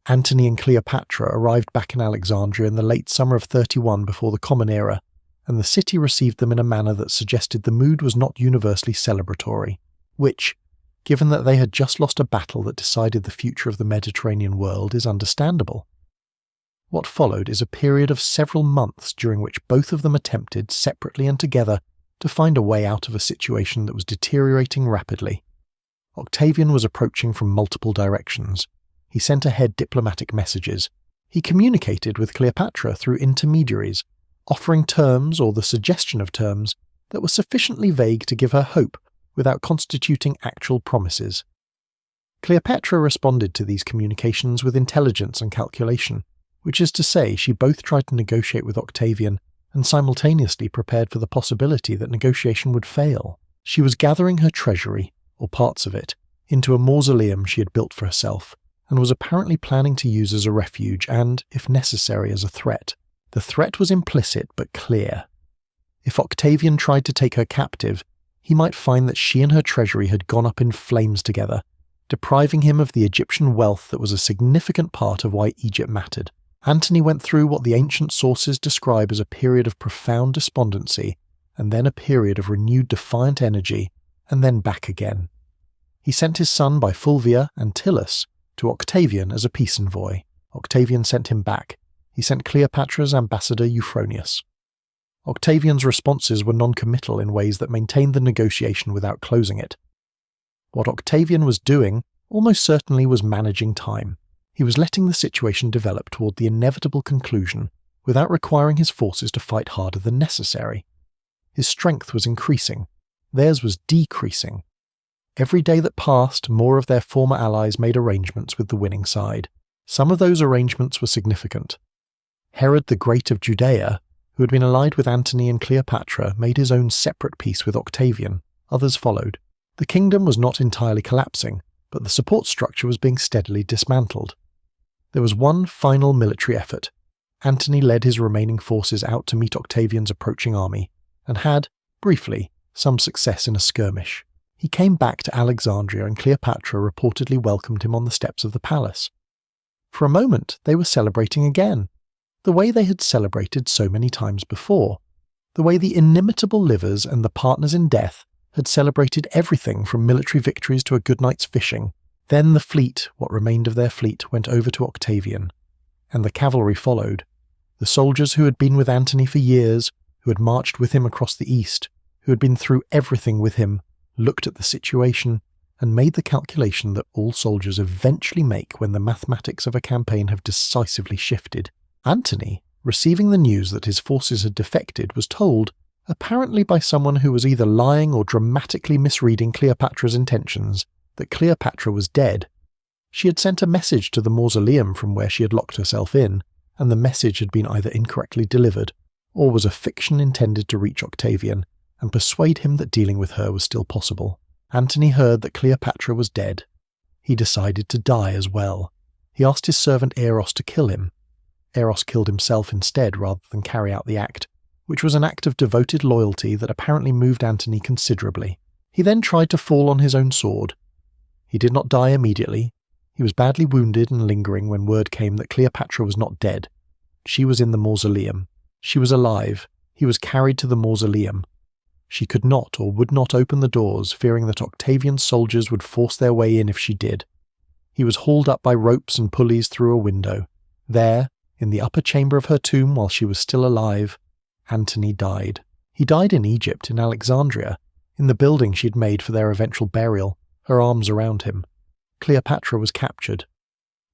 Antony and Cleopatra arrived back in Alexandria in the late summer of 31 before the Common Era, and the city received them in a manner that suggested the mood was not universally celebratory, which, given that they had just lost a battle that decided the future of the Mediterranean world, is understandable. What followed is a period of several months during which both of them attempted, separately and together, to find a way out of a situation that was deteriorating rapidly. Octavian was approaching from multiple directions. He sent ahead diplomatic messages. He communicated with Cleopatra through intermediaries, offering terms or the suggestion of terms that were sufficiently vague to give her hope without constituting actual promises. Cleopatra responded to these communications with intelligence and calculation, which is to say she both tried to negotiate with Octavian and simultaneously prepared for the possibility that negotiation would fail. She was gathering her treasury, or parts of it, into a mausoleum she had built for herself, and was apparently planning to use as a refuge and, if necessary, as a threat. The threat was implicit but clear. If Octavian tried to take her captive, he might find that she and her treasury had gone up in flames together, depriving him of the Egyptian wealth that was a significant part of why Egypt mattered. Antony went through what the ancient sources describe as a period of profound despondency, and then a period of renewed defiant energy, and then back again. He sent his son by Fulvia and Tillus to Octavian as a peace envoy. Octavian sent him back. He sent Cleopatra's ambassador Euphronius. Octavian's responses were non-committal in ways that maintained the negotiation without closing it. What Octavian was doing almost certainly was managing time. He was letting the situation develop toward the inevitable conclusion without requiring his forces to fight harder than necessary. His strength was increasing. Theirs was decreasing. Every day that passed, more of their former allies made arrangements with the winning side. Some of those arrangements were significant. Herod the Great of Judea, who had been allied with Antony and Cleopatra, made his own separate peace with Octavian. Others followed. The kingdom was not entirely collapsing, but the support structure was being steadily dismantled. There was one final military effort. Antony led his remaining forces out to meet Octavian's approaching army, and had, briefly, some success in a skirmish. He came back to Alexandria and Cleopatra reportedly welcomed him on the steps of the palace. For a moment, they were celebrating again, the way they had celebrated so many times before, the way the inimitable livers and the partners in death had celebrated everything from military victories to a good night's fishing. Then the fleet, what remained of their fleet, went over to Octavian, and the cavalry followed. The soldiers who had been with Antony for years, who had marched with him across the east, who had been through everything with him, looked at the situation and made the calculation that all soldiers eventually make when the mathematics of a campaign have decisively shifted. Antony, receiving the news that his forces had defected, was told, apparently by someone who was either lying or dramatically misreading Cleopatra's intentions, that Cleopatra was dead. She had sent a message to the mausoleum from where she had locked herself in, and the message had been either incorrectly delivered, or was a fiction intended to reach Octavian and persuade him that dealing with her was still possible. Antony heard that Cleopatra was dead. He decided to die as well. He asked his servant Eros to kill him. Eros killed himself instead rather than carry out the act, which was an act of devoted loyalty that apparently moved Antony considerably. He then tried to fall on his own sword. He did not die immediately. He was badly wounded and lingering when word came that Cleopatra was not dead. She was in the mausoleum. She was alive. He was carried to the mausoleum. She could not or would not open the doors, fearing that Octavian's soldiers would force their way in if she did. He was hauled up by ropes and pulleys through a window. There, in the upper chamber of her tomb while she was still alive, Antony died. He died in Egypt, in Alexandria, in the building she had made for their eventual burial, her arms around him. Cleopatra was captured.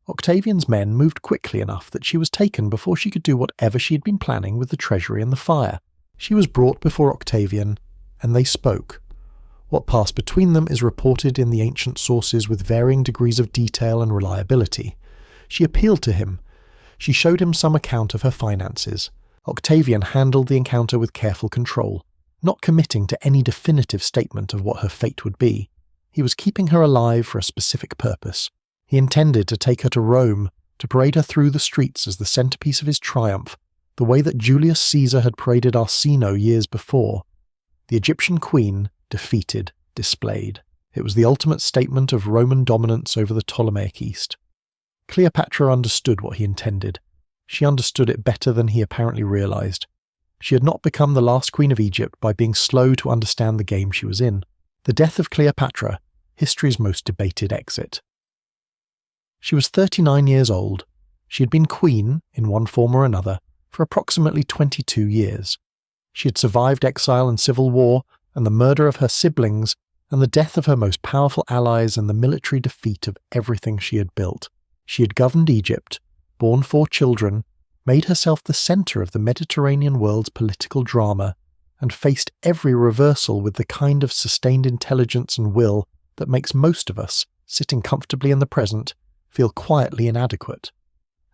Octavian's men moved quickly enough that she was taken before she could do whatever she had been planning with the treasury and the fire. She was brought before Octavian, and they spoke. What passed between them is reported in the ancient sources with varying degrees of detail and reliability. She appealed to him. She showed him some account of her finances. Octavian handled the encounter with careful control, not committing to any definitive statement of what her fate would be. He was keeping her alive for a specific purpose. He intended to take her to Rome, to parade her through the streets as the centerpiece of his triumph, the way that Julius Caesar had paraded Arsinoe years before. The Egyptian queen, defeated, displayed. It was the ultimate statement of Roman dominance over the Ptolemaic East. Cleopatra understood what he intended. She understood it better than he apparently realized. She had not become the last queen of Egypt by being slow to understand the game she was in. The death of Cleopatra, history's most debated exit. She was 39 years old. She had been queen, in one form or another, for approximately 22 years. She had survived exile and civil war, and the murder of her siblings, and the death of her most powerful allies and the military defeat of everything she had built. She had governed Egypt, borne 4 children, made herself the centre of the Mediterranean world's political drama, and faced every reversal with the kind of sustained intelligence and will that makes most of us, sitting comfortably in the present, feel quietly inadequate.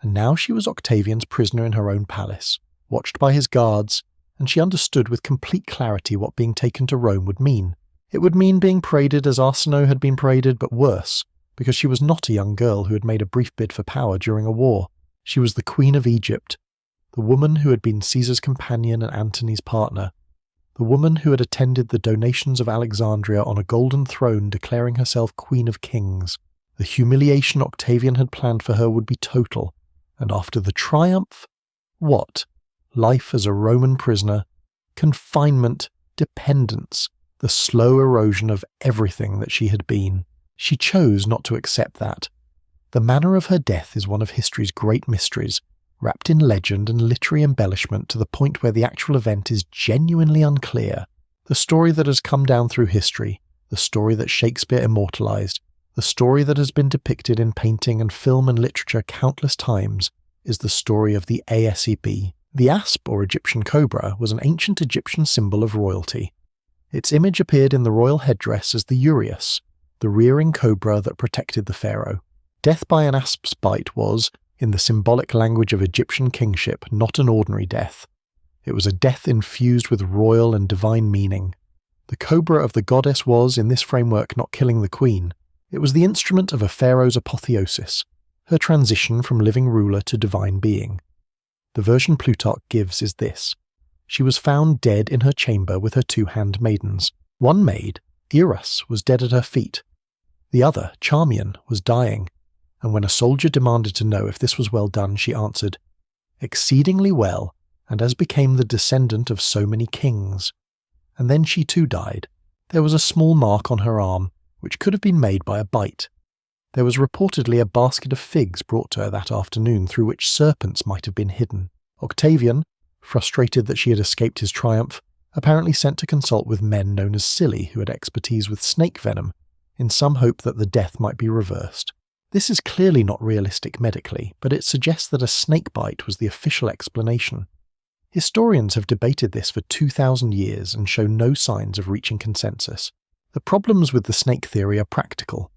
And now she was Octavian's prisoner in her own palace, watched by his guards, and she understood with complete clarity what being taken to Rome would mean. It would mean being paraded as Arsinoe had been paraded, but worse, because she was not a young girl who had made a brief bid for power during a war. She was the Queen of Egypt, the woman who had been Caesar's companion and Antony's partner, the woman who had attended the donations of Alexandria on a golden throne declaring herself Queen of Kings. The humiliation Octavian had planned for her would be total, and after the triumph, what? Life as a Roman prisoner, confinement, dependence, the slow erosion of everything that she had been. She chose not to accept that. The manner of her death is one of history's great mysteries, wrapped in legend and literary embellishment to the point where the actual event is genuinely unclear. The story that has come down through history, the story that Shakespeare immortalized, the story that has been depicted in painting and film and literature countless times, is the story of the ASEB, The asp, or Egyptian cobra, was an ancient Egyptian symbol of royalty. Its image appeared in the royal headdress as the uraeus, the rearing cobra that protected the pharaoh. Death by an asp's bite was, in the symbolic language of Egyptian kingship, not an ordinary death. It was a death infused with royal and divine meaning. The cobra of the goddess was, in this framework, not killing the queen. It was the instrument of a pharaoh's apotheosis, her transition from living ruler to divine being. The version Plutarch gives is this. She was found dead in her chamber with her two handmaidens. One maid, Eros, was dead at her feet. The other, Charmian, was dying, and when a soldier demanded to know if this was well done, she answered, "Exceedingly well, and as became the descendant of so many kings." And then she too died. There was a small mark on her arm, which could have been made by a bite. There was reportedly a basket of figs brought to her that afternoon through which serpents might have been hidden. Octavian, frustrated that she had escaped his triumph, apparently sent to consult with men known as Silly who had expertise with snake venom, in some hope that the death might be reversed. This is clearly not realistic medically, but it suggests that a snake bite was the official explanation. Historians have debated this for 2,000 years and show no signs of reaching consensus. The problems with the snake theory are practical.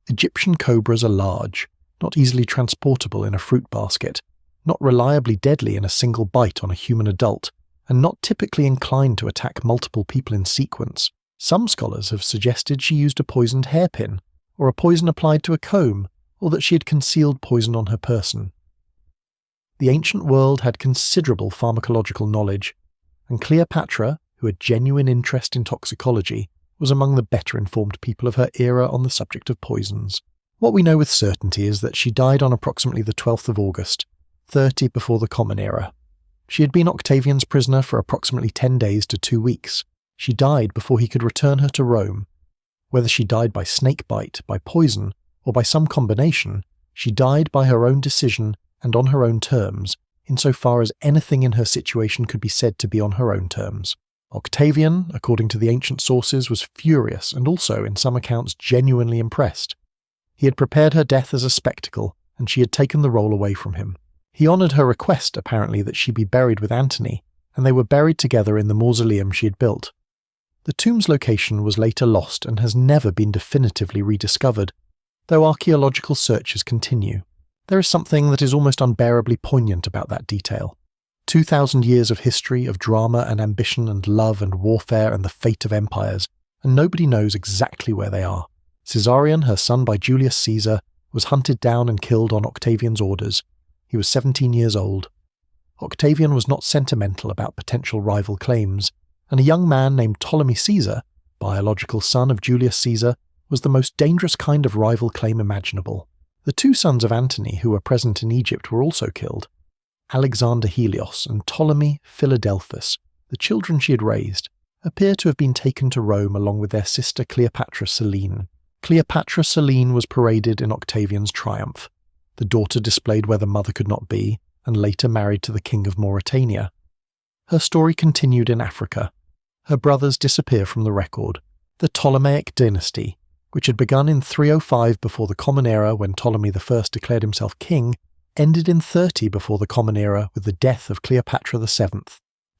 Egyptian cobras are large, not easily transportable in a fruit basket, not reliably deadly in a single bite on a human adult, and not typically inclined to attack multiple people in sequence. Some scholars have suggested she used a poisoned hairpin, or a poison applied to a comb, or that she had concealed poison on her person. The ancient world had considerable pharmacological knowledge, and Cleopatra, who had genuine interest in toxicology, was among the better informed people of her era on the subject of poisons. What we know with certainty is that she died on approximately the 12th of August, 30 before the Common Era. She had been Octavian's prisoner for approximately 10 days to 2 weeks. She died before he could return her to Rome. Whether she died by snake bite, by poison, or by some combination, she died by her own decision and on her own terms, insofar as anything in her situation could be said to be on her own terms. Octavian, according to the ancient sources, was furious and also, in some accounts, genuinely impressed. He had prepared her death as a spectacle, and she had taken the role away from him. He honoured her request, apparently, that she be buried with Antony, and they were buried together in the mausoleum she had built. The tomb's location was later lost and has never been definitively rediscovered, though archaeological searches continue. There is something that is almost unbearably poignant about that detail. 2,000 years of history, of drama and ambition and love and warfare and the fate of empires, and nobody knows exactly where they are. Caesarion, her son by Julius Caesar, was hunted down and killed on Octavian's orders. He was 17 years old. Octavian was not sentimental about potential rival claims, and a young man named Ptolemy Caesar, biological son of Julius Caesar, was the most dangerous kind of rival claim imaginable. The two sons of Antony who were present in Egypt were also killed. Alexander Helios and Ptolemy Philadelphus, the children she had raised, appear to have been taken to Rome along with their sister Cleopatra Selene. Cleopatra Selene was paraded in Octavian's triumph. The daughter displayed where the mother could not be, and later married to the king of Mauritania. Her story continued in Africa. Her brothers disappear from the record. The Ptolemaic dynasty, which had begun in 305 before the Common Era when Ptolemy I declared himself king, ended in 30 before the Common Era with the death of Cleopatra VII.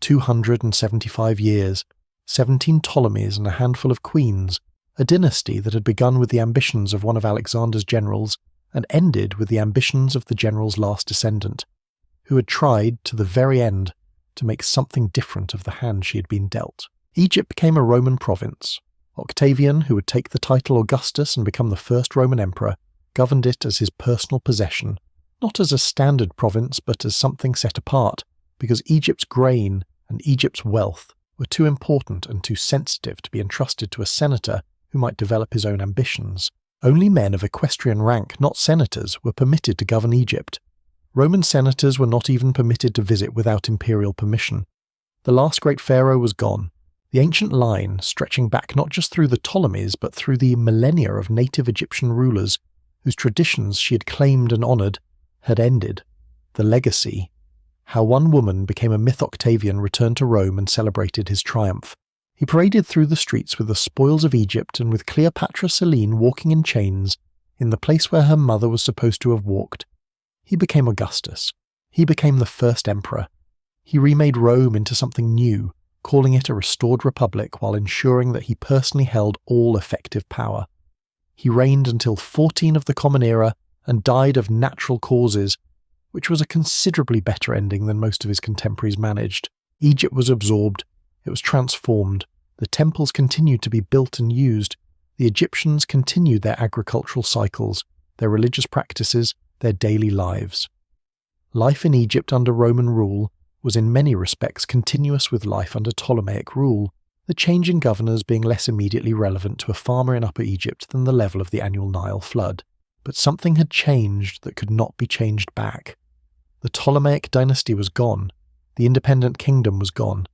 275 years, 17 Ptolemies and a handful of queens, a dynasty that had begun with the ambitions of one of Alexander's generals and ended with the ambitions of the general's last descendant, who had tried, to the very end, to make something different of the hand she had been dealt. Egypt became a Roman province. Octavian, who would take the title Augustus and become the first Roman emperor, governed it as his personal possession, not as a standard province but as something set apart, because Egypt's grain and Egypt's wealth were too important and too sensitive to be entrusted to a senator who might develop his own ambitions. Only men of equestrian rank, not senators, were permitted to govern Egypt. Roman senators were not even permitted to visit without imperial permission. The last great pharaoh was gone. The ancient line, stretching back not just through the Ptolemies but through the millennia of native Egyptian rulers, whose traditions she had claimed and honoured, had ended. The legacy, how one woman became a myth Octavian, returned to Rome and celebrated his triumph. He paraded through the streets with the spoils of Egypt and with Cleopatra Selene walking in chains in the place where her mother was supposed to have walked. He became Augustus. He became the first emperor. He remade Rome into something new, calling it a restored republic while ensuring that he personally held all effective power. He reigned until 14 of the Common Era and died of natural causes, which was a considerably better ending than most of his contemporaries managed. Egypt was absorbed, it was transformed, the temples continued to be built and used, the Egyptians continued their agricultural cycles, their religious practices, their daily lives. Life in Egypt under Roman rule was in many respects continuous with life under Ptolemaic rule, the change in governors being less immediately relevant to a farmer in Upper Egypt than the level of the annual Nile flood. But something had changed that could not be changed back. The Ptolemaic dynasty was gone, the independent kingdom was gone.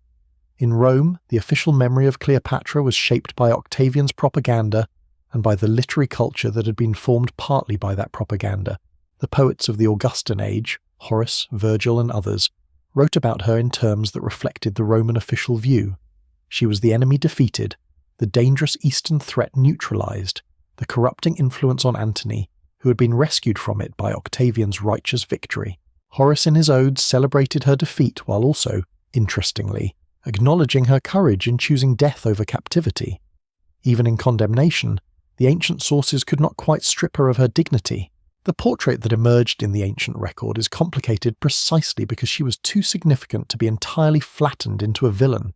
In Rome, the official memory of Cleopatra was shaped by Octavian's propaganda and by the literary culture that had been formed partly by that propaganda. The poets of the Augustan age, Horace, Virgil and others, wrote about her in terms that reflected the Roman official view. She was the enemy defeated, the dangerous eastern threat neutralized, the corrupting influence on Antony, who had been rescued from it by Octavian's righteous victory. Horace in his odes celebrated her defeat while also, interestingly, acknowledging her courage in choosing death over captivity. Even in condemnation, the ancient sources could not quite strip her of her dignity. The portrait that emerged in the ancient record is complicated precisely because she was too significant to be entirely flattened into a villain.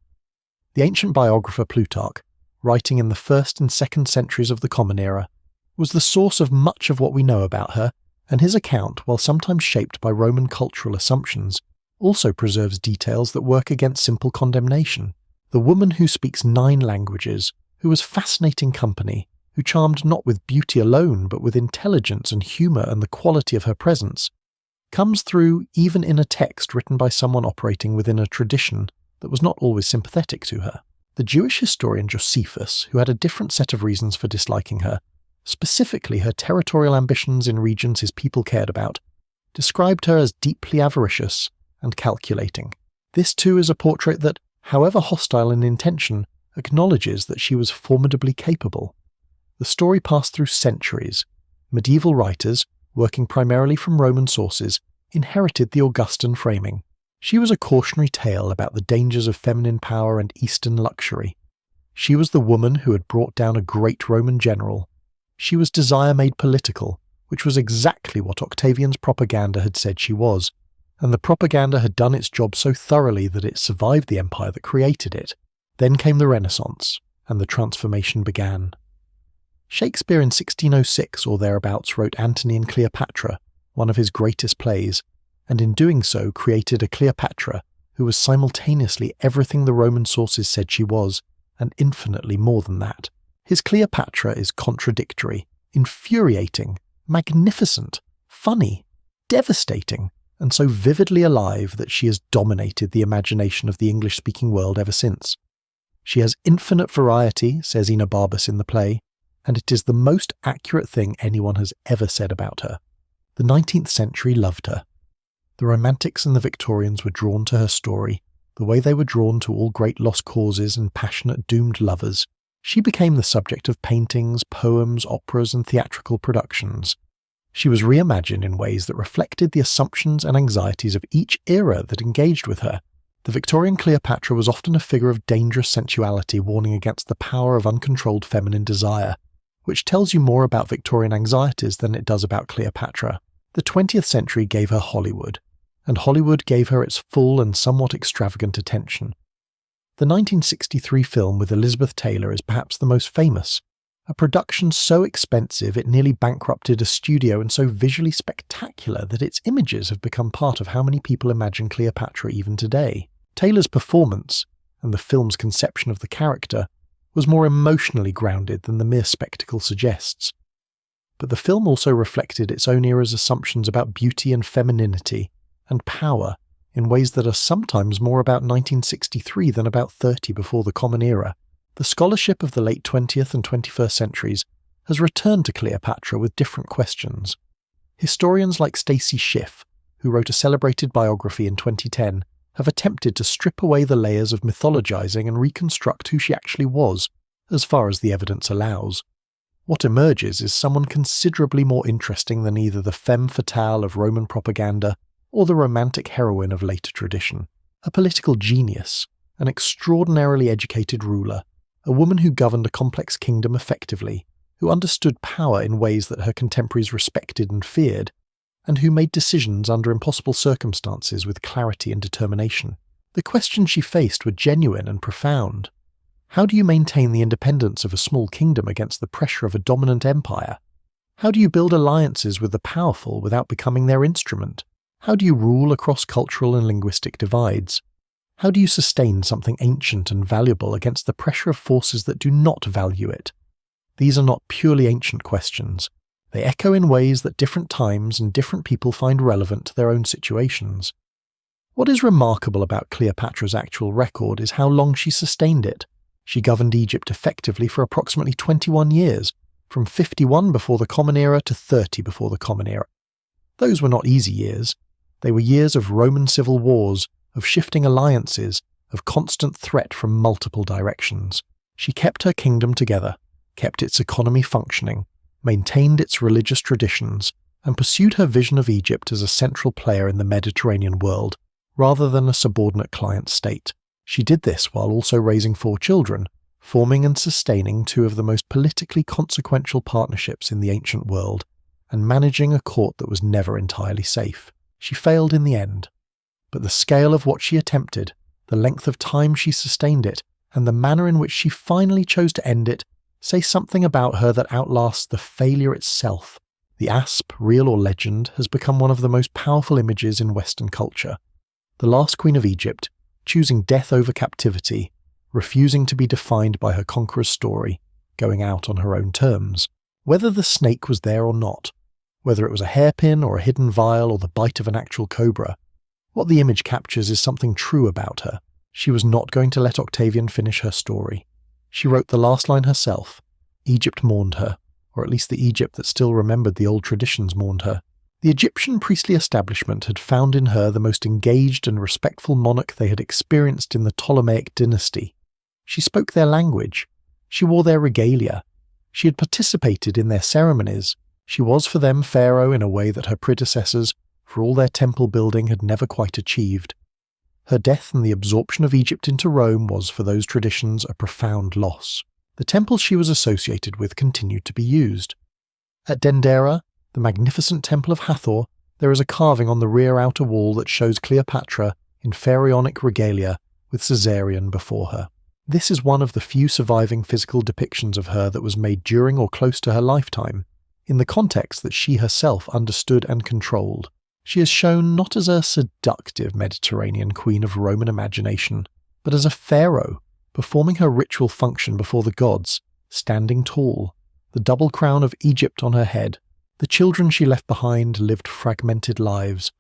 The ancient biographer Plutarch, writing in the 1st and 2nd centuries of the Common Era, was the source of much of what we know about her, and his account, while sometimes shaped by Roman cultural assumptions, also preserves details that work against simple condemnation. The woman who speaks 9 languages, who was fascinating company, who charmed not with beauty alone but with intelligence and humour and the quality of her presence, comes through even in a text written by someone operating within a tradition that was not always sympathetic to her. The Jewish historian Josephus, who had a different set of reasons for disliking her, specifically her territorial ambitions in regions his people cared about, described her as deeply avaricious and calculating. This too is a portrait that, however hostile in intention, acknowledges that she was formidably capable. The story passed through centuries. Medieval writers, working primarily from Roman sources, inherited the Augustan framing. She was a cautionary tale about the dangers of feminine power and Eastern luxury. She was the woman who had brought down a great Roman general. She was desire made political, which was exactly what Octavian's propaganda had said she was, and the propaganda had done its job so thoroughly that it survived the empire that created it. Then came the Renaissance, and the transformation began. Shakespeare in 1606 or thereabouts wrote Antony and Cleopatra, one of his greatest plays, and in doing so created a Cleopatra who was simultaneously everything the Roman sources said she was, and infinitely more than that. His Cleopatra is contradictory, infuriating, magnificent, funny, devastating, and so vividly alive that she has dominated the imagination of the English-speaking world ever since. She has infinite variety, says Enobarbus in the play, and it is the most accurate thing anyone has ever said about her. The 19th century loved her. The Romantics and the Victorians were drawn to her story, the way they were drawn to all great lost causes and passionate doomed lovers. She became the subject of paintings, poems, operas, and theatrical productions. She was reimagined in ways that reflected the assumptions and anxieties of each era that engaged with her. The Victorian Cleopatra was often a figure of dangerous sensuality warning against the power of uncontrolled feminine desire, which tells you more about Victorian anxieties than it does about Cleopatra. The 20th century gave her Hollywood, and Hollywood gave her its full and somewhat extravagant attention. The 1963 film with Elizabeth Taylor is perhaps the most famous, a production so expensive it nearly bankrupted a studio and so visually spectacular that its images have become part of how many people imagine Cleopatra even today. Taylor's performance, and the film's conception of the character, was more emotionally grounded than the mere spectacle suggests. But the film also reflected its own era's assumptions about beauty and femininity, and power, in ways that are sometimes more about 1963 than about 30 before the Common Era. The scholarship of the late 20th and 21st centuries has returned to Cleopatra with different questions. Historians like Stacy Schiff, who wrote a celebrated biography in 2010, have attempted to strip away the layers of mythologizing and reconstruct who she actually was, as far as the evidence allows. What emerges is someone considerably more interesting than either the femme fatale of Roman propaganda or the romantic heroine of later tradition. A political genius, an extraordinarily educated ruler, a woman who governed a complex kingdom effectively, who understood power in ways that her contemporaries respected and feared, and who made decisions under impossible circumstances with clarity and determination. The questions she faced were genuine and profound. How do you maintain the independence of a small kingdom against the pressure of a dominant empire? How do you build alliances with the powerful without becoming their instrument? How do you rule across cultural and linguistic divides? How do you sustain something ancient and valuable against the pressure of forces that do not value it? These are not purely ancient questions. They echo in ways that different times and different people find relevant to their own situations. What is remarkable about Cleopatra's actual record is how long she sustained it. She governed Egypt effectively for approximately 21 years, from 51 before the Common Era to 30 before the Common Era. Those were not easy years. They were years of Roman civil wars, of shifting alliances, of constant threat from multiple directions. She kept her kingdom together, kept its economy functioning, maintained its religious traditions, and pursued her vision of Egypt as a central player in the Mediterranean world, rather than a subordinate client state. She did this while also raising 4 children, forming and sustaining 2 of the most politically consequential partnerships in the ancient world, and managing a court that was never entirely safe. She failed in the end. But the scale of what she attempted, the length of time she sustained it, and the manner in which she finally chose to end it say something about her that outlasts the failure itself. The asp, real or legend, has become one of the most powerful images in Western culture. The last queen of Egypt, choosing death over captivity, refusing to be defined by her conqueror's story, going out on her own terms. Whether the snake was there or not, whether it was a hairpin or a hidden vial or the bite of an actual cobra, what the image captures is something true about her. She was not going to let Octavian finish her story. She wrote the last line herself. Egypt mourned her, or at least the Egypt that still remembered the old traditions mourned her. The Egyptian priestly establishment had found in her the most engaged and respectful monarch they had experienced in the Ptolemaic dynasty. She spoke their language. She wore their regalia. She had participated in their ceremonies. She was for them Pharaoh in a way that her predecessors, for all their temple building, had never quite achieved. Her death and the absorption of Egypt into Rome was, for those traditions, a profound loss. The temples she was associated with continued to be used. At Dendera, the magnificent temple of Hathor, there is a carving on the rear outer wall that shows Cleopatra in pharaonic regalia with Caesarion before her. This is one of the few surviving physical depictions of her that was made during or close to her lifetime, in the context that she herself understood and controlled. She is shown not as a seductive Mediterranean queen of Roman imagination, but as a pharaoh, performing her ritual function before the gods, standing tall, the double crown of Egypt on her head. The children she left behind lived fragmented lives.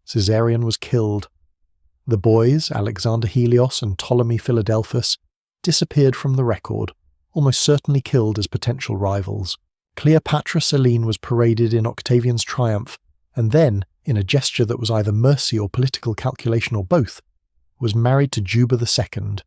Caesarion was killed. The boys, Alexander Helios and Ptolemy Philadelphus, disappeared from the record, almost certainly killed as potential rivals. Cleopatra Selene was paraded in Octavian's triumph, and then, in a gesture that was either mercy or political calculation or both, was married to Juba II,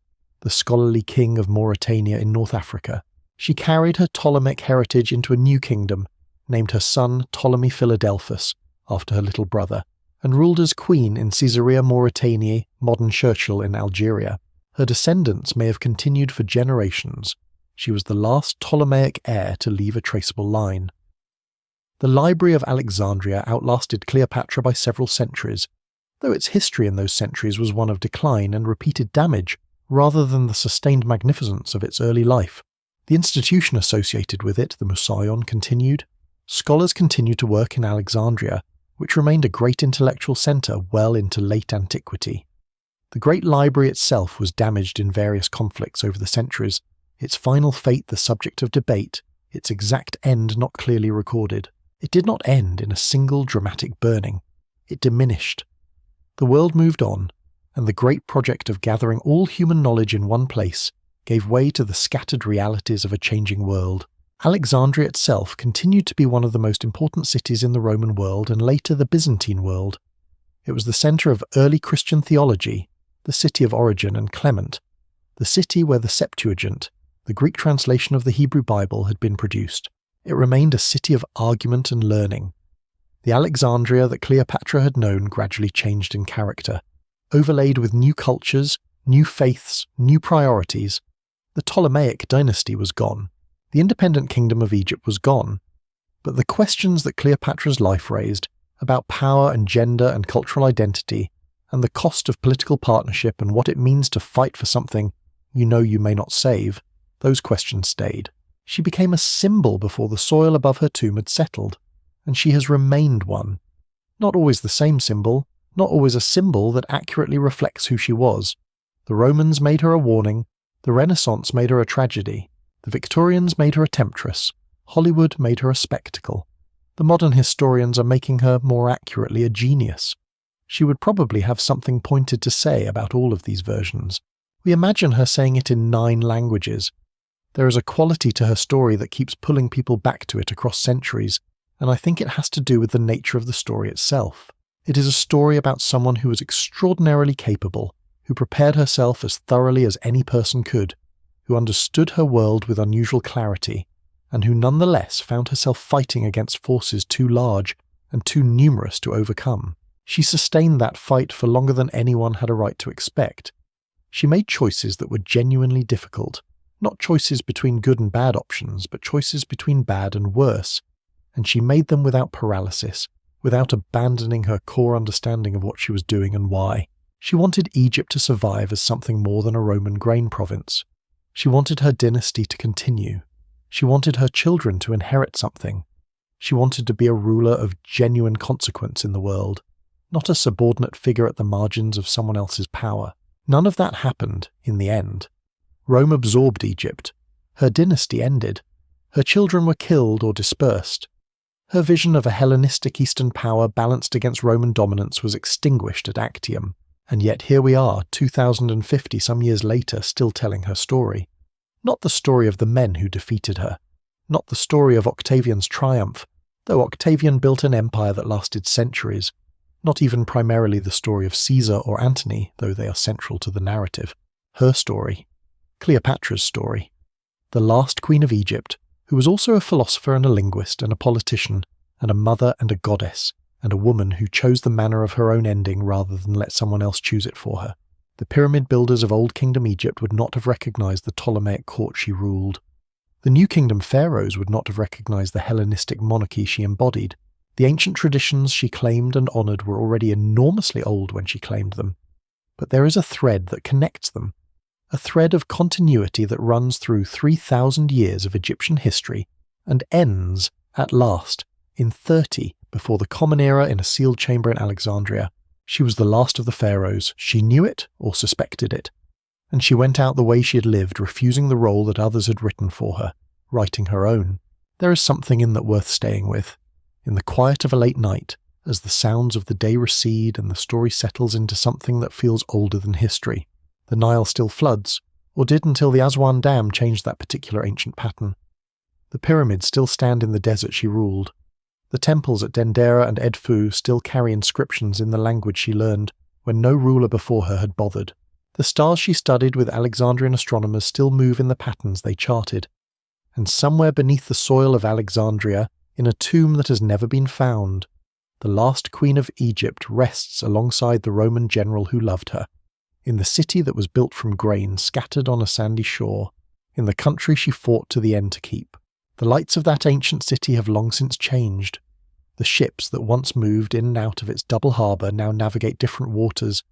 the scholarly king of Mauritania in North Africa. She carried her Ptolemaic heritage into a new kingdom, named her son Ptolemy Philadelphus after her little brother, and ruled as queen in Caesarea Mauritaniae, modern Churchill in Algeria. Her descendants may have continued for generations. She was the last Ptolemaic heir to leave a traceable line. The Library of Alexandria outlasted Cleopatra by several centuries, though its history in those centuries was one of decline and repeated damage, rather than the sustained magnificence of its early life. The institution associated with it, the Museion, continued. Scholars continued to work in Alexandria, which remained a great intellectual centre well into late antiquity. The great library itself was damaged in various conflicts over the centuries, its final fate the subject of debate, its exact end not clearly recorded. It did not end in a single dramatic burning. It diminished. The world moved on, and the great project of gathering all human knowledge in one place gave way to the scattered realities of a changing world. Alexandria itself continued to be one of the most important cities in the Roman world and later the Byzantine world. It was the centre of early Christian theology, the city of Origen and Clement, the city where the Septuagint, the Greek translation of the Hebrew Bible, had been produced. It remained a city of argument and learning. The Alexandria that Cleopatra had known gradually changed in character. overlaid with new cultures, new faiths, new priorities. The Ptolemaic dynasty was gone. The independent kingdom of Egypt was gone. But the questions that Cleopatra's life raised about power and gender and cultural identity, and the cost of political partnership and what it means to fight for something you know you may not save, those questions stayed. She became a symbol before the soil above her tomb had settled, and she has remained one. Not always the same symbol, not always a symbol that accurately reflects who she was. The Romans made her a warning, the Renaissance made her a tragedy, the Victorians made her a temptress, Hollywood made her a spectacle. The modern historians are making her more accurately a genius. She would probably have something pointed to say about all of these versions. We imagine her saying it in 9 languages. There is a quality to her story that keeps pulling people back to it across centuries, and I think it has to do with the nature of the story itself. It is a story about someone who was extraordinarily capable, who prepared herself as thoroughly as any person could, who understood her world with unusual clarity, and who nonetheless found herself fighting against forces too large and too numerous to overcome. She sustained that fight for longer than anyone had a right to expect. She made choices that were genuinely difficult, not choices between good and bad options, but choices between bad and worse, and she made them without paralysis, without abandoning her core understanding of what she was doing and why. She wanted Egypt to survive as something more than a Roman grain province. She wanted her dynasty to continue. She wanted her children to inherit something. She wanted to be a ruler of genuine consequence in the world, not a subordinate figure at the margins of someone else's power. None of that happened in the end. Rome absorbed Egypt. Her dynasty ended. Her children were killed or dispersed. Her vision of a Hellenistic Eastern power balanced against Roman dominance was extinguished at Actium, and yet here we are, 2050 some years later, still telling her story. Not the story of the men who defeated her, not the story of Octavian's triumph, though Octavian built an empire that lasted centuries, not even primarily the story of Caesar or Antony, though they are central to the narrative. Her story. Cleopatra's story. The last queen of Egypt, who was also a philosopher and a linguist and a politician, and a mother and a goddess, and a woman who chose the manner of her own ending rather than let someone else choose it for her. The pyramid builders of Old Kingdom Egypt would not have recognized the Ptolemaic court she ruled. The New Kingdom pharaohs would not have recognized the Hellenistic monarchy she embodied. The ancient traditions she claimed and honored were already enormously old when she claimed them. But there is a thread that connects them, a thread of continuity that runs through 3,000 years of Egyptian history and ends, at last, in 30 before the Common Era in a sealed chamber in Alexandria. She was the last of the pharaohs. She knew it or suspected it. And she went out the way she had lived, refusing the role that others had written for her, writing her own. There is something in that worth staying with. In the quiet of a late night, as the sounds of the day recede and the story settles into something that feels older than history. The Nile still floods, or did until the Aswan Dam changed that particular ancient pattern. The pyramids still stand in the desert she ruled. The temples at Dendera and Edfu still carry inscriptions in the language she learned when no ruler before her had bothered. The stars she studied with Alexandrian astronomers still move in the patterns they charted. And somewhere beneath the soil of Alexandria, in a tomb that has never been found, the last queen of Egypt rests alongside the Roman general who loved her, in the city that was built from grain scattered on a sandy shore, in the country she fought to the end to keep. The lights of that ancient city have long since changed. The ships that once moved in and out of its double harbour now navigate different waters.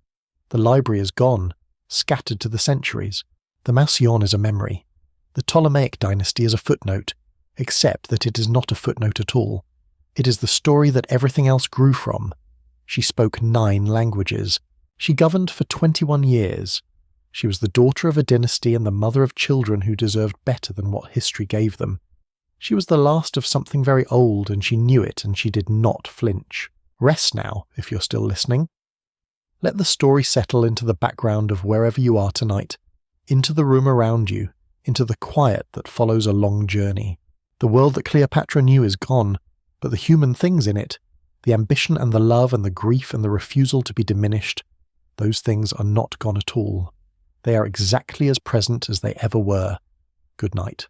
The library is gone, scattered to the centuries. The Mauseion is a memory. The Ptolemaic dynasty is a footnote, except that it is not a footnote at all. It is the story that everything else grew from. She spoke 9 languages. She governed for 21 years. She was the daughter of a dynasty and the mother of children who deserved better than what history gave them. She was the last of something very old, and she knew it, and she did not flinch. Rest now, if you're still listening. Let the story settle into the background of wherever you are tonight, into the room around you, into the quiet that follows a long journey. The world that Cleopatra knew is gone, but the human things in it, the ambition and the love and the grief and the refusal to be diminished, those things are not gone at all. They are exactly as present as they ever were. Good night.